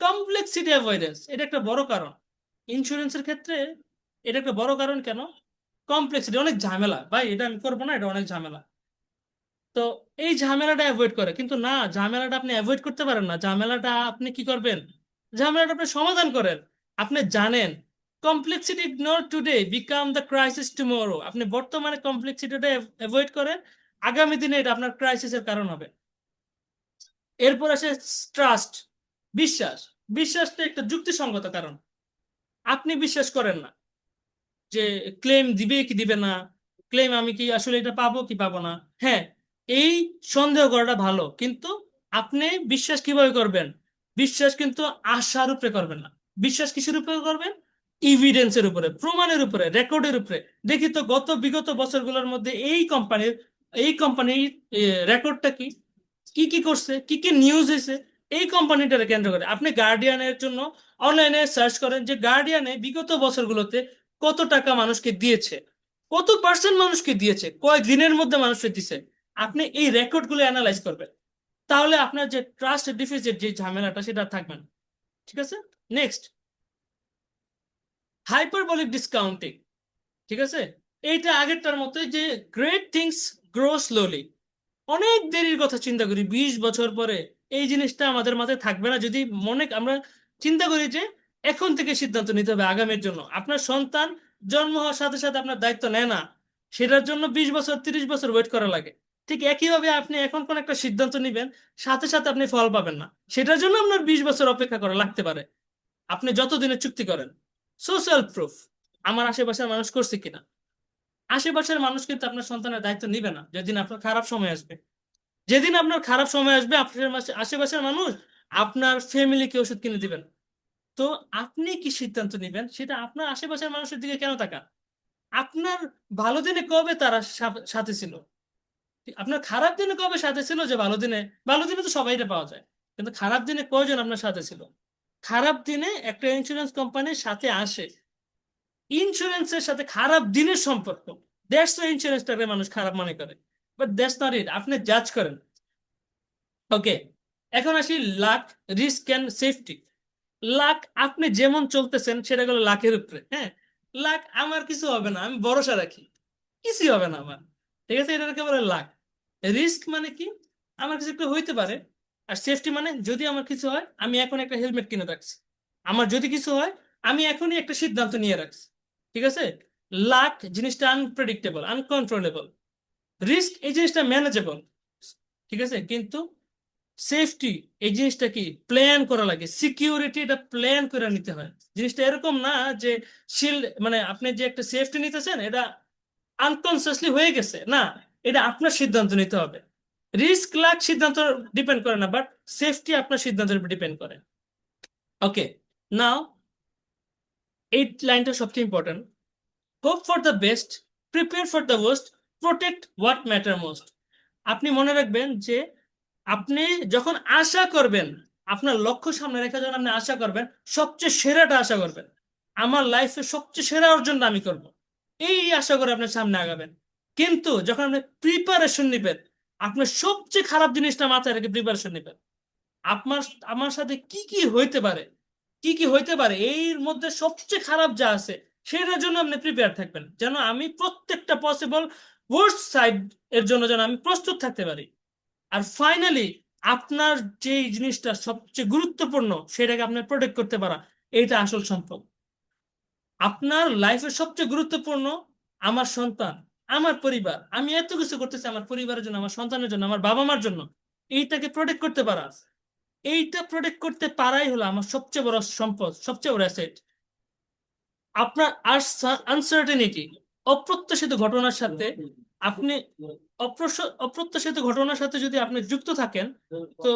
A: কমপ্লেক্সিটি অ্যাভয়েডেন্স, এটা একটা বড় কারণ ইন্স্যুরেন্সের ক্ষেত্রে। এটা একটা বড় কারণ কেন? কমপ্লেক্সিটি, অনেক ঝামেলা ভাই, এটা আমি করবো না, এটা অনেক ঝামেলা। তো এই ঝামেলাটা অ্যাভয়েড করে, কিন্তু না, ঝামেলাটা আপনি অ্যাভয়েড করতে পারেন না, ঝামেলাটা আপনি কি করবেন? ঝামেলাটা আপনি সমাধান করেন। আপনি জানেন complexity ignore today become the crisis tomorrow. আপনি বর্তমানে কমপ্লেক্সিটিটা অ্যাভয়েড করেন, আগামী দিনে এটা আপনার ক্রাইসিসের কারণ হবে। এরপর আসে ট্রাস্ট, বিশ্বাস। বিশ্বাসটা একটা যুক্তিসঙ্গত কারণ। আপনি বিশ্বাস করেন না যে ক্লেম দিবে কি দিবে না, ক্লেম আমি কি আসলে এটা পাবো কি পাবো না। হ্যাঁ, এই সন্দেহ করাটা ভালো, কিন্তু আপনি বিশ্বাস কিভাবে করবেন? বিশ্বাস কিন্তু আশার উপরে করবেন না। বিশ্বাস কিসের উপরে করবেন? ইভিডেন্সের উপরে, প্রমাণের উপরে, রেকর্ডের উপরে। দেখি তো গত বিগত বছরগুলোর মধ্যে এই কোম্পানির রেকর্ডটা কি, কি কি করছে, কি কি নিউজ হয়েছে এই কোম্পানিটাকে কেন্দ্র করে। আপনি গার্ডিয়ানের জন্য অনলাইনে সার্চ করেন যে গার্ডিয়ানে বিগত বছরগুলোতে কত টাকা মানুষকে দিয়েছে, কত পার্সেন্ট মানুষকে দিয়েছে, কয় দিনের মধ্যে মানুষকে দিছে। আপনি এই রেকর্ডগুলো অ্যানালাইজ করবেন, তাহলে আপনার যে ট্রাস্ট ডিফিসিট যে ঝামেলাটা সেটা আর থাকবে না। ঠিক আছে, নেক্সট, হাইপারবলিক ডিসকাউন্টিং। ঠিক আছে, এইটা আগেরটার মতোই, যে গ্রেট থিংস গ্রো স্লোলি। অনেক দেরির কথা চিন্তা করি, 20 বছর পরে এই জিনিসটা আমাদের মাথায় থাকবে না যদি আমরা চিন্তা করি যে এখন থেকে সিদ্ধান্ত নিতে হবে আগামীর জন্য। আপনার সন্তান জন্ম হওয়ার সাথে সাথে আপনার দায়িত্ব নেয় না, সেটার জন্য 20 বছর 30 বছর ওয়েট করা লাগে। ঠিক একইভাবে আপনি এখন কোন একটা সিদ্ধান্ত নিবেন, সাথে সাথে আপনি ফল পাবেন না, সেটার জন্য আপনার 20 বছর অপেক্ষা করা লাগতে পারে, আপনি যতদিনের চুক্তি করেন। সোশ্যাল প্রুফ, আমার আশেপাশের মানুষ করছে কিনা। আশেপাশের মানুষ কিন্তু আপনার সন্তানের দায়িত্ব নিবে না যেদিন আপনার খারাপ সময় আসবে। যেদিন আপনার খারাপ সময় আসবে, আপনার আশেপাশের মানুষ আপনার ফ্যামিলিকে ওষুধ কিনে দিবেন। তো আপনি কি সিদ্ধান্ত নেবেন সেটা আপনার আশেপাশের মানুষের দিকে কেন তাকান? আপনার ভালো দিনে কবে তারা সাথে ছিল? আপনার খারাপ দিনে কবে সাথে ছিল? যে ভালো দিনে তো সবাইটা পাওয়া যায়, কিন্তু খারাপ দিনে কয়জন আপনার সাথে ছিল? খারাপ দিনে একটা ইন্স্যুরেন্স কোম্পানির সাথে আসে, ইন্স্যুরেন্সের সাথে খারাপ দিনের সম্পর্ক, দ্যাটস ওয়াই ইন্স্যুরেন্সটাকে মানুষ খারাপ মনে করে। বাট দ্যাটস নট ইট, আপনি জাজ করেন। ওকে, এখন আসি lakh, risk and safety. Lakh, আপনি যেমন চলতেছেন সেটা গেলো লাকের উপরে। হ্যাঁ, লাক, আমার কিছু হবে না, আমি ভরসা রাখি, কিছুই হবে না আমার। ঠিক আছে, এটাকে বলে লাক। রিস্ক মানে কি? আমার কিছু একটা হইতে পারে। আর সেফটি মানে যদি আমার কিছু হয় আমি এখন একটা হেলমেট কিনে রাখছি, আমার যদি কিছু হয় আমি এখনই একটা সিদ্ধান্ত নিয়ে রাখছি। ঠিক আছে, লাক জিনিসটা আনপ্রেডিক্টেবল, আনকন্ট্রোলেবল। রিস্ক এই জিনিসটা ম্যানেজেবল। ঠিক আছে, কিন্তু সেফটি এই জিনিসটা কি, প্ল্যান করা লাগে, সিকিউরিটি এটা প্ল্যান করে নিতে হয়। জিনিসটা এরকম না যে শিল্ড, মানে আপনি যে একটা সেফটি নিতেছেন এটা আনকনসিয়াসলি হয়ে গেছে, না, এটা আপনার সিদ্ধান্ত নিতে হবে। রিস্ক লাক সিদ্ধান্ত ডিপেন্ড করে না, বাট সেফটি আপনার সিদ্ধান্তের উপর ডিপেন্ড করে। ওকে, নাও এই লাইনটা সবচেয়ে important. Hope for the best, prepare for the worst, protect what matter most. আপনি মনে রাখবেন যে আপনি যখন আশা করবেন, আপনার লক্ষ্য সামনে রেখে যখন আপনি আশা করবেন, সবচেয়ে সেরাটা আশা করবেন, আমার লাইফে সবচেয়ে সেরা অর্জনটা আমি করব, এই আশা করে আপনি সামনে আগাবেন। কিন্তু যখন আপনি প্রিপারেশন নিবেন, আপনার সবচেয়ে খারাপ জিনিসটা মাথায় রেখে প্রিপারেশন নিবেন, আপনার আমার সাথে কি কি হইতে পারে, কি কি হইতে পারে এর মধ্যে সবচেয়ে খারাপ যা আছে সেটার জন্য আপনি প্রিপেয়ার থাকবেন, যেন আমি প্রত্যেকটা পসিবল ওয়ার্স্ট সাইড এর জন্য যেন আমি প্রস্তুত থাকতে পারি। আর ফাইনালি আপনার যে জিনিসটা সবচেয়ে গুরুত্বপূর্ণ সেটাকে আপনার প্রোটেক্ট করতে পারা, এইটা আসল সম্পদ। আপনার লাইফের সবচেয়ে গুরুত্বপূর্ণ আমার সন্তান, আমার পরিবার। আমি এত কিছু করতেছি আমার পরিবারের জন্য, আমার সন্তানের জন্য, আমার বাবা মার জন্য। এইটাকে প্রোটেক্ট করতে পারা, এইটা প্রোটেক্ট করতে পারাই হলো আমার সবচেয়ে বড় সম্পদ, সবচেয়ে বড় অ্যাসেট। আপনার আনসার্টেনিটি, অপ্রত্যাশিত ঘটনার সাথে আপনি অপ্রত্যাশিত ঘটনার সাথে যদি আপনি যুক্ত থাকেন, তো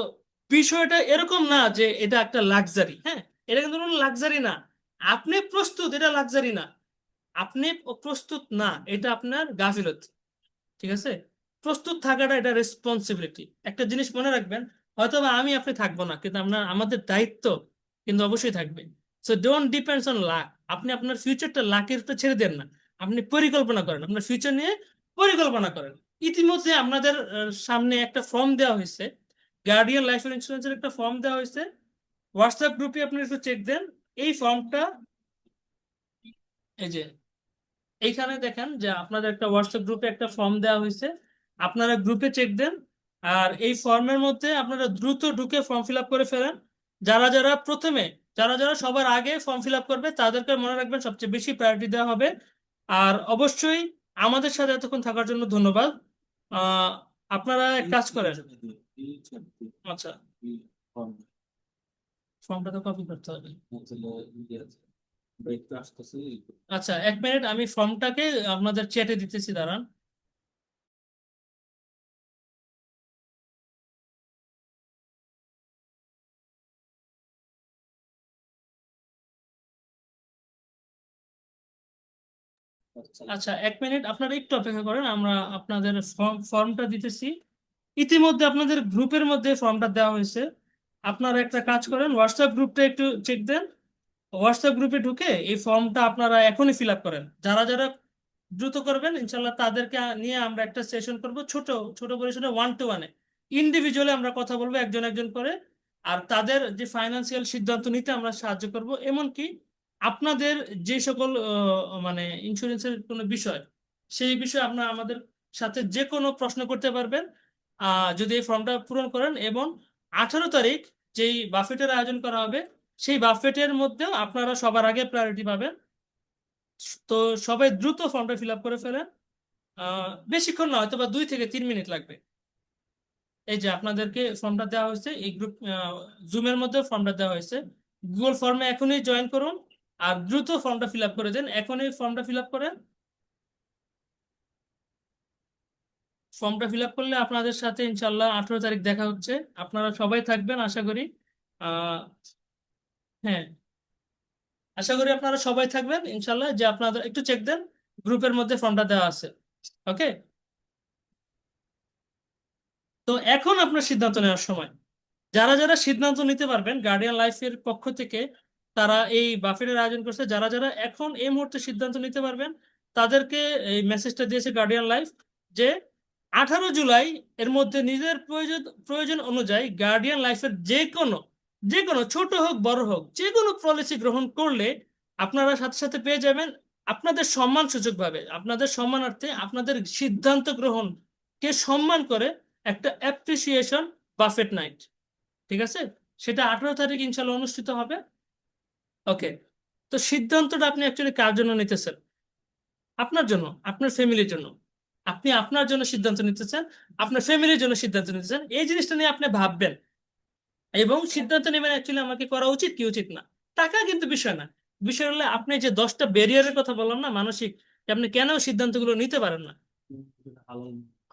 A: বিষয়টা এরকম না যে এটা একটা লাক্সারি। হ্যাঁ, এটা কিন্তু কোনো লাক্সারি না। আপনি প্রস্তুত, এটা লাক্সারি না। আপনি প্রস্তুত না, এটা আপনার গাফিলতি। ঠিক আছে, প্রস্তুত থাকাটা এটা রেসপন্সিবিলিটি। একটা জিনিস মনে রাখবেন, হয়তো বা আমি আপনি থাকবো না, কিন্তু আমাদের দায়িত্ব কিন্তু অবশ্যই থাকবে। So don't depends on lakh. আপনি আপনার ফিউচারটা লাকের উপর ছেড়ে দেন না। আপনি পরিকল্পনা করেন, আপনার ফিউচার নিয়ে পরিকল্পনা করেন। ইতিমধ্যে আপনাদের সামনে একটা ফর্ম দেওয়া হয়েছে, গার্ডিয়ান লাইফ ইন্স্যুরেন্সের একটা ফর্ম দেওয়া হয়েছে। হোয়াটসঅ্যাপ গ্রুপে আপনি একটু চেক দেন এই ফর্মটা। এই যে এইখানে দেখেন যে আপনাদের একটা হোয়াটসঅ্যাপ গ্রুপে একটা ফর্ম দেওয়া হয়েছে, আপনারা গ্রুপে চেক দেন। আর এই ফর্মের মধ্যে আপনারা দ্রুত ঢুকে ফর্ম ফিল আপ করে ফেলেন। যারা যারা প্রথমে, যারা যারা সবার আগে ফর্ম ফিল আপ করবে তাদেরকে মনে রাখবেন সবচেয়ে বেশি প্রায়োরিটি দেওয়া হবে। আর অবশ্যই আমাদের সাথে এতক্ষণ থাকার জন্য ধন্যবাদ। আহ আপনারা এক কাজ করেন। আচ্ছা, ফর্মটা তো কপি করতে হবে। আচ্ছা, 1 মিনিট, আমি ফর্মটাকে আপনাদের চ্যাটে দিতেছি, দাঁড়ান। আচ্ছা, 1 মিনিট আপনারা একটু অপেক্ষা করেন, আমরা আপনাদের ফর্মটা দিতেছি। ইতিমধ্যে আপনাদের গ্রুপের মধ্যে ফর্মটা দেওয়া হয়েছে। আপনারা একটা কাজ করেন, হোয়াটসঅ্যাপ গ্রুপটা একটু চেক দেন। হোয়াটসঅ্যাপ গ্রুপে ঢুকে এই ফর্মটা আপনারা এখনই ফিল আপ করেন। যারা যারা দ্রুত করবেন ইনশাল্লাহ তাদেরকে নিয়ে আমরা একটা সেশন করব, ছোট ছোট পরিসরে, 1-to-1-এ। ইন্ডিভিজুয়ালি আমরা কথা বলবো একজন একজন করে। আর তাদের যে ফাইন্যান্সিয়াল সিদ্ধান্ত নিতে আমরা সাহায্য করব। এমনকি আপনাদের যে সকল মানে ইন্স্যুরেন্সের কোনো বিষয়, সেই বিষয়ে আপনারা আমাদের সাথে যে কোনো প্রশ্ন করতে পারবেন যদি এই ফর্মটা পূরণ করেন। এবং 18 তারিখ যেই বাফেটের আয়োজন করা হবে, সেই বাফেটের মধ্যেও আপনারা সবার আগে প্রায়োরিটি পাবেন। তো সবাই দ্রুত ফর্মটা ফিল আপ করে ফেলেন। বেশিক্ষণ না, হয়তো বা 2 থেকে 3 মিনিট লাগবে। এই যে আপনাদেরকে ফর্মটা দেওয়া হয়েছে, এই গ্রুপ জুমের মধ্যে ফর্মটা দেওয়া হয়েছে। গুগল ফর্মে এখনই জয়েন করুন আর দ্রুত ফর্মটা ফিল আপ করে দেন। এখনই ফর্মটা ফিল আপ করেন। ফর্মটা ফিল আপ করলে আপনাদের সাথে ইনশাল্লাহ 18 তারিখ দেখা হচ্ছে। আপনারা সবাই থাকবেন আশা করি। আহ হ্যাঁ, আশা করি আপনারা সবাই থাকবেন ইনশাল্লাহ। যে আপনাদের একটু চেক দেন, গ্রুপের মধ্যে ফর্মটা দেওয়া আছে। ওকে, তো এখন আপনার সিদ্ধান্ত নেওয়ার সময়। যারা যারা সিদ্ধান্ত নিতে পারবেন গার্ডিয়ান লাইফের পক্ষ থেকে, তারা এই বাফেটের আয়োজন করছে। যারা যারা এখন এই মুহূর্তে সিদ্ধান্ত নিতে পারবেন তাদেরকে এই মেসেজটা দিয়েছে গার্ডিয়ান লাইফ, যে 18 জুলাই এর মধ্যে নিজের প্রয়োজন প্রয়োজন অনুযায়ী গার্ডিয়ান লাইফের যে কোনো ছোট হোক বড় হোক যে কোনো পলিসি গ্রহণ করলে আপনারা সাথে সাথে পেয়ে যাবেন, আপনাদের সম্মান সূচকভাবে, আপনাদের সম্মানার্থে, আপনাদের সিদ্ধান্ত গ্রহণকে সম্মান করে একটা অ্যাপ্রিসিয়েশন বাফেট নাইট। ঠিক আছে, সেটা 18 তারিখ ইনশাল্লাহ অনুষ্ঠিত হবে। ওকে, তো সিদ্ধান্তটা আপনি অ্যাকচুয়ালি কার জন্য নিতেছেন? আপনার জন্য, আপনার ফ্যামিলির জন্য। আপনি আপনার জন্য সিদ্ধান্ত নিতেছেন, আপনার ফ্যামিলির জন্য সিদ্ধান্ত নিতেছেন। এই জিনিসটা নিয়ে আপনি ভাববেন এবং সিদ্ধান্ত নেবেন অ্যাকচুয়ালি আমাকে করা উচিত কি উচিত না। টাকা কিন্তু বিষয় না। বিষয় হলো আপনি যে 10টা ব্যারিয়ারের কথা বললাম না, মানসিক, যে আপনি কেন সিদ্ধান্তগুলো নিতে পারেন না।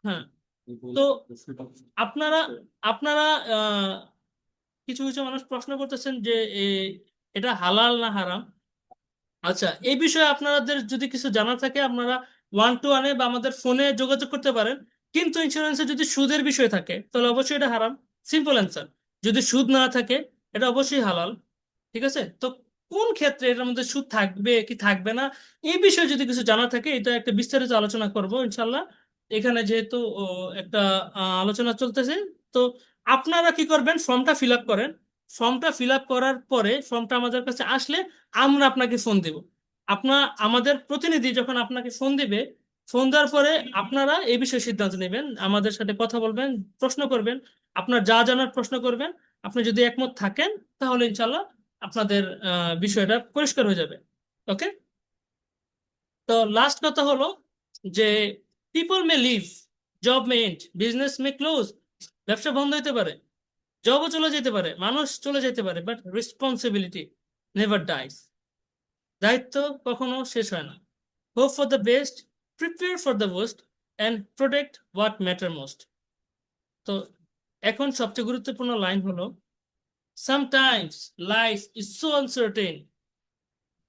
A: হ্যাঁ, তো আপনারা আপনারা কিছু কিছু মানুষ প্রশ্ন করতেছেন যে এটা হালাল না হারাম। আচ্ছা, এই বিষয়ে আপনাদের যদি কিছু জানা থাকে আপনারা 1-to-1-এ বা আমাদের ফোনে যোগাযোগ করতে পারেন। কিন্তু ইন্স্যুরেন্সে যদি সুদের বিষয় থাকে তাহলে অবশ্যই এটা হারাম। Simple answer. যদি সুদ না থাকে এটা অবশ্যই হালাল। ঠিক আছে, তো কোন ক্ষেত্রে এটার মধ্যে সুদ থাকবে কি থাকবে না, এই বিষয়ে যদি কিছু জানা থাকে এটা একটা বিস্তারিত আলোচনা করব ইনশাল্লাহ। এখানে যেহেতু একটা আলোচনা চলতেছে, তো আপনারা কি করবেন, ফর্মটা ফিল আপ করেন। ফর্মটা ফিল আপ করার পরে ফর্মটা আমাদের কাছে আসলে আমরা আপনাকে ফোন দেব। আমাদের প্রতিনিধি যখন আপনাকে ফোন দিবে, ফোন দেওয়ার পরে আপনারা এই বিষয়ে সিদ্ধান্ত নেবেন, আমাদের সাথে কথা বলবেন, প্রশ্ন করবেন। আপনার যা জানার প্রশ্ন করবেন। আপনি যদি একমত থাকেন তাহলে ইনশাল্লাহ আপনাদের বিষয়টা পরিষ্কার হয়ে যাবে। ওকে। তো লাস্ট কথা হলো যে people may leave, job may end, business may close, ব্যবসা বন্ধ হতে পারে, জবও চলে যেতে পারে, মানুষ চলে যেতে পারে, বাট রেসপন্সিবিলিটি নেভার ডাইস। দায়িত্ব কখনো শেষ হয় না। Hope for the best, prepare for the worst, and protect what matter most. তো এখন সবচেয়ে গুরুত্বপূর্ণ লাইন হলো, sometimes life is so uncertain,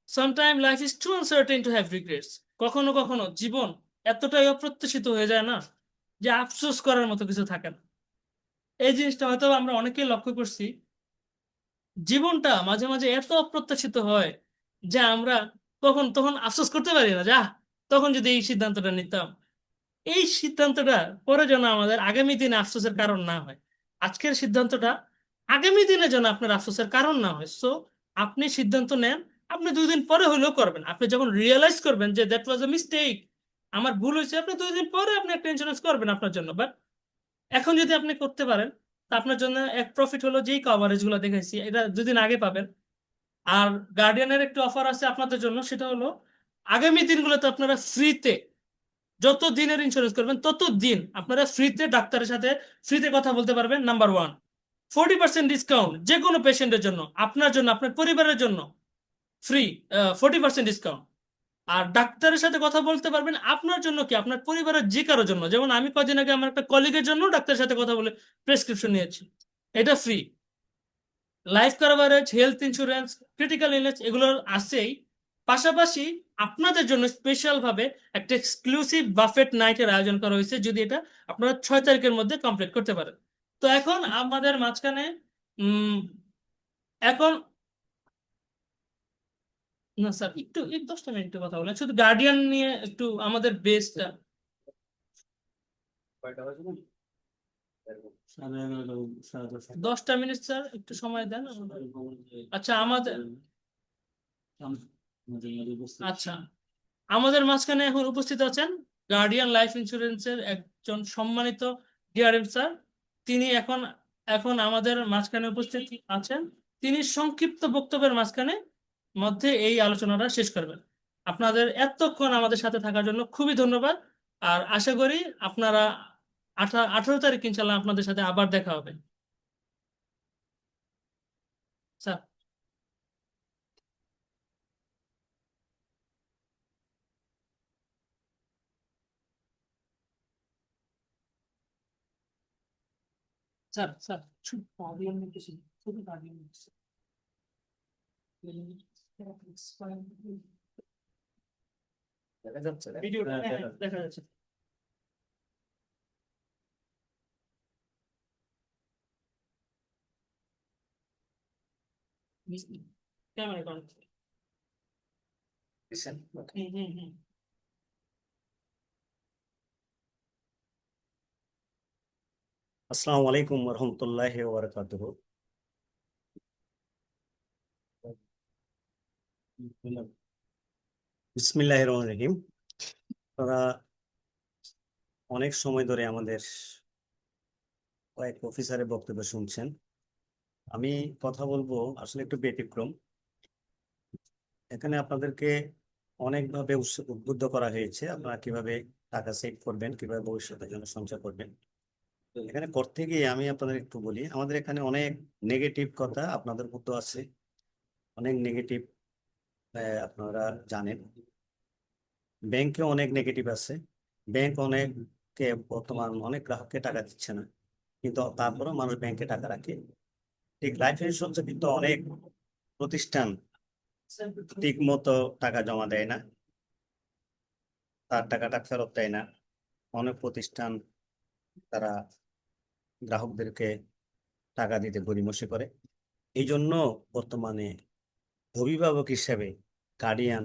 A: sometime life is too uncertain to have regrets. কখনো কখনো জীবন এতটাই অপ্রত্যাশিত হয়ে যায় না যে আফসোস করার মতো কিছু থাকে না। এই জিনিসটা হয়তো আমরা অনেকেই লক্ষ্য করছি। জীবনটা মাঝে মাঝে এত অপ্রত্যাশিত হয় যে আমরা তখন তখন আফসোস করতে পারি না, যা তখন যদি এই সিদ্ধান্তটা নিতাম। এই সিদ্ধান্তটা পরে যেন আমাদের আগামী দিনে আফসোসের কারণ না হয়। আজকের সিদ্ধান্তটা আগামী দিনে যেন আপনার আফসোসের কারণ না হয়। সো আপনি সিদ্ধান্ত নেন, আপনি 2 দিন পরে হলেও করবেন। আপনি যখন রিয়েলাইজ করবেন যে দ্যাট ওয়াজ এ মিস্টেক, আমার ভুল হয়েছে, আপনি 2 দিন পরে আপনি একটা ইন্স্যুরেন্স করবেন আপনার জন্য। বাট এখন যদি আপনি করতে পারেন, তা আপনার জন্য এক প্রফিট হলো যেই কভারেজ গুলো দেখাইছি এটা 2 দিন আগে পাবেন। আর গার্ডিয়ানের একটু অফার আছে আপনাদের জন্য, সেটা হলো আগামী দিনগুলোতে আপনারা ফ্রিতে, যত দিনের ইন্স্যুরেন্স করবেন তত দিন আপনারা ফ্রিতে ডাক্তারের সাথে ফ্রিতে কথা বলতে পারবেন। নাম্বার 1, 40% ডিসকাউন্ট যে কোনো পেশেন্টের জন্য, আপনার জন্য, আপনার পরিবারের জন্য ফ্রি, 40% ডিসকাউন্ট। আর ডাক্তারের সাথে কথা বলতে পারবেন আপনার জন্য কি আপনার পরিবারের যে কারোর জন্য। যেমন আমি কদিন আগে আমার একটা কলিগের জন্য ডাক্তারের সাথে কথা বলে প্রেসক্রিপশন নিয়েছি, এটা free. Life coverage, health insurance, critical illness এগুলো আছেই। পাশাপাশি আপনাদের জন্য স্পেশাল ভাবে একটা এক্সক্লুসিভ বাফেট নাইটের আয়োজন করা হয়েছে, যদি এটা আপনারা 6 তারিখের মধ্যে কমপ্লিট করতে পারেন। তো এখন আমাদের মাঝখানে উম এখন না স্যার, একটু 10টা মিনিট একটু কথা বলেন, শুধু গার্ডিয়ান নিয়ে একটু আমাদের বেসটা। 10টা মিনিট স্যার, একটু সময় দেন আচ্ছা আমাদের, আচ্ছা আমাদের মাঝখানে এখন উপস্থিত আছেন গার্ডিয়ান লাইফ ইন্স্যুরেন্সের একজন সম্মানিত ডিআরএম স্যার। তিনি এখন এখন আমাদের মাঝখানে উপস্থিত আছেন। তিনি সংক্ষিপ্ত বক্তব্যের মধ্যে এই আলোচনাটা শেষ করবেন। আপনাদের এতক্ষণ আমাদের সাথে থাকার জন্য খুবই ধন্যবাদ। আর আশা করি আপনারা 18 তারিখ ইনশাল্লাহ আপনাদের সাথে আবার দেখা হবে। স্যার, স্যার, স্যার, শুধু গার্ডিয়ান নিতেছি, শুধু গার্ডিয়ান নিতেছি।
B: দেখা যাচ্ছে না?
A: ভিডিওটা দেখা যাচ্ছে। Camera on.
B: Listen,
A: হুম হুম হুম।
B: আসসালামু আলাইকুম রহমতুল্লাহ ওবরাকাতুহু। বিসমিল্লাহির রহমানির রহিম। আপনারা অনেক সময় ধরে আমাদের কয়েক অফিসারের বক্তব্য শুনছেন। আমি কথা বলবো আসলে একটু ব্যতিক্রম। এখানে আপনাদেরকে অনেকভাবে উদ্বুদ্ধ করা হয়েছে আপনারা কিভাবে টাকা সেভ করবেন, কিভাবে ভবিষ্যতের জন্য সঞ্চয় করবেন। তো এখানে করতে গিয়ে আমি আপনাদের একটু বলি, আমাদের এখানে অনেক নেগেটিভ কথা আপনাদের মধ্যে আছে, অনেক নেগেটিভ আপনারা জানেন। ব্যাংকে অনেক নেগেটিভ আছে। ব্যাংক অনেককে বর্তমান অনেক গ্রাহককে টাকা দিচ্ছে না, কিন্তু তারপরেও মানুষ ব্যাংকে টাকা রাখে। ঠিক লাইফ ইন্স্যুরেন্সে কিন্তু অনেক প্রতিষ্ঠান ঠিক মতো টাকা জমা দেয় না, তার টাকাটা ফেরত দেয় না। অনেক প্রতিষ্ঠান তারা গ্রাহকদেরকে টাকা দিতে গড়িমসি করে। এই জন্য বর্তমানে অভিভাবক হিসেবে গার্ডিয়ান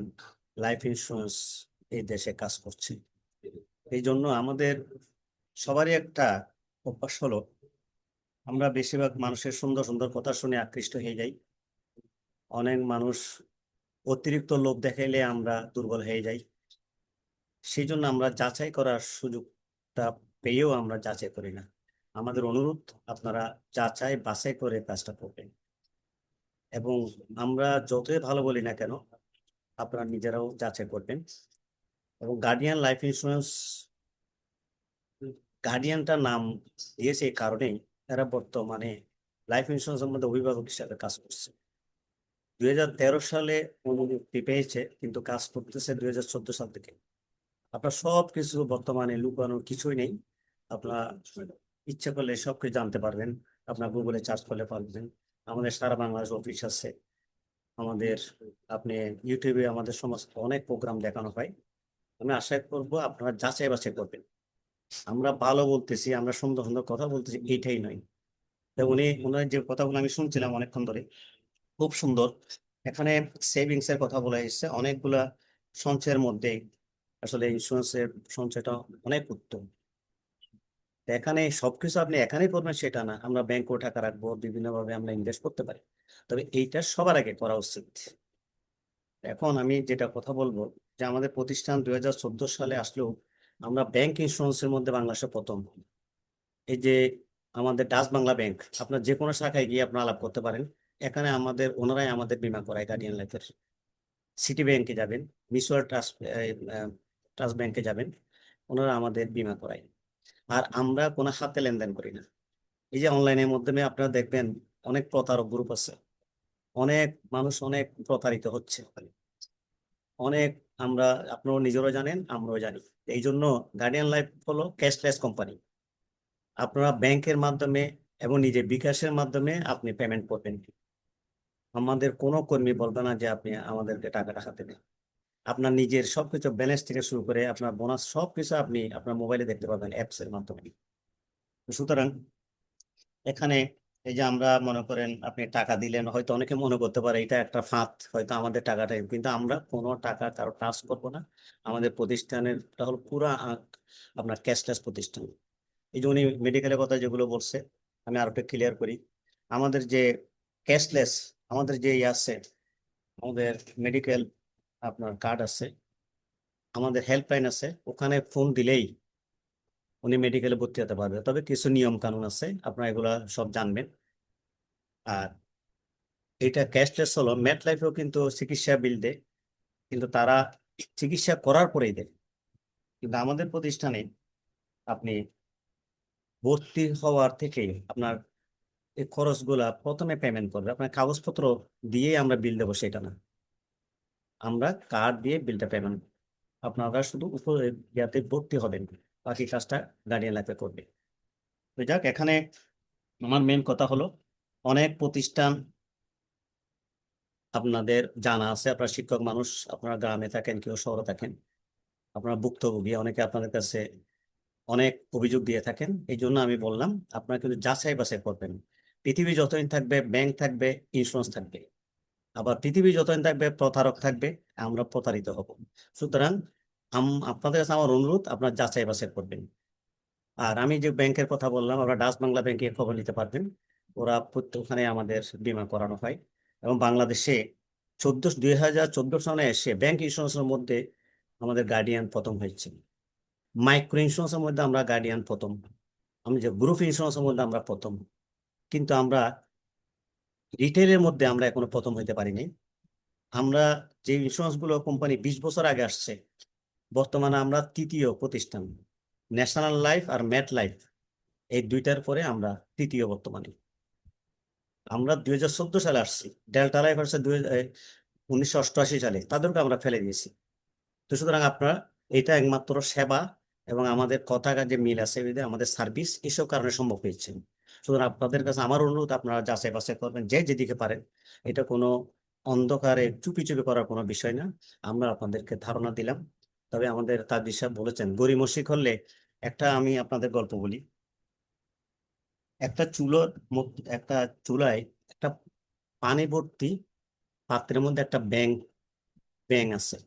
B: লাইফ ইন্স্যুরেন্স এই দেশে কাজ করছে। এই জন্য আমাদের সবারই একটা অভ্যাস হলো, আমরা বেশিরভাগ মানুষের সুন্দর সুন্দর কথা শুনে আকৃষ্ট হয়ে যাই। অনেক মানুষ অতিরিক্ত লোভ দেখাইলে আমরা দুর্বল হয়ে যাই। সেই জন্য আমরা যাচাই করার সুযোগটা পেয়েও আমরা যাচাই করি না। আমাদের অনুরোধ, আপনারা যাচাই বাছাই করে কাজটা করবেন। এবং আমরা যতই ভালো বলি না কেন, আপনারা নিজেরাও যাচাই করবেন। এবং গার্ডিয়ান লাইফ ইন্স্যুরেন্স, গার্ডিয়ানটার নাম দিয়েছে এই কারণেই, এরা বর্তমানে লাইফ ইন্স্যুরেন্সের মধ্যে অভিভাবক হিসাবে কাজ করছে। 2013 সালে অনুমতি পেয়েছে, কিন্তু কাজ করতেছে 2014 সাল থেকে। আপনার সব কিছু বর্তমানে লুকানোর কিছুই নেই। আপনার ইচ্ছা করলে সবকিছু জানতে পারবেন। আপনার গুগলে সার্চ করলে পারবেন। আমাদের সারা বাংলাদেশ অফিস আছে আমাদের। আপনি ইউটিউবে আমাদের সমস্ত অনেক প্রোগ্রাম দেখানো হয়। আমি আশা করব আপনারা যাচাই বাছাই করবেন। আমরা ভালো বলতেছি, আমরা সুন্দর সুন্দর কথা বলতেছি, এইটাই নয়। তো ওনার যে কথাগুলো আমি শুনছিলাম অনেকক্ষণ ধরে, খুব সুন্দর। এখানে সেভিংস এর কথা বলা হয়েছে অনেকগুলা। সঞ্চয়ের মধ্যে আসলে ইন্স্যুরেন্সের সঞ্চয়টা অনেক উত্তম। তো এখানে সবকিছু আপনি এখানেই করবেন সেটা না, আমরা ব্যাংকেও টাকা রাখবো, বিভিন্ন ভাবে আমরা ইনভেস্ট করতে পারি। তবে এইটা সবার আগে করা উচিত। এখন আমি যেটা কথা বলবো, যে আমাদের প্রতিষ্ঠান 2014 সালে আসলেও আমরা ব্যাংক ইন্স্যুরেন্সের মধ্যে বাংলাদেশে প্রথম। এই যে আমাদের ডাচ বাংলা ব্যাংক, আপনার যে কোনো শাখায় গিয়ে আপনার আলাপ করতে পারেন। এখানে ওনারাই আমাদের বীমা করায় গার্ডিয়ান লাইফের। সিটি ব্যাংকে যাবেন, মিউচুয়াল ট্রাস্ট ট্রাস্ট ব্যাংকে যাবেন, ওনারা আমাদের বীমা করায়। আর আমরা কোনো হাতে লেনদেন করি না। এই যে অনলাইনের মাধ্যমে আপনারা দেখবেন অনেক প্রতারক গ্রুপ আছে, অনেক মানুষ অনেক প্রতারিত হচ্ছে অনেক। আমরা, আপনারা নিজেরাও জানেন, আমরাও জানি। এই জন্য গার্ডিয়ান লাইফ হলো ক্যাশলেস কোম্পানি। আপনারা ব্যাংকের মাধ্যমে এবং নিজের বিকাশের মাধ্যমে আপনি পেমেন্ট করবেন। আমাদের কোনো কর্মী বলবে না যে আপনি আমাদেরকে টাকাটা হাতে দেন। আপনার নিজের সবকিছু ব্যালেন্স থেকে শুরু করে আপনার বোনাস সবকিছু আপনি আপনার মোবাইলে দেখতে পাবেন অ্যাপস এর মাধ্যমে। সুতরাং এখানে এই যে আমরা মনে করেন আপনি টাকা দিলেন, হয়তো অনেকে মনে করতে পারে এটা একটা ফাঁদ, হয়তো আমাদের টাকাটাই, কিন্তু আমরা কোনো টাকা কারো ট্রান্স করবো না। আমাদের প্রতিষ্ঠানেরটা হলো পুরা আপনার ক্যাশলেস প্রতিষ্ঠান। এই যে উনি মেডিকেলের কথা যেগুলো বলছে, আমি আরো একটু ক্লিয়ার করি। আমাদের যে ক্যাশলেস, আমাদের যে আছে, আমাদের মেডিকেল আপনার কার্ড আছে, আমাদের হেল্পলাইন আছে, ওখানে ফোন দিলেই উনি মেডিকেলে ভর্তি হতে পারবে। তবে কিছু নিয়ম কানুন আছে, আপনারা এগুলা সব জানবেন। আর এটা ক্যাশলেস হলো, মেট লাইফেও কিন্তু চিকিৎসা বিল দেয়, কিন্তু তারা চিকিৎসা করার পরেই দেয়। কিন্তু আমাদের প্রতিষ্ঠানে আপনি ভর্তি হওয়ার থেকে আপনার এই খরচগুলা প্রথমে পেমেন্ট করবে। আপনার কাগজপত্র দিয়েই আমরা বিল দেবো সেটা না, আমরা কার্ড দিয়ে বিলটা পেমেন্ট। আপনারা শুধু উপরে ইয়াতে ভর্তি হবেন, বাকি কাজটা গার্ডিয়ান লাইফে করবে। তো যাক, এখানে আমার মেন কথা হলো, অনেক প্রতিষ্ঠান আপনাদের জানা আছে, আপনারা শিক্ষক মানুষ, আপনারা গ্রামে থাকেন, কেউ শহরে থাকেন, আপনারা ভুক্তভোগী, অনেকে আপনাদের কাছে অনেক অভিযোগ দিয়ে থাকেন। এই জন্য আমি বললাম আপনারা কিন্তু যাচাই বাছাই করবেন। পৃথিবী যতদিন থাকবে ব্যাংক থাকবে, ইন্স্যুরেন্স থাকবে। আবার পৃথিবী যতদিন থাকবে প্রতারক থাকবে, আমরা প্রতারিত হব। সুতরাং আপনাদের কাছে আমার অনুরোধ, আপনারা যাচাই বাছাই করবেন। আর আমি যে ব্যাংকের কথা বললাম, আমরা ডাচ বাংলা ব্যাংকে খবর নিতে পারবেন। ওরা ওখানে আমাদের বীমা করানো হয়। এবং বাংলাদেশে 2014 সালে এসে ব্যাংক ইন্স্যুরেন্সের মধ্যে আমাদের গার্ডিয়ান প্রথম হয়েছে। মাইক্রো ইন্স্যুরেন্সের মধ্যে আমরা গার্ডিয়ান প্রথম। আমি যে গ্রুপ ইন্স্যুরেন্সের মধ্যে আমরা প্রথম। কিন্তু আমরা রিটেলের মধ্যে আমরা এখনো প্রথম হইতে পারিনি। আমরা যে ইন্স্যুরেন্স গুলো কোম্পানি 20 বছর আগে আসছে, বর্তমানে আমরা তৃতীয় প্রতিষ্ঠান। ন্যাশনাল লাইফ আর মেট লাইফ, এই দুইটার পরে আমরা তৃতীয় বর্তমানে। আমরা 2014 সালে আসছি, ডেল্টা লাইফ আসছে 1988 সালে, তাদেরকে আমরা ফেলে দিয়েছি। তো সুতরাং আপনারা, এটা একমাত্র সেবা এবং আমাদের কথা কাজে মিল আছে, আমাদের সার্ভিস এসব কারণে সম্ভব হয়েছে। সুতরাং আপনাদের কাছে আমার অনুরোধ, আপনারা যাচাই বাছাই করবেন যে যেদিকে পারেন। এটা কোনো অন্ধকারে চুপি চুপি করার কোনো বিষয় না। আমরা আপনাদেরকে ধারণা দিলাম। তবে আমাদের তাজী সাহেব বলেছেন গড়িমসি করলে, আমি আপনাদের গল্প বলি। একটা একটা চুলায় একটা পানি ভর্তি পাত্রের মধ্যে একটা ব্যাং ব্যাং আছে।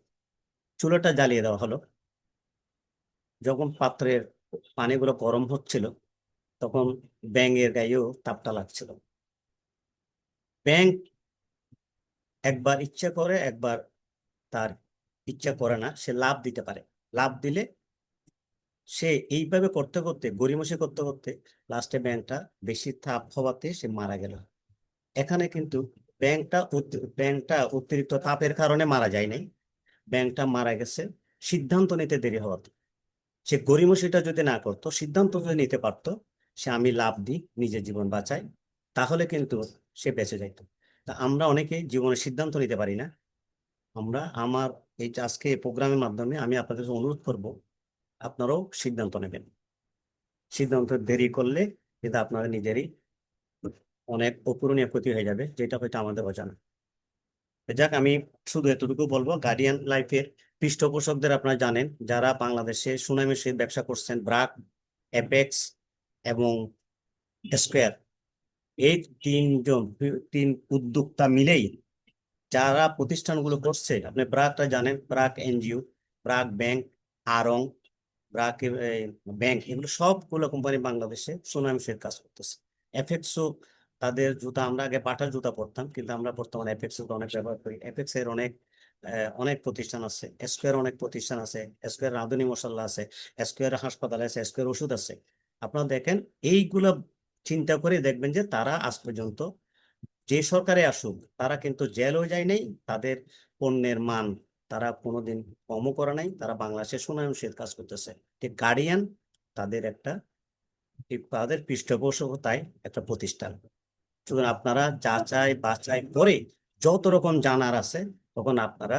B: চুলাটা জ্বালিয়ে দেওয়া হলো। যখন পাত্রের পানিগুলো গরম হচ্ছিল, তখন ব্যাঙের গায়েও তাপটা লাগছিল। ব্যাঙ একবার ইচ্ছা করে, একবার তার ইচ্ছা করে না, সে লাফ দিতে পারে। লাফ দিলে সে এইভাবে করতে করতে গড়িমসি করতে করতে লাস্টে ব্যাংকটা বেশি তাপ হওয়াতে সে মারা গেল। এখানে কিন্তু ব্যাংকটা অতিরিক্ত তাপের কারণে মারা যায় নাই, ব্যাংকটা মারা গেছে সিদ্ধান্ত নিতে দেরি হওয়াতে। সে গড়িমসিটা যদি না করতো, সিদ্ধান্ত যদি নিতে পারতো সে আমি লাভ দিই নিজের জীবন বাঁচাই, তাহলে কিন্তু সে বেঁচে যাইতো। তা আমরা অনেকেই জীবনে সিদ্ধান্ত নিতে পারি না। আমার এই যে আজকে প্রোগ্রামের মাধ্যমে আমি আপনাদের কাছে অনুরোধ করব, আপনারাও সিদ্ধান্ত নেবেন। সিদ্ধান্ত দেরি করলে কিন্তু আপনাদের নিজেরই অনেক অপূরণীয় ক্ষতি হয়ে যাবে, যেটা হয়তো আমাদের অজানা। যাক, আমি শুধু এতটুকু বলবো, গার্ডিয়ান লাইফের পৃষ্ঠপোষকদের আপনারা জানেন, যারা বাংলাদেশে সুনামের সহিত ব্যবসা করছেন, ব্রাক, অ্যাপেক্স এবং স্কয়ার, এই তিন উদ্যোক্তা মিলেই যারা প্রতিষ্ঠানগুলো করছে, আপনি ব্রাকটা জানেন, BRAC NGO, BRAC bank, Aarong, BRAC bank, এগুলো সবগুলো কোম্পানি বাংলাদেশে সুনামের সহিত কাজ করতেছে। এফএক্সও, তাদের জুতা, আমরা আগে বাটার জুতা পরতাম, কিন্তু আমরা বর্তমানে এফএক্স অনেক ব্যবহার করি। এফএক্স এর অনেক প্রতিষ্ঠান আছে, স্কয়ার অনেক প্রতিষ্ঠান আছে, স্কয়ার রাঁধুনি মশলা আছে, স্কয়ার হাসপাতাল আছে, স্কয়ার ওষুধ আছে। আপনারা দেখেন, এইগুলা চিন্তা করে দেখবেন যে তারা আজ পর্যন্ত যে সরকারে আসুক তারা কিন্তু জেলও যায় নাই, তাদের পণ্যের মান তারা কোনোদিন কমও করে নাই, তারা বাংলাদেশের সুনাম সহিত কাজ করতেছে। ঠিক গার্ডিয়ান তাদের পৃষ্ঠপোষকতায় একটা প্রতিষ্ঠান। সুতরাং আপনারা যাচাই বাছাই করে যত রকম জানার আছে তখন আপনারা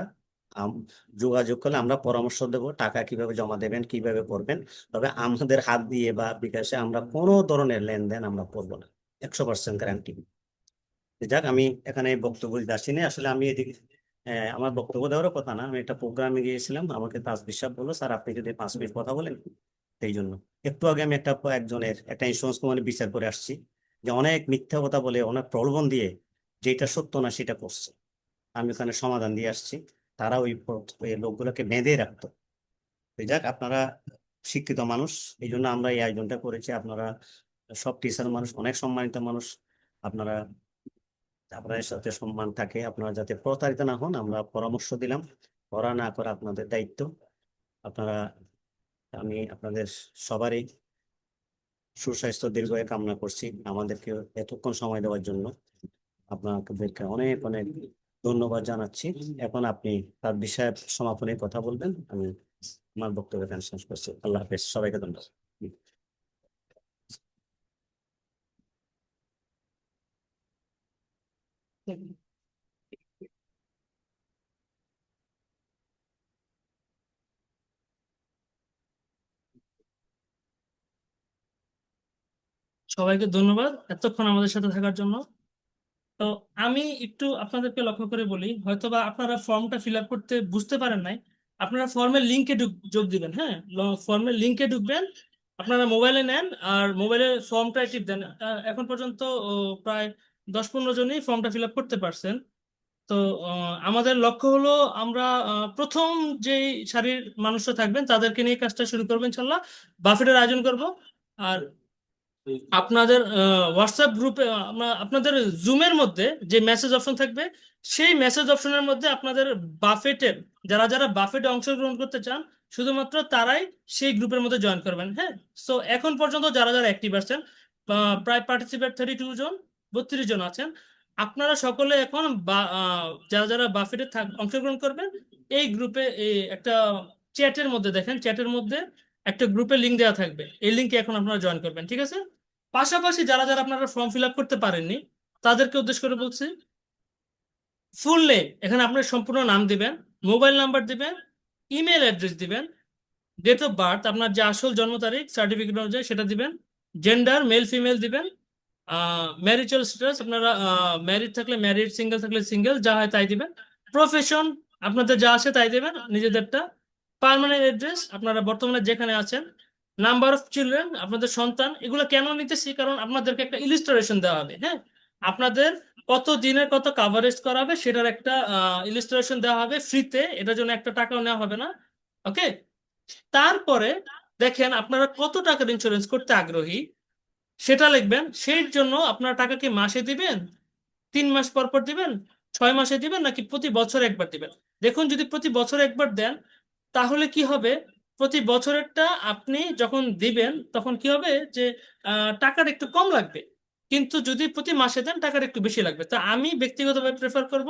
B: যোগাযোগ করলে আমরা পরামর্শ দেব, টাকা কিভাবে জমা দেবেন, কিভাবে করবেন। তবে আমাদের হাত দিয়ে বা বিকাশে আমরা কোনো ধরনের লেনদেন আমরা করবো না, 100% গ্যারান্টি। যাক, আমি এখানে বক্তব্য দিতে আসিনি, আসলে আমি এদিকে আমার বক্তব্য দেওয়ারও কথা না, আমি একটা প্রোগ্রামে গিয়েছিলাম, আমাকে তাসবির সাহেব বললো, স্যার আপনি যদি 5 মিনিট কথা বলেন। সেই জন্য একটু আগে আমি একজনের একটা ইন্স্যুরেন্স কোম্পানি বিচার করে আসছি, যে অনেক মিথ্যা কথা বলে, অনেক প্রলোভন দিয়ে যেটা সত্য না সেটা করছে। আমি ওখানে সমাধান দিয়ে আসছি। তারা ওই লোকগুলোকে বেঁধে রাখতো। তো যাক, আপনারা শিক্ষিত মানুষ, এই জন্য আমরা এই আয়োজনটা করেছি। আপনারা সব টিচার মানুষ, অনেক সম্মানিত মানুষ, আপনারা, আপনাদের সাথে সম্মান থাকে, আপনারা যাতে প্রতারিত না হন আমরা পরামর্শ দিলাম। করা না করা আপনাদের দায়িত্ব। আপনারা, আমি আপনাদের সবারই সুস্বাস্থ্য দীর্ঘায়ু কামনা করছি। আমাদেরকে এতক্ষণ সময় দেওয়ার জন্য আপনাদেরকে অনেক অনেক ধন্যবাদ জানাচ্ছি। এখন আপনি তার বিষয়ে সমাপনী কথা বলবেন, আমি আমার বক্তব্য এখানে শেষ করছি। আল্লাহ হাফেজ, সবাইকে ধন্যবাদ।
A: সবাইকে ধন্যবাদ এতক্ষণ আমাদের সাথে থাকার জন্য। তো আমি একটু আপনাদেরকে লক্ষ্য করে বলি, হয়তোবা আপনারা ফর্মটা ফিল আপ করতে বুঝতে পারেন নাই। আপনারা ফর্মের লিঙ্কে যোগ দিবেন, হ্যাঁ, ফর্মের লিঙ্কে ঢুকবেন। আপনারা মোবাইলে নেন আর মোবাইলে ফর্মটা টিপ দেন। এখন পর্যন্ত প্রায় 10-15 জনই ফর্মটা ফিল আপ করতে পারছেন। তো আমাদের লক্ষ্য হলো আমরা প্রথম যে সারির মানুষরা থাকবেন তাদেরকে নিয়ে কাজটা শুরু করবেন ইনশাল্লাহ। বাফেটের আয়োজন করব। আর আপনাদের হোয়াটসঅ্যাপ গ্রুপে আপনাদের জুমের মধ্যে যে মেসেজ অপশন থাকবে, সেই মেসেজ অপশনের মধ্যে আপনাদের বাফেটের, যারা যারা বাফেটে অংশগ্রহণ করতে চান শুধুমাত্র তারাই সেই গ্রুপের মধ্যে জয়েন করবেন, হ্যাঁ। সো এখন পর্যন্ত যারা যারা অ্যাক্টিভ আছেন, প্রায় পার্টিসিপেট 32 জন, 32 জন আছেন। আপনারা সকলে এখন যারা যারা বাফেটে অংশগ্রহণ করবেন, এই গ্রুপে একটা চ্যাটের মধ্যে দেখেন, চ্যাটের মধ্যে একটা গ্রুপের লিঙ্ক দেওয়া থাকবে, এই লিঙ্কে এখন আপনারা জয়েন করবেন, ঠিক আছে। পাশাপাশি যারা যারা আপনারা ফর্ম ফিল আপ করতে পারেননি তাদেরকে উদ্দেশ্য করে বলছি, ফুল নেম এখানে আপনার সম্পূর্ণ নাম দিবেন, মোবাইল নাম্বার দিবেন, ইমেল অ্যাড্রেস দিবেন, ডেট অফ বার্থ আপনার যে আসল জন্ম তারিখ সার্টিফিকেট অনুযায়ী সেটা দিবেন, জেন্ডার মেল ফিমেল দিবেন, ম্যারিটাল স্ট্যাটাস আপনারা ম্যারিড থাকলে ম্যারিড, সিঙ্গেল থাকলে সিঙ্গেল, যা হয় তাই দিবেন, প্রফেশন আপনাদের যা আছে তাই দিবেন নিজেদেরটা, পার্মানেন্ট অ্যাড্রেস আপনারা বর্তমানে যেখানে আছেন, নাম্বার অফ চিলড্রেন আপনাদের সন্তান। এগুলো কেন নিতেছি, কারণ আপনাদেরকে একটা ইলিস্ট্রেশন দেওয়া হবে, হ্যাঁ। আপনাদের কত দিনের কত কাভারেজ করাবে সেটার একটা ইলিস্ট্রেশন দেওয়া হবে ফ্রিতে, এটার জন্য একটা টাকাও নেওয়া হবে না, ওকে। তারপরে দেখেন আপনারা কত টাকার ইন্স্যুরেন্স করতে আগ্রহী সেটা লিখবেন। সেই জন্য আপনার টাকা কি মাসে দিবেন, 3 মাস পর পর দিবেন, 6 মাসে দিবেন, নাকি প্রতি বছর একবার দিবেন? দেখুন, যদি প্রতি বছর একবার দেন তাহলে কি হবে, প্রতি বছরেরটা আপনি যখন দিবেন তখন কি হবে যে টাকাটা একটু কম লাগবে, কিন্তু যদি প্রতি মাসে দেন টাকাটা একটু বেশি লাগবে। তো আমি ব্যক্তিগতভাবে প্রেফার করব,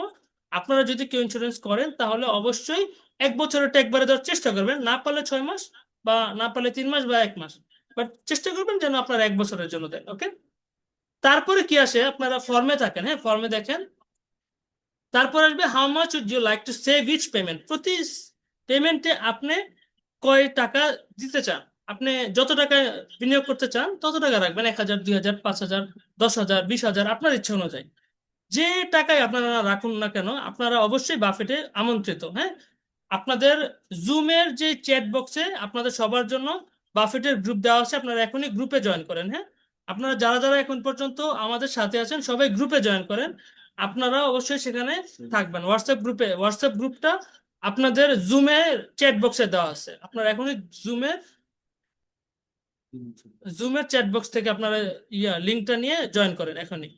A: আপনারা যদি কেউ ইন্স্যুরেন্স করেন তাহলে অবশ্যই এক বছরেরটা একবারে দেওয়ার চেষ্টা করবেন, না পারলে 6 মাস, বা না পারলে 3 মাস বা 1 মাস, বাট চেষ্টা করবেন যেন আপনার এক বছরের জন্য দেন। ওকে, তারপরে কি আসে, আপনারা ফর্মে থাকেন, হ্যাঁ ফর্মে দেখেন, তারপর আসবে how much would you like to save each payment, প্রতি পেমেন্টে আপনি কয় টাকা দিতে চান, আপনি যত টাকা বিনিয়োগ করতে চান তত টাকা রাখবেন, 1,000, 2,000, 5,000, 10,000, 20,000, আপনার ইচ্ছে অনুযায়ী যে টাকায় আপনারা রাখুন না কেন, আপনারা অবশ্যই বাফেটে আমন্ত্রিত। হ্যাঁ, আপনাদের জুমের যে চ্যাট বক্সে আপনাদের সবার জন্য বাফেটের গ্রুপ দেওয়া আছে, আপনারা এখনই গ্রুপে জয়েন করেন। হ্যাঁ, আপনারা যারা যারা এখন পর্যন্ত আমাদের সাথে আছেন সবাই গ্রুপে জয়েন করেন, আপনারা অবশ্যই সেখানে থাকবেন। হোয়াটসঅ্যাপ গ্রুপটা আপনাদের জুমের চ্যাট বক্সে দেওয়া আছে, আপনারা এখনই জুমের জুমের চ্যাট বক্স থেকে আপনারা লিঙ্কটা নিয়ে জয়েন করেন এখনই।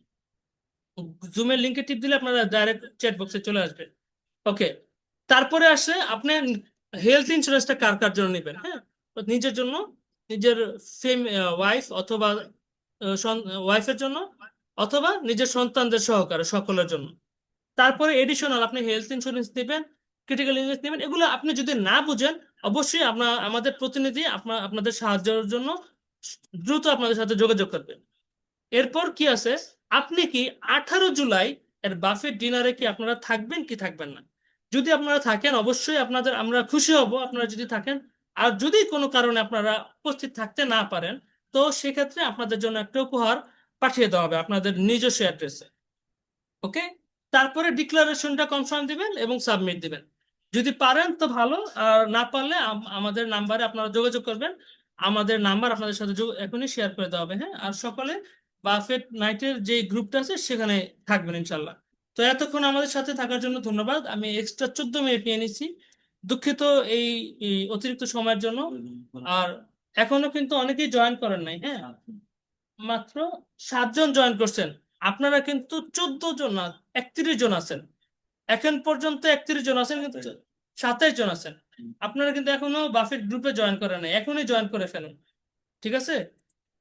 A: জুমের লিঙ্কে টিপ দিলে আপনারা ডাইরেক্ট চ্যাট বক্সে চলে আসবে। ওকে, তারপরে আসে আপনি হেলথ ইন্স্যুরেন্সটা কার কার জন্য নেবেন। হ্যাঁ, তো নিজের জন্য, নিজের ওয়াইফ অথবা ওয়াইফের জন্য, অথবা নিজের সন্তানদের সহকারে সকলের জন্য। তারপরে এডিশনাল আপনি হেলথ ইন্স্যুরেন্স নেবেন, ক্রিটিক্যাল ইলনেস নেবেন, এগুলো আপনি যদি না বুঝেন অবশ্যই আমাদের প্রতিনিধি আপনাদের সাহায্যের জন্য দ্রুত আপনাদের সাথে যোগাযোগ করবেন। এরপর কি আছে, আপনি কি 18 জুলাই এর বাফেট ডিনারে কি আপনারা থাকবেন কি থাকবেন না? যদি আপনারা থাকেন অবশ্যই আমরা খুশি হব আপনারা যদি থাকেন। আর যদি কোনো কারণে আপনারা উপস্থিত থাকতে না পারেন, তো সেক্ষেত্রে আপনাদের জন্য একটা উপহার পাঠিয়ে দেওয়া হবে আপনাদের নিজস্ব অ্যাড্রেসে। ওকে, তারপরে ডিক্লারেশনটা কনফার্ম দিবেন এবং সাবমিট দিবেন। যদি পারেন তো ভালো, আর না পারলে আমাদের নাম্বারে আপনারা যোগাযোগ করবেন, আমাদের নাম্বার আপনাদের সাথে এখনই শেয়ার করে দেওয়া হবে। হ্যাঁ, আর সকালে বাফেট নাইটের যে গ্রুপটা আছে সেখানে থাকবেন ইনশাল্লাহ। তো এতক্ষণ আমাদের সাথে থাকার জন্য ধন্যবাদ, আমি এক্সট্রা 14 মিনিট নিয়ে নিছি, দুঃখিত এই এই অতিরিক্ত সময়ের জন্য। আর এখনো কিন্তু অনেকেই জয়েন করেন নাই। হ্যাঁ, মাত্র 7 জন জয়েন করছেন, আপনারা কিন্তু 14 জন না 31 জন আছেন, এখন পর্যন্ত 31 জন আছেন, কিন্তু 27 জন আছেন। আপনারা কিন্তু এখনো বাফেট গ্রুপে জয়েন করেন নাই, এখনই জয়েন করে ফেলুন। ঠিক আছে,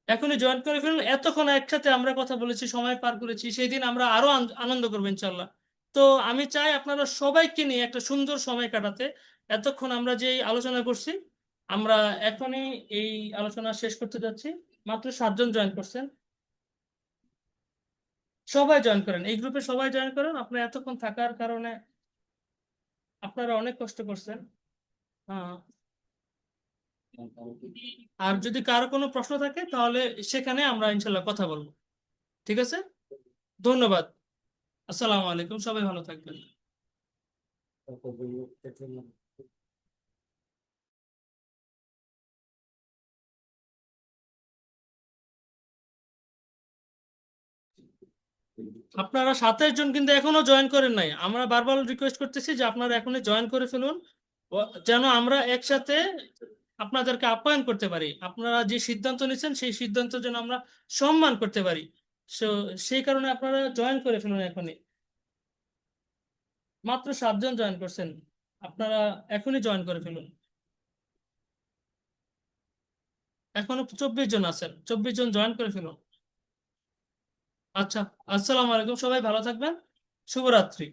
A: এখনই জয়েন করে ফেলুন। এতক্ষণ একসাথে আমরা কথা বলেছি, সময় পার করেছি, সেই দিন আমরা আরো আনন্দ করবো ইনশাল্লাহ। তো আমি চাই আপনারা সবাইকে নিয়ে একটা সুন্দর সময় কাটাতে। এতক্ষণ আমরা যে আলোচনা করছি, আমরা এখনই এই আলোচনা শেষ করতে যাচ্ছি। মাত্র 7 জন জয়েন করছেন, সবাই জয়েন করেন, এই গ্রুপে সবাই জয়েন করেন। আপনারা এতক্ষণ থাকার কারণে আপনারা অনেক কষ্ট করছেন। আহ, আর যদি কারো কোনো প্রশ্ন থাকে তাহলে সেখানে আমরা ইনশাল্লাহ কথা বলবো। ঠিক আছে, ধন্যবাদ। আসসালামু আলাইকুম, সবাই ভালো থাকবেন। আপনারা 27 জন কিন্তু এখনো জয়েন করেন নাই, আমরা বারবার রিকোয়েস্ট করতেছি যে আপনারা এখনই জয়েন করে ফেলুন, যেন আমরা একসাথে আপনাদেরকে আপ্যায়ন করতে পারি, আপনারা যে সিদ্ধান্ত নিয়েছেন সেই সিদ্ধান্ত যেন আমরা সম্মান করতে পারি। সো সেই কারণে আপনারা জয়েন করে ফেলুন এখনই। মাত্র 7 জন জয়েন করছেন, আপনারা এখনই জয়েন করে ফেলুন। এখনো 24 জন আছেন, 24 জন জয়েন করে ফেলুন। আচ্ছা, আসসালামু আলাইকুম, সবাই ভালো থাকবেন, শুভরাত্রি।